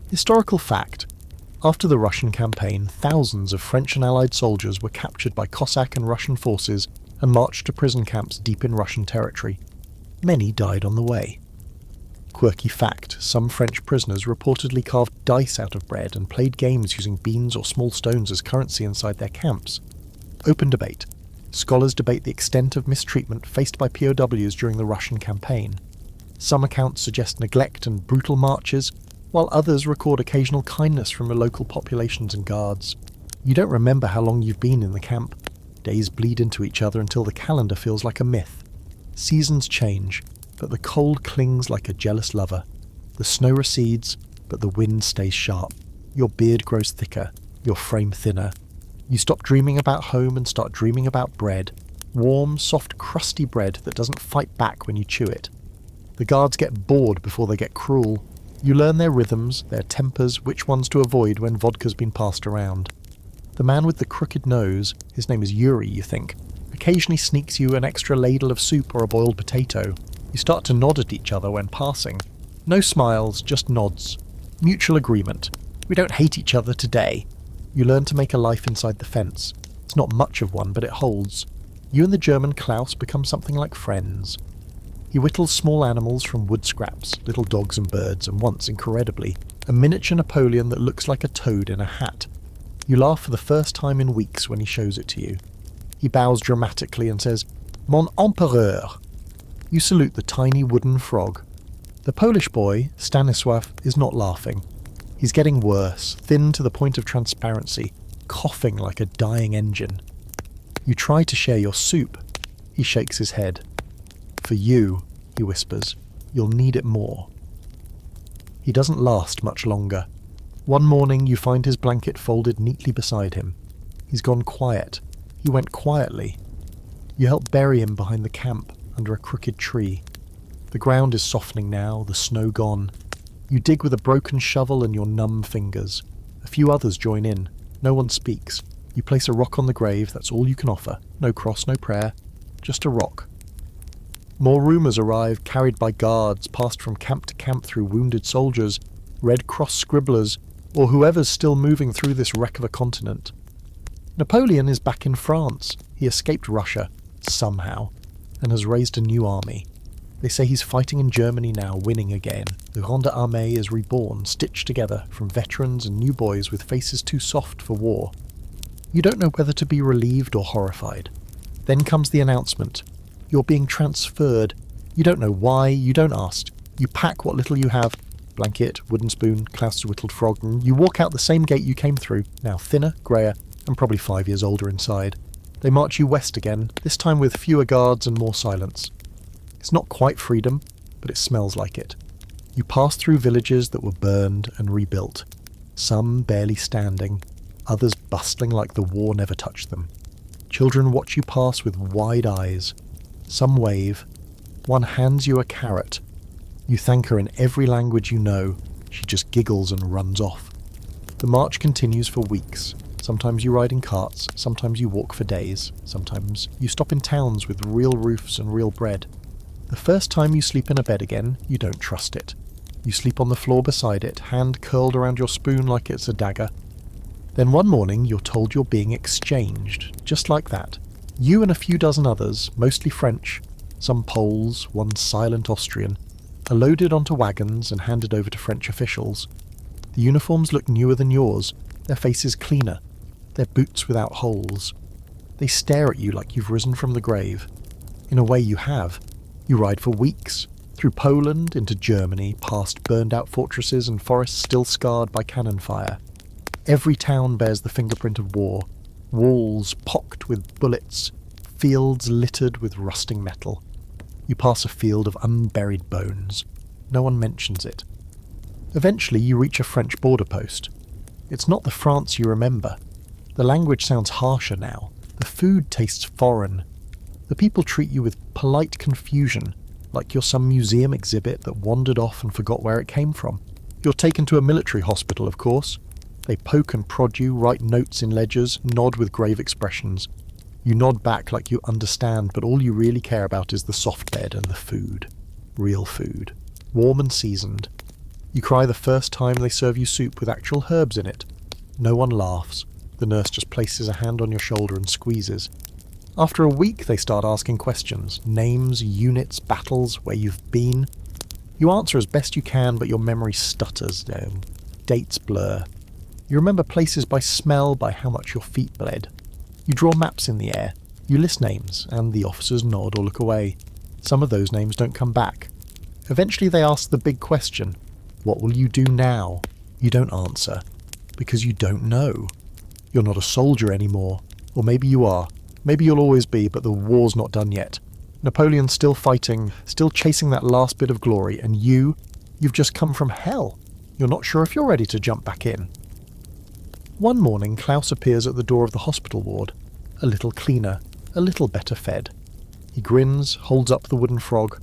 Historical fact. After the Russian campaign, thousands of French and Allied soldiers were captured by Cossack and Russian forces and marched to prison camps deep in Russian territory. Many died on the way. Quirky fact, some French prisoners reportedly carved dice out of bread and played games using beans or small stones as currency inside their camps. Open debate. Scholars debate the extent of mistreatment faced by POWs during the Russian campaign. Some accounts suggest neglect and brutal marches, while others record occasional kindness from the local populations and guards. You don't remember how long you've been in the camp. Days bleed into each other until the calendar feels like a myth. Seasons change, but the cold clings like a jealous lover. The snow recedes, but the wind stays sharp. Your beard grows thicker, your frame thinner. You stop dreaming about home and start dreaming about bread. Warm, soft, crusty bread that doesn't fight back when you chew it. The guards get bored before they get cruel. You learn their rhythms, their tempers, which ones to avoid when vodka's been passed around. The man with the crooked nose, his name is Yuri, you think, occasionally sneaks you an extra ladle of soup or a boiled potato. You start to nod at each other when passing. No smiles, just nods. Mutual agreement. We don't hate each other today. You learn to make a life inside the fence. It's not much of one, but it holds. You and the German Klaus become something like friends. He whittles small animals from wood scraps, little dogs and birds, and once, incredibly, a miniature Napoleon that looks like a toad in a hat. You laugh for the first time in weeks when he shows it to you. He bows dramatically and says, "Mon empereur." You salute the tiny wooden frog. The Polish boy, Stanisław, is not laughing. He's getting worse, thin to the point of transparency, coughing like a dying engine. You try to share your soup. He shakes his head. "For you," he whispers, "you'll need it more." He doesn't last much longer. One morning you find his blanket folded neatly beside him. He's gone quiet. He went quietly. You help bury him behind the camp, under a crooked tree. The ground is softening now, the snow gone. You dig with a broken shovel and your numb fingers. A few others join in. No one speaks. You place a rock on the grave, that's all you can offer. No cross, no prayer. Just a rock. More rumours arrive, carried by guards, passed from camp to camp through wounded soldiers, Red Cross scribblers, or whoever's still moving through this wreck of a continent. Napoleon is back in France. He escaped Russia, somehow, and has raised a new army. They say he's fighting in Germany now, winning again. The Grande Armée is reborn, stitched together from veterans and new boys with faces too soft for war. You don't know whether to be relieved or horrified. Then comes the announcement. You're being transferred. You don't know why, you don't ask. You pack what little you have, blanket, wooden spoon, Klaus's whittled frog, and you walk out the same gate you came through, now thinner, greyer, and probably 5 years older inside. They march you west again, this time with fewer guards and more silence. It's not quite freedom, but it smells like it. You pass through villages that were burned and rebuilt, some barely standing, others bustling like the war never touched them. Children watch you pass with wide eyes. Some wave. One hands you a carrot. You thank her in every language you know. She just giggles and runs off. The march continues for weeks. Sometimes you ride in carts, sometimes you walk for days, sometimes you stop in towns with real roofs and real bread. The first time you sleep in a bed again, you don't trust it. You sleep on the floor beside it, hand curled around your spoon like it's a dagger. Then one morning you're told you're being exchanged, just like that. You and a few dozen others, mostly French, some Poles, one silent Austrian, are loaded onto wagons and handed over to French officials. The uniforms look newer than yours, their faces cleaner, their boots without holes. They stare at you like you've risen from the grave. In a way you have. You ride for weeks, through Poland into Germany, past burned-out fortresses and forests still scarred by cannon fire. Every town bears the fingerprint of war, walls pocked with bullets, fields littered with rusting metal. You pass a field of unburied bones. No one mentions it. Eventually you reach a French border post. It's not the France you remember. The language sounds harsher now. The food tastes foreign. The people treat you with polite confusion, like you're some museum exhibit that wandered off and forgot where it came from. You're taken to a military hospital, of course. They poke and prod you, write notes in ledgers, nod with grave expressions. You nod back like you understand, but all you really care about is the soft bed and the food. Real food. Warm and seasoned. You cry the first time they serve you soup with actual herbs in it. No one laughs. The nurse just places a hand on your shoulder and squeezes. After a week they start asking questions. Names, units, battles, where you've been. You answer as best you can, but your memory stutters. Dates blur. You remember places by smell, by how much your feet bled. You draw maps in the air. You list names, and the officers nod or look away. Some of those names don't come back. Eventually they ask the big question. What will you do now? You don't answer. Because you don't know. You're not a soldier anymore. Or maybe you are. Maybe you'll always be, but the war's not done yet. Napoleon's still fighting, still chasing that last bit of glory, and you've just come from hell. You're not sure if you're ready to jump back in. One morning Klaus appears at the door of the hospital ward, a little cleaner, a little better fed. He grins, holds up the wooden frog.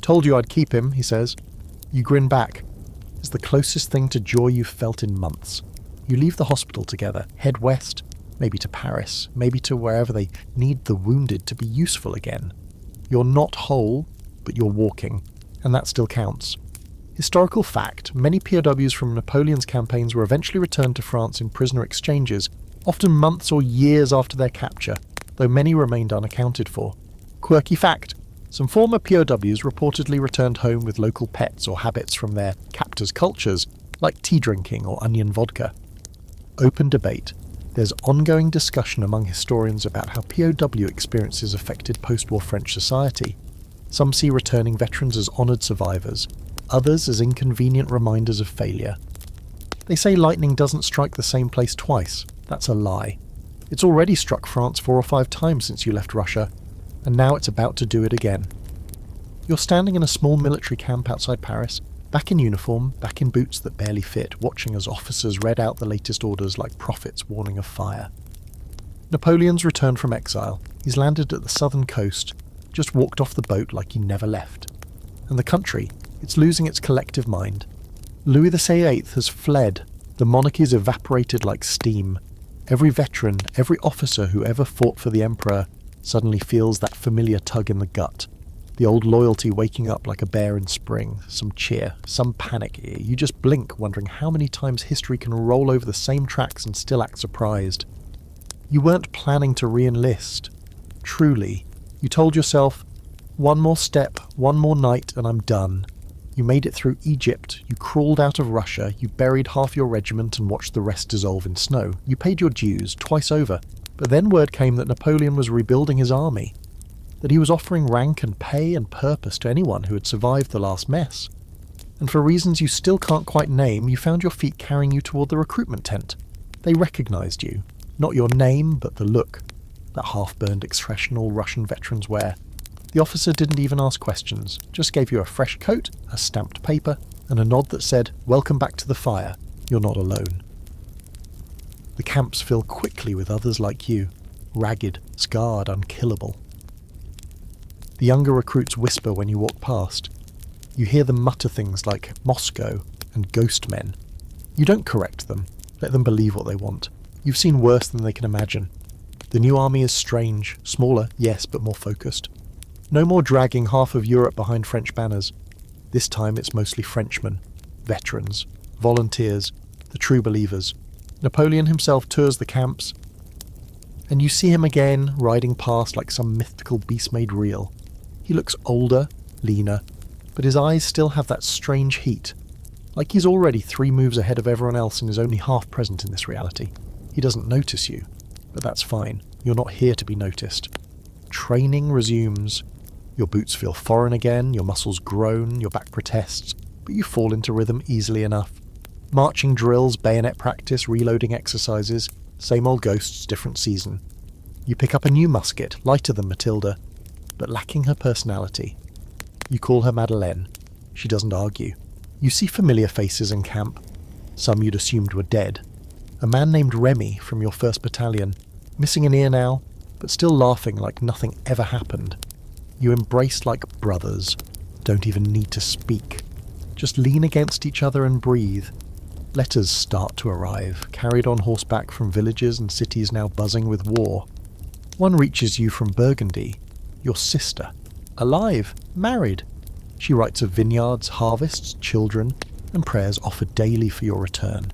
Told you I'd keep him, he says. You grin back. It's the closest thing to joy you've felt in months. You leave the hospital together, head west, maybe to Paris, maybe to wherever they need the wounded to be useful again. You're not whole, but you're walking, and that still counts. Historical fact, many POWs from Napoleon's campaigns were eventually returned to France in prisoner exchanges, often months or years after their capture, though many remained unaccounted for. Quirky fact, some former POWs reportedly returned home with local pets or habits from their captors' cultures, like tea drinking or onion vodka. Open debate. There's ongoing discussion among historians about how POW experiences affected post-war French society. Some see returning veterans as honoured survivors, others as inconvenient reminders of failure. They say lightning doesn't strike the same place twice. That's a lie. It's already struck France 4 or 5 times since you left Russia, and now it's about to do it again. You're standing in a small military camp outside Paris, back in uniform, back in boots that barely fit, watching as officers read out the latest orders like prophets warning of fire. Napoleon's returned from exile. He's landed at the southern coast, just walked off the boat like he never left. And the country, it's losing its collective mind. Louis XVIII has fled. The monarchy's evaporated like steam. Every veteran, every officer who ever fought for the emperor suddenly feels that familiar tug in the gut. The old loyalty waking up like a bear in spring. Some cheer, some panic. You just blink, wondering how many times history can roll over the same tracks and still act surprised. You weren't planning to re-enlist. Truly. You told yourself, one more step, one more night, and I'm done. You made it through Egypt, you crawled out of Russia, you buried half your regiment and watched the rest dissolve in snow. You paid your dues, twice over. But then word came that Napoleon was rebuilding his army. That he was offering rank and pay and purpose to anyone who had survived the last mess. and for reasons you still can't quite name, you found your feet carrying you toward the recruitment tent. They recognised you. Not your name, but the look. That half-burned expression all Russian veterans wear. The officer didn't even ask questions, just gave you a fresh coat, a stamped paper, and a nod that said, "Welcome back to the fire. You're not alone." The camps fill quickly with others like you, ragged, scarred, unkillable. The younger recruits whisper when you walk past. You hear them mutter things like Moscow and ghost men. You don't correct them. Let them believe what they want. You've seen worse than they can imagine. The new army is strange, smaller, yes, but more focused. No more dragging half of Europe behind French banners. This time it's mostly Frenchmen, veterans, volunteers, the true believers. Napoleon himself tours the camps, and you see him again riding past like some mythical beast made real. He looks older, leaner, but his eyes still have that strange heat, like he's already 3 moves ahead of everyone else and is only half present in this reality. He doesn't notice you, but that's fine. You're not here to be noticed. Training resumes. Your boots feel foreign again, your muscles groan, your back protests, but you fall into rhythm easily enough. Marching drills, bayonet practice, reloading exercises, same old ghosts, different season. You pick up a new musket, lighter than Matilda, but lacking her personality. You call her Madeleine. She doesn't argue. You see familiar faces in camp. Some you'd assumed were dead. A man named Remy from your 1st battalion, missing an ear now, but still laughing like nothing ever happened. You embrace like brothers. Don't even need to speak. Just lean against each other and breathe. Letters start to arrive, carried on horseback from villages and cities now buzzing with war. One reaches you from Burgundy. Your sister. Alive. Married. She writes of vineyards, harvests, children, and prayers offered daily for your return.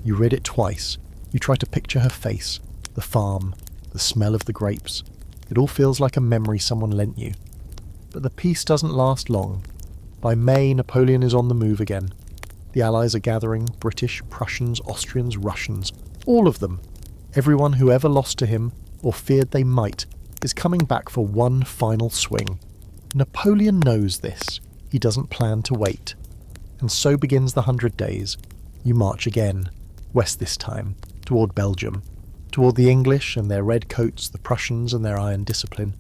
You read it twice. You try to picture her face, the farm, the smell of the grapes. It all feels like a memory someone lent you. But the peace doesn't last long. By May, Napoleon is on the move again. The Allies are gathering, British, Prussians, Austrians, Russians, all of them. Everyone who ever lost to him, or feared they might, is coming back for one final swing. Napoleon knows this. He doesn't plan to wait. And so begins the 100 days. You march again, west this time, toward Belgium, toward the English and their red coats, the Prussians and their iron discipline.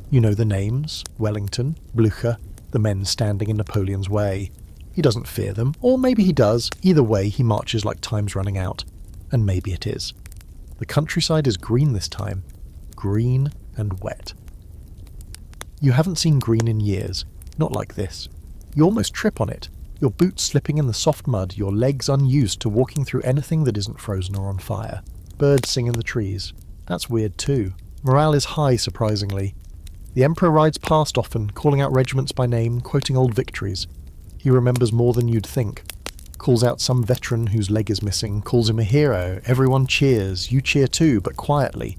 You know the names, Wellington, Blücher, the men standing in Napoleon's way. He doesn't fear them, or maybe he does. Either way, he marches like time's running out. And maybe it is. The countryside is green this time. Green and wet. You haven't seen green in years. Not like this. You almost trip on it. Your boots slipping in the soft mud, your legs unused to walking through anything that isn't frozen or on fire. Birds sing in the trees. That's weird too. Morale is high, surprisingly. The Emperor rides past often, calling out regiments by name, quoting old victories. He remembers more than you'd think. Calls out some veteran whose leg is missing, calls him a hero. Everyone cheers. You cheer too, but quietly.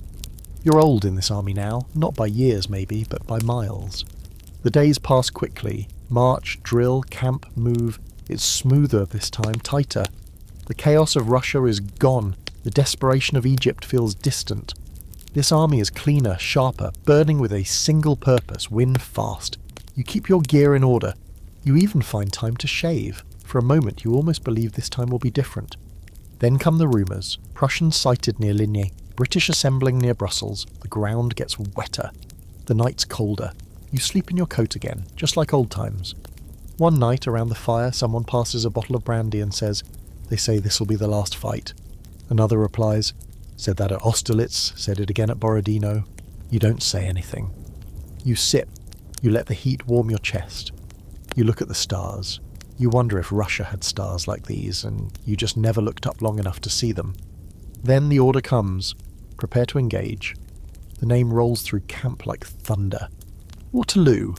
You're old in this army now, not by years maybe, but by miles. The days pass quickly. March, drill, camp, move. It's smoother this time, tighter. The chaos of Russia is gone. The desperation of Egypt feels distant. This army is cleaner, sharper, burning with a single purpose: win fast. You keep your gear in order. You even find time to shave. For a moment you almost believe this time will be different. Then come the rumours. Prussians sighted near Ligny. British assembling near Brussels. The ground gets wetter. The night's colder. You sleep in your coat again, just like old times. One night around the fire someone passes a bottle of brandy and says, "They say this'll be the last fight." Another replies, "Said that at Austerlitz, said it again at Borodino." You don't say anything. You sip. You let the heat warm your chest. You look at the stars. You wonder if Russia had stars like these, and you just never looked up long enough to see them. Then the order comes. Prepare to engage. The name rolls through camp like thunder. Waterloo.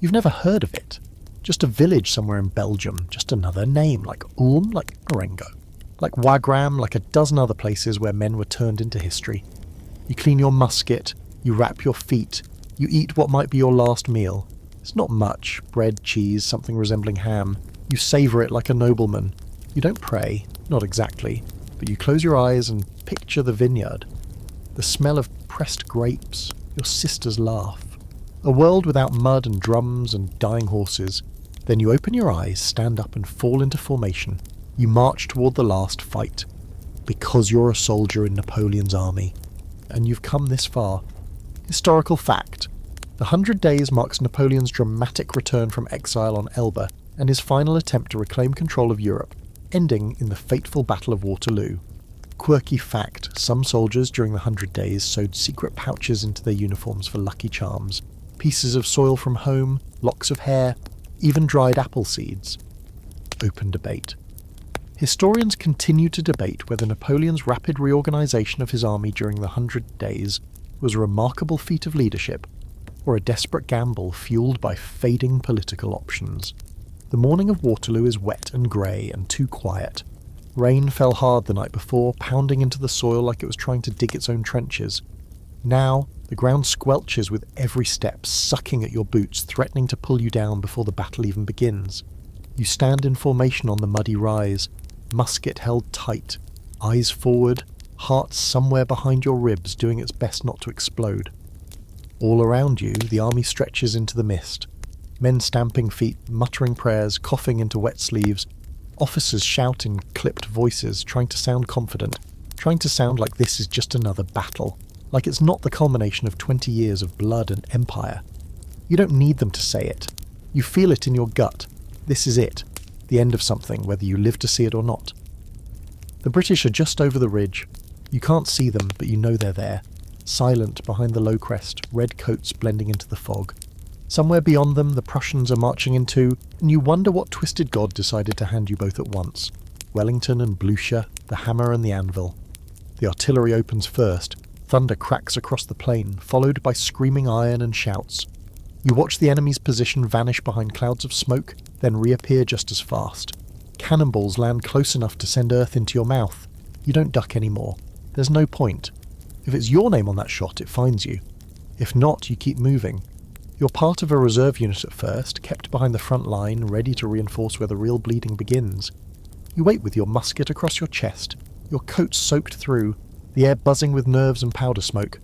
You've never heard of it. Just a village somewhere in Belgium. Just another name, like Ulm, like Marengo. Like Wagram, like a dozen other places where men were turned into history. You clean your musket. You wrap your feet. You eat what might be your last meal. It's not much. Bread, cheese, something resembling ham. You savour it like a nobleman. You don't pray. Not exactly. But you close your eyes and picture the vineyard. The smell of pressed grapes. Your sister's laugh. A world without mud and drums and dying horses. Then you open your eyes, stand up and fall into formation. You march toward the last fight. Because you're a soldier in Napoleon's army. And you've come this far. Historical fact. The 100 Days marks Napoleon's dramatic return from exile on Elba and his final attempt to reclaim control of Europe, ending in the fateful Battle of Waterloo. Quirky fact, some soldiers during the 100 Days sewed secret pouches into their uniforms for lucky charms. Pieces of soil from home, locks of hair, even dried apple seeds. Open debate. Historians continue to debate whether Napoleon's rapid reorganisation of his army during the 100 Days was a remarkable feat of leadership, or a desperate gamble fuelled by fading political options. The morning of Waterloo is wet and grey and too quiet. Rain fell hard the night before, pounding into the soil like it was trying to dig its own trenches. Now, the ground squelches with every step, sucking at your boots, threatening to pull you down before the battle even begins. You stand in formation on the muddy rise, musket held tight, eyes forward, heart somewhere behind your ribs doing its best not to explode. All around you, the army stretches into the mist. Men stamping feet, muttering prayers, coughing into wet sleeves. Officers shout in clipped voices, trying to sound confident, trying to sound like this is just another battle, like it's not the culmination of 20 years of blood and empire. You don't need them to say it. You feel it in your gut. This is it. The end of something, whether you live to see it or not. The British are just over the ridge. You can't see them, but you know they're there. Silent behind the low crest, red coats blending into the fog. Somewhere beyond them, the Prussians are marching into, and you wonder what twisted god decided to hand you both at once. Wellington and Blucher, the hammer and the anvil. The artillery opens first. Thunder cracks across the plain, followed by screaming iron and shouts. You watch the enemy's position vanish behind clouds of smoke, then reappear just as fast. Cannonballs land close enough to send earth into your mouth. You don't duck anymore. There's no point. If it's your name on that shot, it finds you. If not, you keep moving. You're part of a reserve unit at first, kept behind the front line, ready to reinforce where the real bleeding begins. You wait with your musket across your chest, your coat soaked through, the air buzzing with nerves and powder smoke.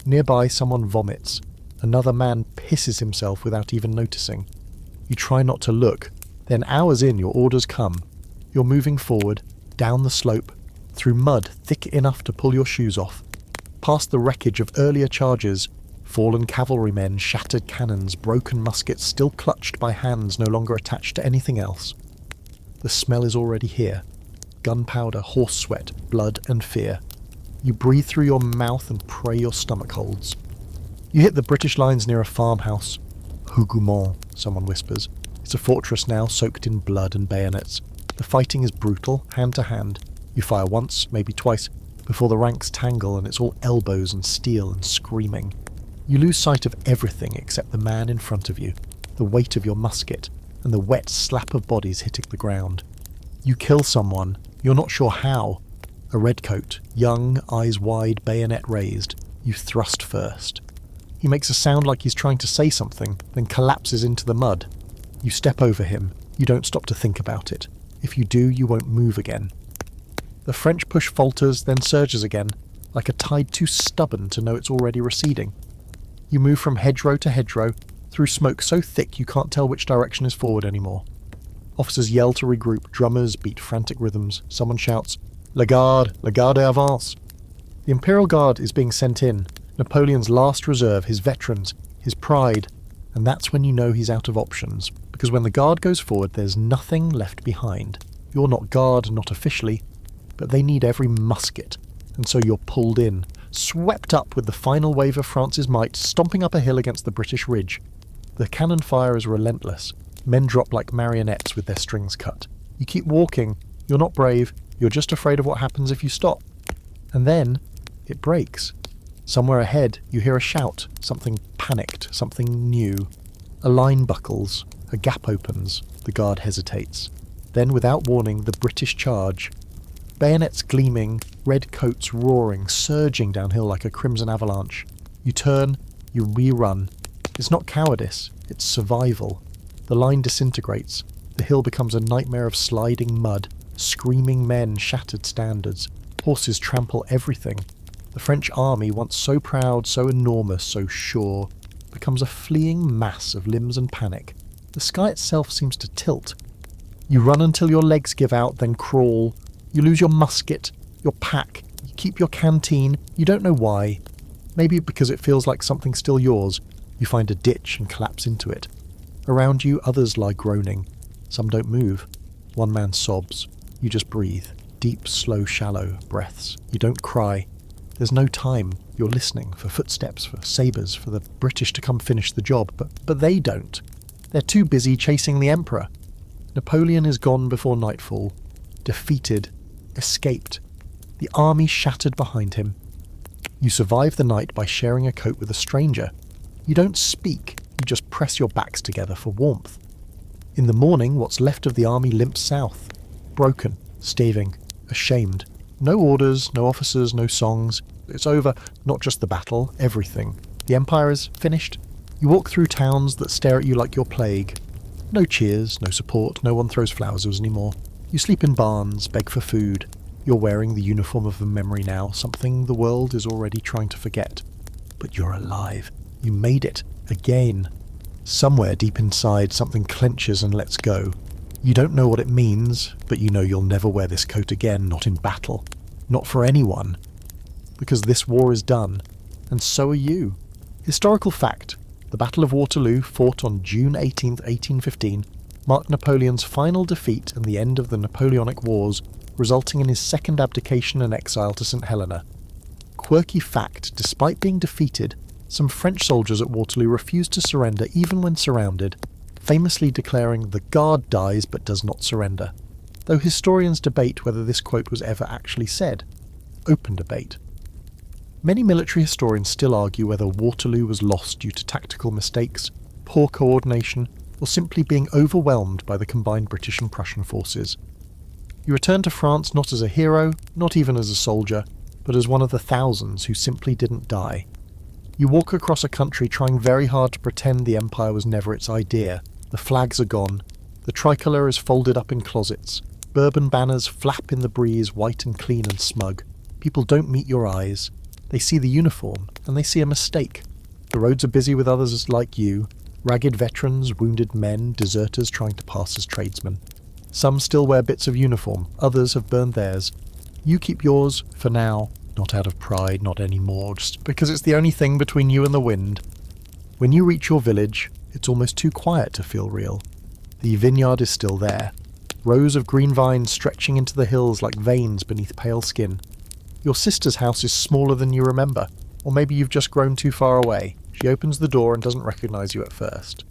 Nearby, someone vomits. Another man pisses himself without even noticing. You try not to look. Then hours in, your orders come. You're moving forward, down the slope, through mud thick enough to pull your shoes off, past the wreckage of earlier charges, fallen cavalrymen, shattered cannons, broken muskets still clutched by hands no longer attached to anything else. The smell is already here. Gunpowder, horse sweat, blood and fear. You breathe through your mouth and pray your stomach holds. You hit the British lines near a farmhouse. Hougoumont, someone whispers. It's a fortress now, soaked in blood and bayonets. The fighting is brutal, hand to hand. You fire once, maybe twice, before the ranks tangle and it's all elbows and steel and screaming. You lose sight of everything except the man in front of you, the weight of your musket, and the wet slap of bodies hitting the ground. You kill someone, you're not sure how. A redcoat, young, eyes wide, bayonet raised. You thrust first. He makes a sound like he's trying to say something, then collapses into the mud. You step over him. You don't stop to think about it. If you do, you won't move again. The French push falters, then surges again, like a tide too stubborn to know it's already receding. You move from hedgerow to hedgerow, through smoke so thick you can't tell which direction is forward anymore. Officers yell to regroup, drummers beat frantic rhythms, someone shouts, La garde avance. The Imperial Guard is being sent in, Napoleon's last reserve, his veterans, his pride, and that's when you know he's out of options, because when the Guard goes forward there's nothing left behind. You're not Guard, not officially, but they need every musket, and so you're pulled in, swept up with the final wave of France's might, stomping up a hill against the British ridge. The cannon fire is relentless. Men drop like marionettes with their strings cut. You keep walking. You're not brave. You're just afraid of what happens if you stop. And then, it breaks. Somewhere ahead, you hear a shout, something panicked, something new. A line buckles, a gap opens, the guard hesitates. Then, without warning, the British charge. Bayonets gleaming, red coats roaring, surging downhill like a crimson avalanche. You turn, you rerun. It's not cowardice, it's survival. The line disintegrates. The hill becomes a nightmare of sliding mud, screaming men, shattered standards. Horses trample everything. The French army, once so proud, so enormous, so sure, becomes a fleeing mass of limbs and panic. The sky itself seems to tilt. You run until your legs give out, then crawl. You lose your musket, your pack, you keep your canteen, you don't know why. Maybe because it feels like something's still yours, you find a ditch and collapse into it. Around you, others lie groaning. Some don't move. One man sobs. You just breathe. Deep, slow, shallow breaths. You don't cry. There's no time. You're listening for footsteps, for sabres, for the British to come finish the job, but they don't. They're too busy chasing the Emperor. Napoleon is gone before nightfall. Defeated. Escaped. The army shattered behind him. You survive the night by sharing a coat with a stranger. You don't speak, you just press your backs together for warmth. In the morning, what's left of the army limps south. Broken, staving, ashamed. No orders, no officers, no songs. It's over, not just the battle, everything. The Empire is finished. You walk through towns that stare at you like your plague. No cheers, no support, no one throws flowers anymore. You sleep in barns, beg for food. You're wearing the uniform of a memory now, something the world is already trying to forget. But you're alive. You made it. Again. Somewhere deep inside, something clenches and lets go. You don't know what it means, but you know you'll never wear this coat again, not in battle. Not for anyone. Because this war is done. And so are you. Historical fact. The Battle of Waterloo, fought on June 18, 1815, marked Napoleon's final defeat and the end of the Napoleonic Wars, resulting in his second abdication and exile to St. Helena. Quirky fact, despite being defeated, some French soldiers at Waterloo refused to surrender even when surrounded, famously declaring, "The guard dies but does not surrender," though historians debate whether this quote was ever actually said. Open debate. Many military historians still argue whether Waterloo was lost due to tactical mistakes, poor coordination, or simply being overwhelmed by the combined British and Prussian forces. You return to France not as a hero, not even as a soldier, but as one of the thousands who simply didn't die. You walk across a country trying very hard to pretend the Empire was never its idea. The flags are gone. The tricolour is folded up in closets. Bourbon banners flap in the breeze, white and clean and smug. People don't meet your eyes. They see the uniform, and they see a mistake. The roads are busy with others like you, ragged veterans, wounded men, deserters trying to pass as tradesmen. Some still wear bits of uniform, others have burned theirs. You keep yours, for now, not out of pride, not anymore, just because it's the only thing between you and the wind. When you reach your village, it's almost too quiet to feel real. The vineyard is still there. Rows of green vines stretching into the hills like veins beneath pale skin. Your sister's house is smaller than you remember, or maybe you've just grown too far away. She opens the door and doesn't recognise you at first.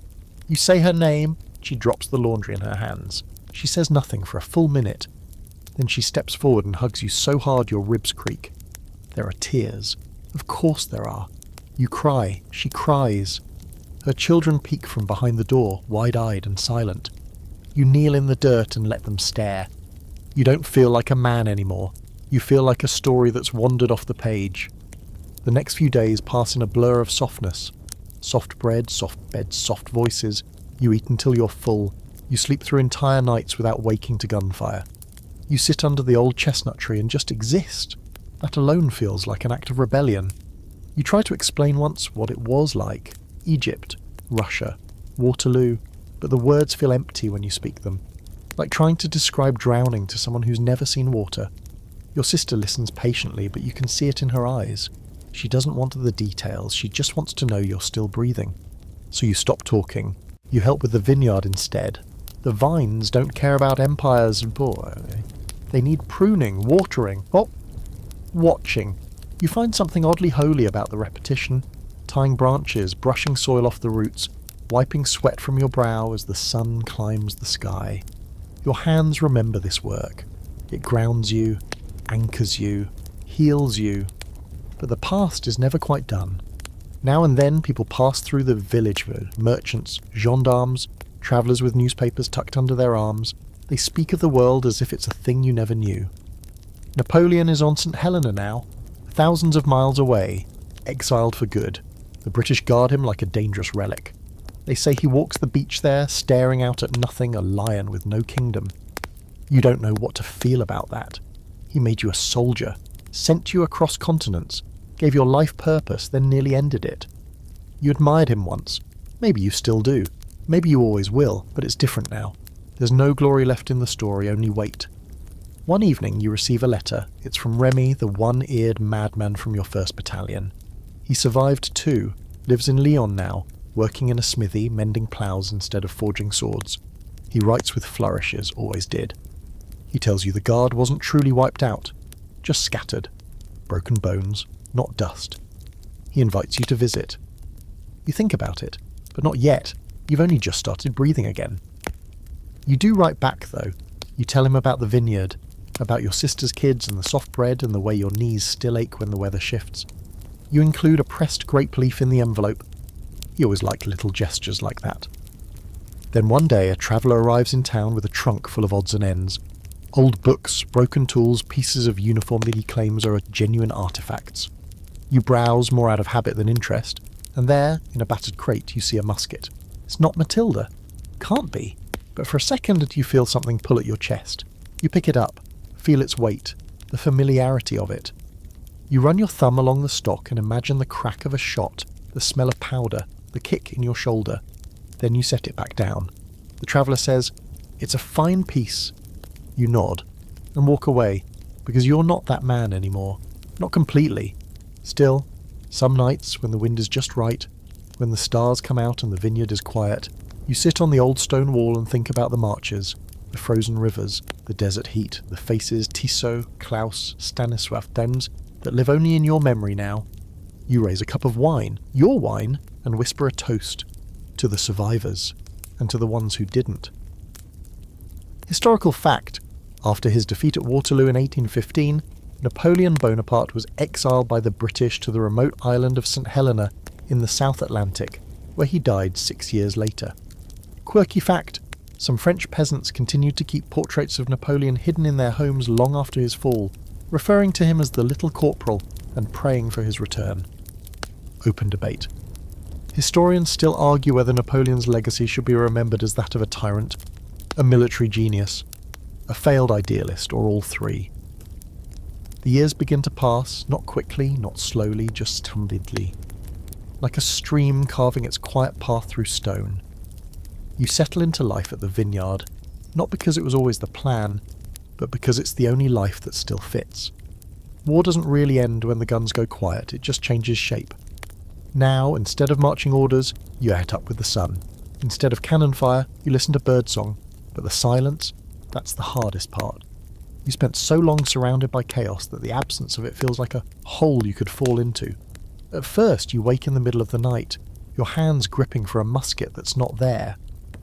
You say her name, she drops the laundry in her hands. She says nothing for a full minute. Then she steps forward and hugs you so hard your ribs creak. There are tears. Of course there are. You cry. She cries. Her children peek from behind the door, wide-eyed and silent. You kneel in the dirt and let them stare. You don't feel like a man anymore. You feel like a story that's wandered off the page. The next few days pass in a blur of softness. Soft bread, soft beds, soft voices. You eat until you're full. You sleep through entire nights without waking to gunfire. You sit under the old chestnut tree and just exist. That alone feels like an act of rebellion. You try to explain once what it was like. Egypt, Russia, Waterloo, but the words feel empty when you speak them. Like trying to describe drowning to someone who's never seen water. Your sister listens patiently, but you can see it in her eyes. She doesn't want the details, she just wants to know you're still breathing. So you stop talking. You help with the vineyard instead. The vines don't care about empires. They need pruning, watering, watching. You find something oddly holy about the repetition, tying branches, brushing soil off the roots, wiping sweat from your brow as the sun climbs the sky. Your hands remember this work. It grounds you, anchors you, heals you. But the past is never quite done. Now and then people pass through the village, merchants, gendarmes, travellers with newspapers tucked under their arms. They speak of the world as if it's a thing you never knew. Napoleon is on St. Helena now, thousands of miles away, exiled for good. The British guard him like a dangerous relic. They say he walks the beach there, staring out at nothing, a lion with no kingdom. You don't know what to feel about that. He made you a soldier, sent you across continents, gave your life purpose, then nearly ended it. You admired him once. Maybe you still do. Maybe you always will, but it's different now. There's no glory left in the story, only weight. One evening you receive a letter. It's from Remy, the one-eared madman from your 1st Battalion. He survived too, lives in Lyon now, working in a smithy, mending ploughs instead of forging swords. He writes with flourishes, always did. He tells you the guard wasn't truly wiped out, just scattered. Broken bones, not dust. He invites you to visit. You think about it, but not yet. You've only just started breathing again. You do write back, though. You tell him about the vineyard, about your sister's kids and the soft bread and the way your knees still ache when the weather shifts. You include a pressed grape leaf in the envelope. He always liked little gestures like that. Then one day a traveller arrives in town with a trunk full of odds and ends. Old books, broken tools, pieces of uniform that he claims are genuine artefacts. You browse more out of habit than interest, and there, in a battered crate, you see a musket. It's not Matilda. Can't be. But for a second you feel something pull at your chest. You pick it up, feel its weight, the familiarity of it. You run your thumb along the stock and imagine the crack of a shot, the smell of powder, the kick in your shoulder. Then you set it back down. The traveller says, "It's a fine piece." You nod and walk away, because you're not that man anymore. Not completely. Still, some nights when the wind is just right, when the stars come out and the vineyard is quiet, you sit on the old stone wall and think about the marches, the frozen rivers, the desert heat, the faces Tissot, Klaus, Stanisław Dems that live only in your memory now. You raise a cup of wine, your wine, and whisper a toast to the survivors and to the ones who didn't. Historical fact: after his defeat at Waterloo in 1815, Napoleon Bonaparte was exiled by the British to the remote island of St. Helena in the South Atlantic, where he died 6 years later. Quirky fact: some French peasants continued to keep portraits of Napoleon hidden in their homes long after his fall, referring to him as the Little Corporal and praying for his return. Open debate. Historians still argue whether Napoleon's legacy should be remembered as that of a tyrant, a military genius, a failed idealist, or all three. The years begin to pass, not quickly, not slowly, just stumblingly, like a stream carving its quiet path through stone. You settle into life at the vineyard, not because it was always the plan, but because it's the only life that still fits. War doesn't really end when the guns go quiet, it just changes shape. Now, instead of marching orders, you act up with the sun. Instead of cannon fire, you listen to birdsong. But the silence, that's the hardest part. You spent so long surrounded by chaos that the absence of it feels like a hole you could fall into. At first, you wake in the middle of the night, your hands gripping for a musket that's not there.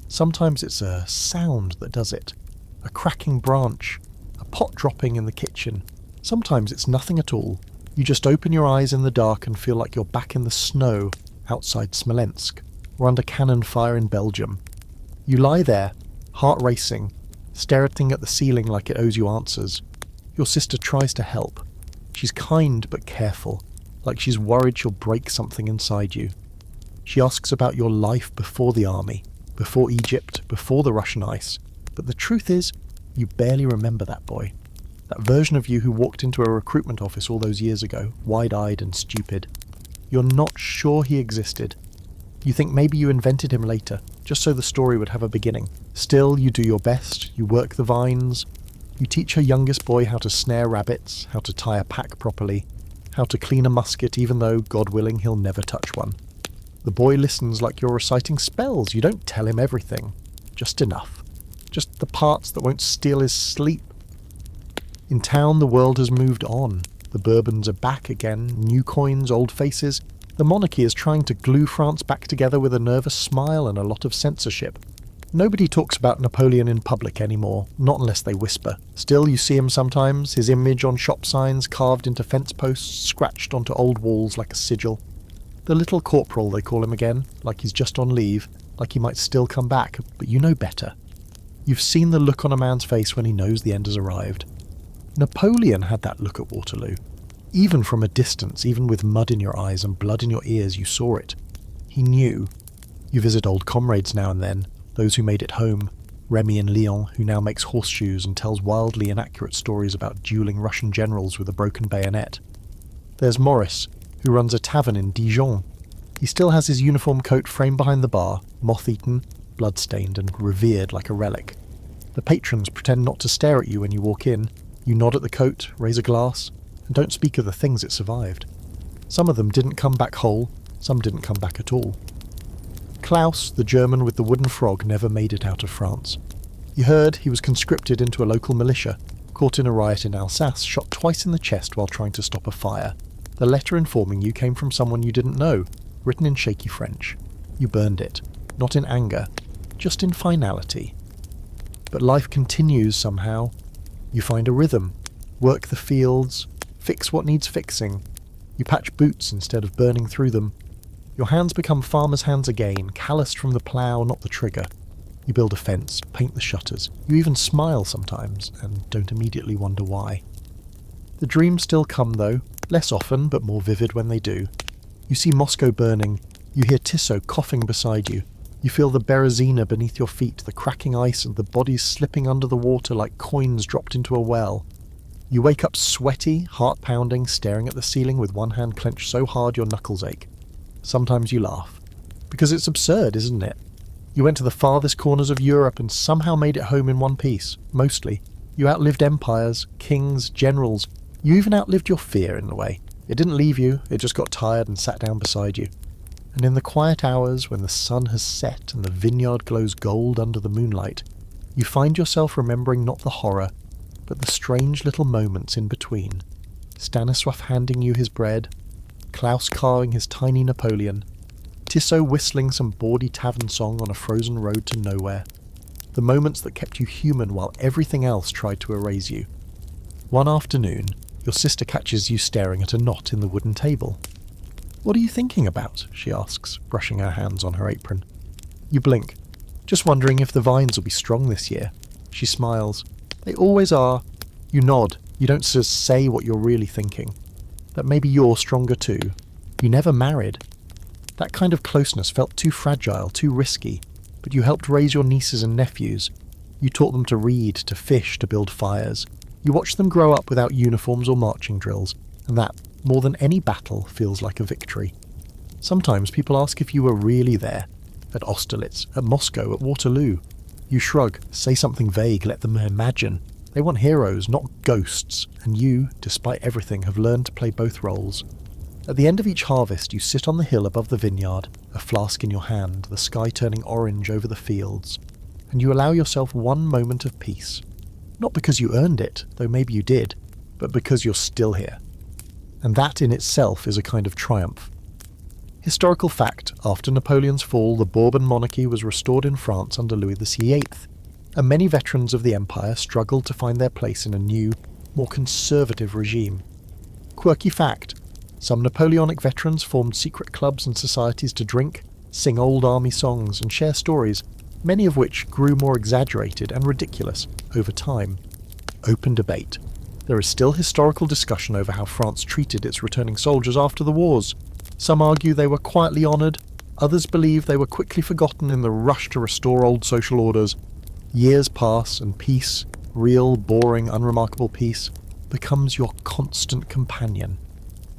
Sometimes it's a sound that does it. A cracking branch, a pot dropping in the kitchen. Sometimes it's nothing at all. You just open your eyes in the dark and feel like you're back in the snow outside Smolensk, or under cannon fire in Belgium. You lie there, heart racing, staring at the ceiling like it owes you answers. Your sister tries to help. She's kind but careful, like she's worried she'll break something inside you. She asks about your life before the army, before Egypt, before the Russian ice. But the truth is, you barely remember that boy. That version of you who walked into a recruitment office all those years ago, wide-eyed and stupid. You're not sure he existed. You think maybe you invented him later, just so the story would have a beginning. Still, you do your best, you work the vines. You teach her youngest boy how to snare rabbits, how to tie a pack properly, how to clean a musket even though, God willing, he'll never touch one. The boy listens like you're reciting spells. You don't tell him everything. Just enough. Just the parts that won't steal his sleep. In town, the world has moved on. The Bourbons are back again, new coins, old faces. The monarchy is trying to glue France back together with a nervous smile and a lot of censorship. Nobody talks about Napoleon in public anymore, not unless they whisper. Still, you see him sometimes, his image on shop signs carved into fence posts, scratched onto old walls like a sigil. The Little Corporal, they call him again, like he's just on leave, like he might still come back, but you know better. You've seen the look on a man's face when he knows the end has arrived. Napoleon had that look at Waterloo. Even from a distance, even with mud in your eyes and blood in your ears, you saw it. He knew. You visit old comrades now and then, those who made it home. Remy in Lyon, who now makes horseshoes and tells wildly inaccurate stories about dueling Russian generals with a broken bayonet. There's Maurice, who runs a tavern in Dijon. He still has his uniform coat framed behind the bar, moth-eaten, blood-stained and revered like a relic. The patrons pretend not to stare at you when you walk in. You nod at the coat, raise a glass, and don't speak of the things it survived. Some of them didn't come back whole, some didn't come back at all. Klaus, the German with the wooden frog, never made it out of France. You heard he was conscripted into a local militia, caught in a riot in Alsace, shot twice in the chest while trying to stop a fire. The letter informing you came from someone you didn't know, written in shaky French. You burned it, not in anger, just in finality. But life continues somehow. You find a rhythm, work the fields, fix what needs fixing. You patch boots instead of burning through them. Your hands become farmers' hands again, calloused from the plough, not the trigger. You build a fence, paint the shutters. You even smile sometimes, and don't immediately wonder why. The dreams still come though, less often but more vivid when they do. You see Moscow burning, you hear Tissot coughing beside you. You feel the Berezina beneath your feet, the cracking ice and the bodies slipping under the water like coins dropped into a well. You wake up sweaty, heart pounding, staring at the ceiling with one hand clenched so hard your knuckles ache. Sometimes you laugh. Because it's absurd, isn't it? You went to the farthest corners of Europe and somehow made it home in one piece, mostly. You outlived empires, kings, generals. You even outlived your fear in a way. It didn't leave you, it just got tired and sat down beside you. And in the quiet hours when the sun has set and the vineyard glows gold under the moonlight, you find yourself remembering not the horror, but the strange little moments in between. Stanisław handing you his bread, Klaus carving his tiny Napoleon, Tissot whistling some bawdy tavern song on a frozen road to nowhere. The moments that kept you human while everything else tried to erase you. One afternoon, your sister catches you staring at a knot in the wooden table. "What are you thinking about?" she asks, brushing her hands on her apron. You blink. "Just wondering if the vines will be strong this year." She smiles. "They always are." You nod. You don't just say what you're really thinking. That maybe you're stronger too. You never married. That kind of closeness felt too fragile, too risky, but you helped raise your nieces and nephews. You taught them to read, to fish, to build fires. You watched them grow up without uniforms or marching drills, and that, more than any battle, feels like a victory. Sometimes people ask if you were really there, at Austerlitz, at Moscow, at Waterloo. You shrug, say something vague, let them imagine. They want heroes, not ghosts, and you, despite everything, have learned to play both roles. At the end of each harvest, you sit on the hill above the vineyard, a flask in your hand, the sky turning orange over the fields, and you allow yourself one moment of peace. Not because you earned it, though maybe you did, but because you're still here. And that in itself is a kind of triumph. Historical fact, after Napoleon's fall, the Bourbon monarchy was restored in France under Louis XVIII, and many veterans of the empire struggled to find their place in a new, more conservative regime. Quirky fact, some Napoleonic veterans formed secret clubs and societies to drink, sing old army songs and share stories, many of which grew more exaggerated and ridiculous over time. Open debate. There is still historical discussion over how France treated its returning soldiers after the wars. Some argue they were quietly honoured, others believe they were quickly forgotten in the rush to restore old social orders. Years pass and peace, real, boring, unremarkable peace, becomes your constant companion.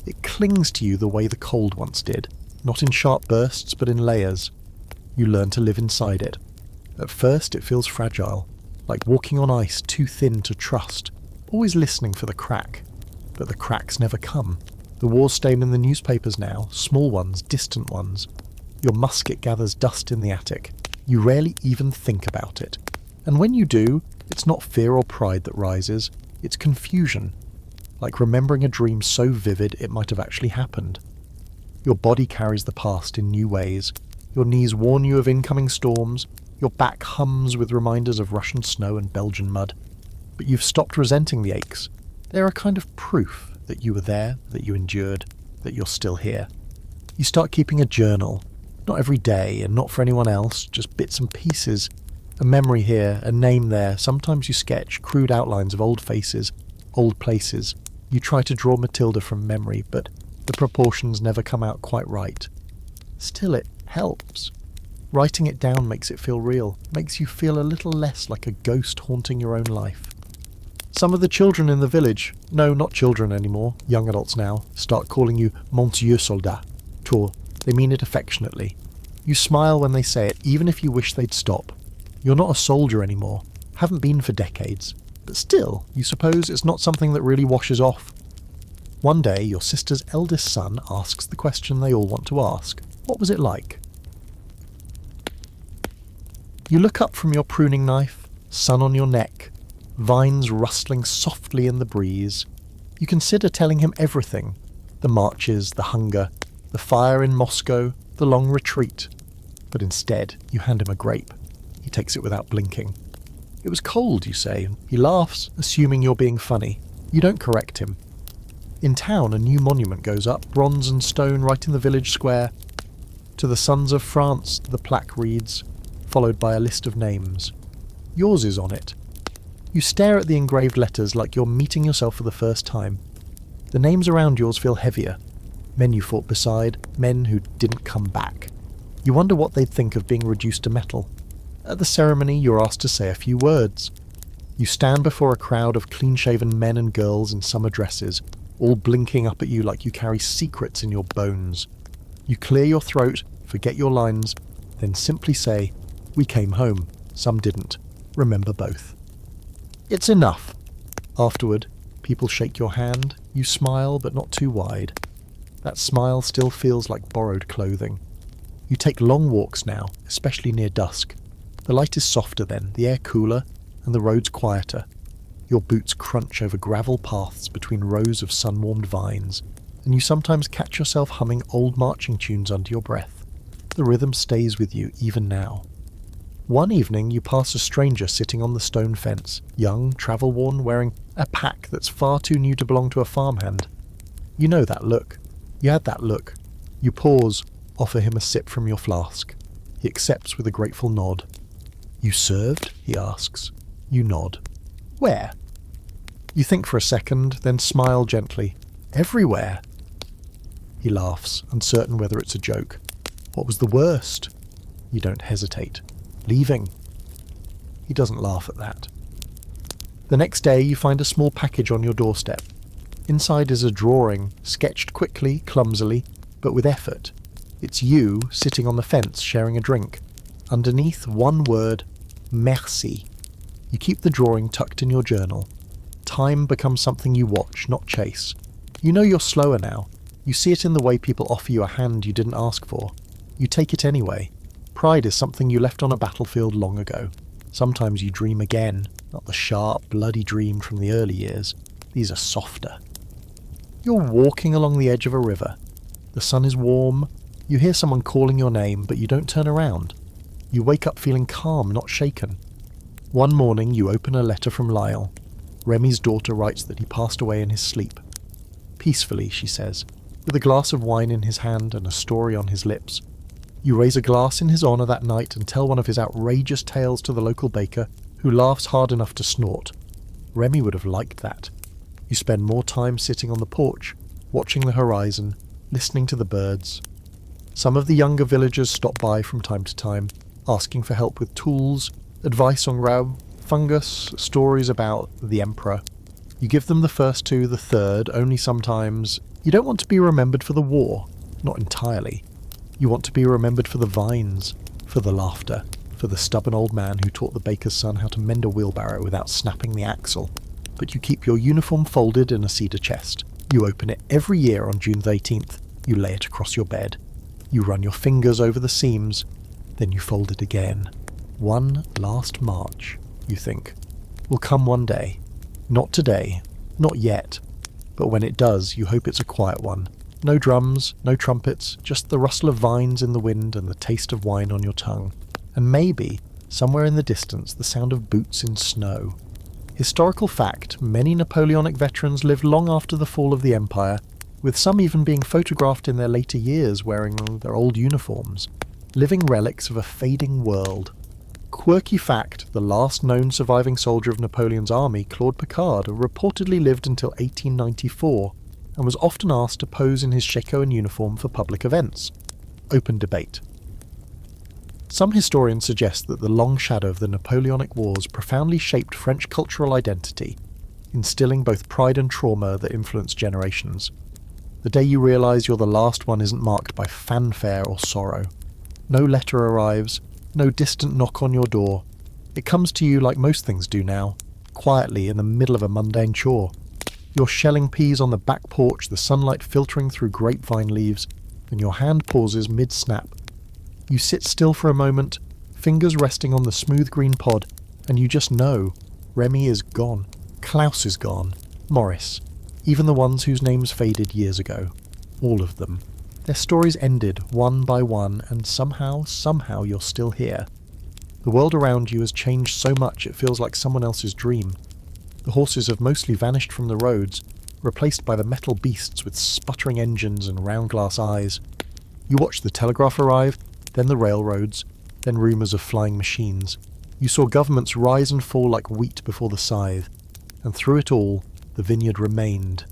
It clings to you the way the cold once did, not in sharp bursts but in layers. You learn to live inside it. At first it feels fragile, like walking on ice too thin to trust, always listening for the crack. But the cracks never come. The war's staying in the newspapers now, small ones, distant ones. Your musket gathers dust in the attic. You rarely even think about it. And when you do, it's not fear or pride that rises, it's confusion. Like remembering a dream so vivid it might have actually happened. Your body carries the past in new ways. Your knees warn you of incoming storms. Your back hums with reminders of Russian snow and Belgian mud. But you've stopped resenting the aches. They're a kind of proof that you were there, that you endured, that you're still here. You start keeping a journal. Not every day and not for anyone else, just bits and pieces. A memory here, a name there. Sometimes you sketch crude outlines of old faces, old places. You try to draw Matilda from memory, but the proportions never come out quite right. Still, it helps. Writing it down makes it feel real, makes you feel a little less like a ghost haunting your own life. Some of the children in the village, no, not children anymore, young adults now, start calling you Monsieur Soldat, Tour. They mean it affectionately. You smile when they say it, even if you wish they'd stop. You're not a soldier anymore, haven't been for decades, but still, you suppose it's not something that really washes off. One day, your sister's eldest son asks the question they all want to ask. What was it like? You look up from your pruning knife, sun on your neck, vines rustling softly in the breeze. You consider telling him everything. The marches, the hunger, the fire in Moscow, the long retreat. But instead, you hand him a grape. He takes it without blinking. It was cold, you say. He laughs, assuming you're being funny. You don't correct him. In town, a new monument goes up, bronze and stone, right in the village square. To the sons of France, the plaque reads, followed by a list of names. Yours is on it. You stare at the engraved letters like you're meeting yourself for the first time. The names around yours feel heavier. Men you fought beside, men who didn't come back. You wonder what they'd think of being reduced to metal. At the ceremony, you're asked to say a few words. You stand before a crowd of clean-shaven men and girls in summer dresses, all blinking up at you like you carry secrets in your bones. You clear your throat, forget your lines, then simply say, "We came home. Some didn't. Remember both." It's enough. Afterward, people shake your hand. You smile, but not too wide. That smile still feels like borrowed clothing. You take long walks now, especially near dusk. The light is softer then, the air cooler, and the roads quieter. Your boots crunch over gravel paths between rows of sun-warmed vines, and you sometimes catch yourself humming old marching tunes under your breath. The rhythm stays with you even now. One evening you pass a stranger sitting on the stone fence, young, travel-worn, wearing a pack that's far too new to belong to a farmhand. You know that look. You had that look. You pause, offer him a sip from your flask. He accepts with a grateful nod. "You served?" he asks. You nod. "Where?" You think for a second, then smile gently. "Everywhere." He laughs, uncertain whether it's a joke. "What was the worst?" You don't hesitate. "Leaving." He doesn't laugh at that. The next day you find a small package on your doorstep. Inside is a drawing, sketched quickly, clumsily, but with effort. It's you sitting on the fence sharing a drink. Underneath, one word, merci. You keep the drawing tucked in your journal. Time becomes something you watch, not chase. You know you're slower now. You see it in the way people offer you a hand you didn't ask for. You take it anyway. Pride is something you left on a battlefield long ago. Sometimes you dream again, not the sharp, bloody dream from the early years. These are softer. You're walking along the edge of a river. The sun is warm. You hear someone calling your name, but you don't turn around. You wake up feeling calm, not shaken. One morning you open a letter from Lyle. Remy's daughter writes that he passed away in his sleep. Peacefully, she says, with a glass of wine in his hand and a story on his lips. You raise a glass in his honour that night and tell one of his outrageous tales to the local baker, who laughs hard enough to snort. Remy would have liked that. You spend more time sitting on the porch, watching the horizon, listening to the birds. Some of the younger villagers stop by from time to time, asking for help with tools, advice on rab, fungus, stories about the Emperor. You give them the first two, the third, only sometimes. You don't want to be remembered for the war, not entirely. You want to be remembered for the vines, for the laughter, for the stubborn old man who taught the baker's son how to mend a wheelbarrow without snapping the axle. But you keep your uniform folded in a cedar chest. You open it every year on June the 18th. You lay it across your bed. You run your fingers over the seams. Then you fold it again. One last march, you think, will come one day. Not today, not yet. But when it does, you hope it's a quiet one. No drums, no trumpets, just the rustle of vines in the wind and the taste of wine on your tongue. And maybe, somewhere in the distance, the sound of boots in snow. Historical fact, many Napoleonic veterans lived long after the fall of the Empire, with some even being photographed in their later years wearing their old uniforms. Living relics of a fading world. Quirky fact, the last known surviving soldier of Napoleon's army, Claude Picard, reportedly lived until 1894, and was often asked to pose in his Chateauin uniform for public events. Open debate. Some historians suggest that the long shadow of the Napoleonic Wars profoundly shaped French cultural identity, instilling both pride and trauma that influenced generations. The day you realise you're the last one isn't marked by fanfare or sorrow. No letter arrives, no distant knock on your door. It comes to you like most things do now, quietly in the middle of a mundane chore. You're shelling peas on the back porch, the sunlight filtering through grapevine leaves, and your hand pauses mid-snap. You sit still for a moment, fingers resting on the smooth green pod, and you just know. Remy is gone. Klaus is gone. Morris. Even the ones whose names faded years ago. All of them. Their stories ended, one by one, and somehow you're still here. The world around you has changed so much it feels like someone else's dream. The horses have mostly vanished from the roads, replaced by the metal beasts with sputtering engines and round glass eyes. You watch the telegraph arrive, then the railroads, then rumours of flying machines. You saw governments rise and fall like wheat before the scythe, and through it all, the vineyard remained.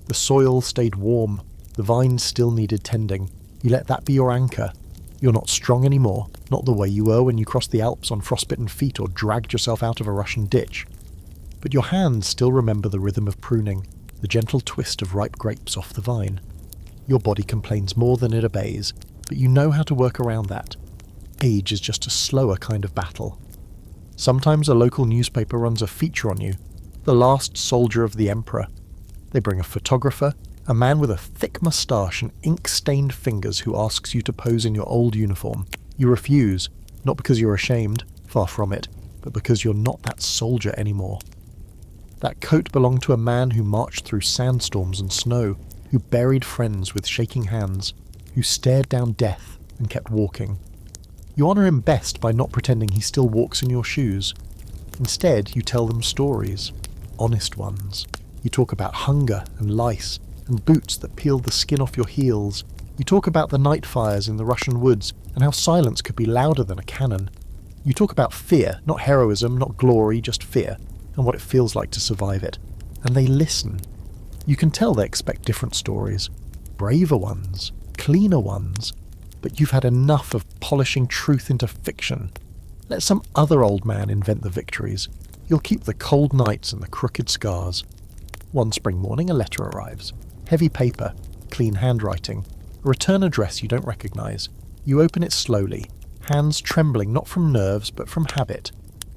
The soil stayed warm, the vines still needed tending. You let that be your anchor. You're not strong anymore, not the way you were when you crossed the Alps on frostbitten feet or dragged yourself out of a Russian ditch. But your hands still remember the rhythm of pruning, the gentle twist of ripe grapes off the vine. Your body complains more than it obeys, but you know how to work around that. Age is just a slower kind of battle. Sometimes a local newspaper runs a feature on you, the last soldier of the emperor. They bring a photographer, a man with a thick moustache and ink-stained fingers who asks you to pose in your old uniform. You refuse, not because you're ashamed, far from it, but because you're not that soldier anymore. That coat belonged to a man who marched through sandstorms and snow, who buried friends with shaking hands, who stared down death and kept walking. You honour him best by not pretending he still walks in your shoes. Instead, you tell them stories, honest ones. You talk about hunger and lice, and boots that peeled the skin off your heels. You talk about the night fires in the Russian woods, and how silence could be louder than a cannon. You talk about fear, not heroism, not glory, just fear, and what it feels like to survive it. And they listen. You can tell they expect different stories. Braver ones, cleaner ones. But you've had enough of polishing truth into fiction. Let some other old man invent the victories. You'll keep the cold nights and the crooked scars. One spring morning a letter arrives. Heavy paper, clean handwriting, a return address you don't recognise. You open it slowly, hands trembling not from nerves but from habit.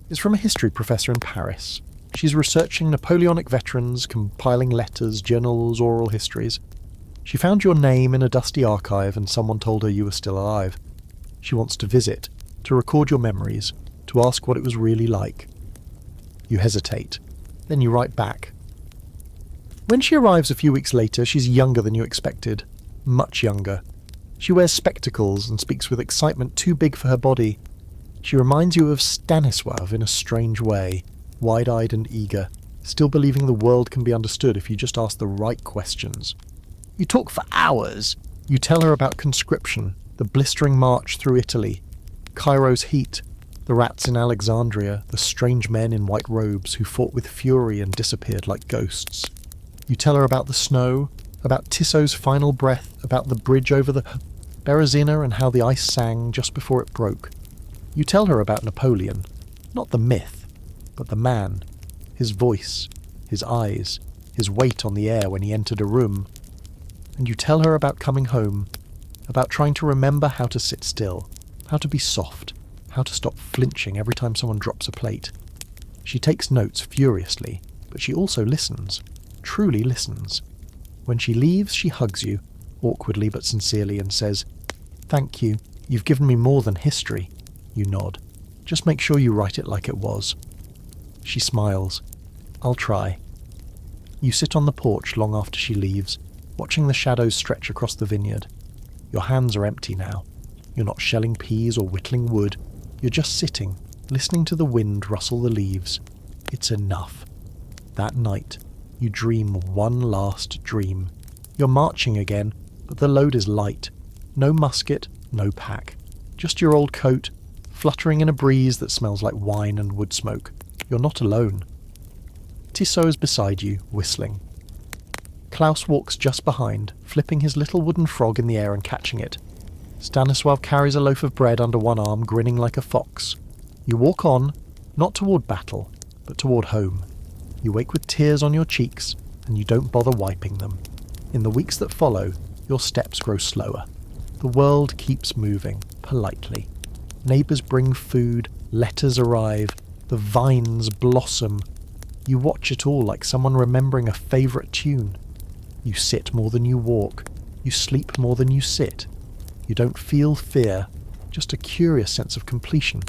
It's from a history professor in Paris. She's researching Napoleonic veterans, compiling letters, journals, oral histories. She found your name in a dusty archive and someone told her you were still alive. She wants to visit, to record your memories, to ask what it was really like. You hesitate. Then you write back. When she arrives a few weeks later, she's younger than you expected. Much younger. She wears spectacles and speaks with excitement too big for her body. She reminds you of Stanisław in a strange way, wide-eyed and eager, still believing the world can be understood if you just ask the right questions. You talk for hours. You tell her about conscription, the blistering march through Italy, Cairo's heat, the rats in Alexandria, the strange men in white robes who fought with fury and disappeared like ghosts. You tell her about the snow, about Tissot's final breath, about the bridge over the Berezina and how the ice sang just before it broke. You tell her about Napoleon, not the myth, but the man, his voice, his eyes, his weight on the air when he entered a room. And you tell her about coming home, about trying to remember how to sit still, how to be soft, how to stop flinching every time someone drops a plate. She takes notes furiously, but she also listens. Truly listens. When she leaves, she hugs you, awkwardly but sincerely, and says, "Thank you. You've given me more than history." You nod. "Just make sure you write it like it was." She smiles. "I'll try." You sit on the porch long after she leaves, watching the shadows stretch across the vineyard. Your hands are empty now. You're not shelling peas or whittling wood. You're just sitting, listening to the wind rustle the leaves. It's enough. That night, you dream one last dream. You're marching again, but the load is light. No musket, no pack. Just your old coat, fluttering in a breeze that smells like wine and wood smoke. You're not alone. Tissot is beside you, whistling. Klaus walks just behind, flipping his little wooden frog in the air and catching it. Stanisław carries a loaf of bread under one arm, grinning like a fox. You walk on, not toward battle, but toward home. You wake with tears on your cheeks, and you don't bother wiping them. In the weeks that follow, your steps grow slower. The world keeps moving, politely. Neighbours bring food, letters arrive, the vines blossom. You watch it all like someone remembering a favourite tune. You sit more than you walk. You sleep more than you sit. You don't feel fear, just a curious sense of completion.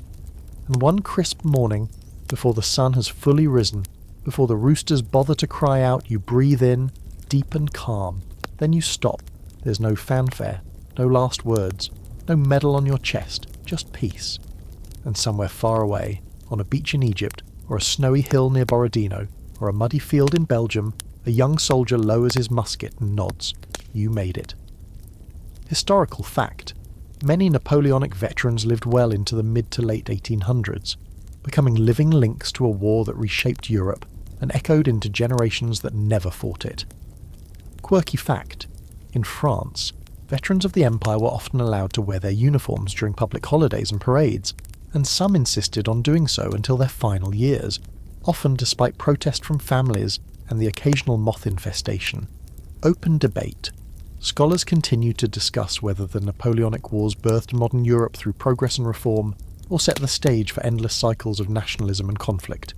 And one crisp morning, before the sun has fully risen, before the roosters bother to cry out, you breathe in, deep and calm. Then you stop. There's no fanfare, no last words, no medal on your chest, just peace. And somewhere far away, on a beach in Egypt, or a snowy hill near Borodino, or a muddy field in Belgium, a young soldier lowers his musket and nods. You made it. Historical fact. Many Napoleonic veterans lived well into the mid to late 1800s, becoming living links to a war that reshaped Europe and echoed into generations that never fought it. Quirky fact. In France, veterans of the Empire were often allowed to wear their uniforms during public holidays and parades, and some insisted on doing so until their final years, often despite protest from families and the occasional moth infestation. Open debate. Scholars continue to discuss whether the Napoleonic Wars birthed modern Europe through progress and reform, or set the stage for endless cycles of nationalism and conflict.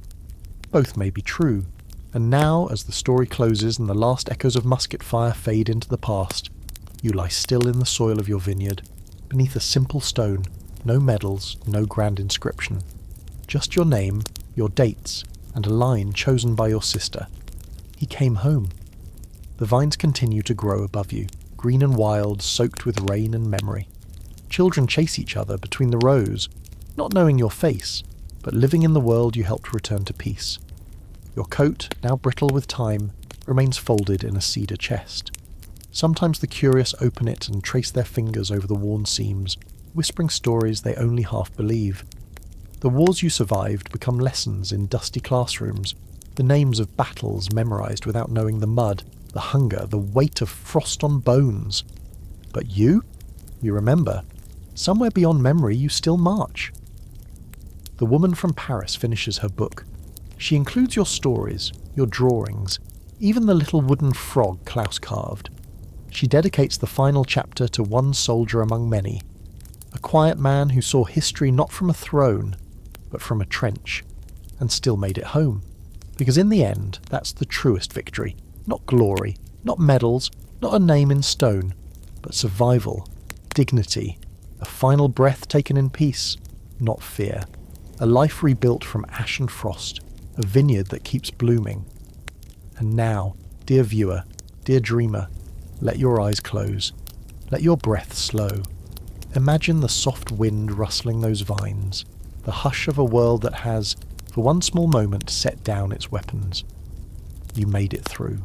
Both may be true, and now, as the story closes and the last echoes of musket fire fade into the past, you lie still in the soil of your vineyard, beneath a simple stone, no medals, no grand inscription. Just your name, your dates, and a line chosen by your sister. He came home. The vines continue to grow above you, green and wild, soaked with rain and memory. Children chase each other between the rows, not knowing your face, but living in the world you helped return to peace. Your coat, now brittle with time, remains folded in a cedar chest. Sometimes the curious open it and trace their fingers over the worn seams, whispering stories they only half believe. The wars you survived become lessons in dusty classrooms, the names of battles memorized without knowing the mud, the hunger, the weight of frost on bones. But you remember. Somewhere beyond memory you still march. The Woman from Paris finishes her book. She includes your stories, your drawings, even the little wooden frog Klaus carved. She dedicates the final chapter to one soldier among many, a quiet man who saw history not from a throne, but from a trench, and still made it home. Because in the end, that's the truest victory. Not glory, not medals, not a name in stone, but survival, dignity, a final breath taken in peace, not fear. A life rebuilt from ash and frost, a vineyard that keeps blooming. And now, dear viewer, dear dreamer, let your eyes close. Let your breath slow. Imagine the soft wind rustling those vines, the hush of a world that has, for one small moment, set down its weapons. You made it through.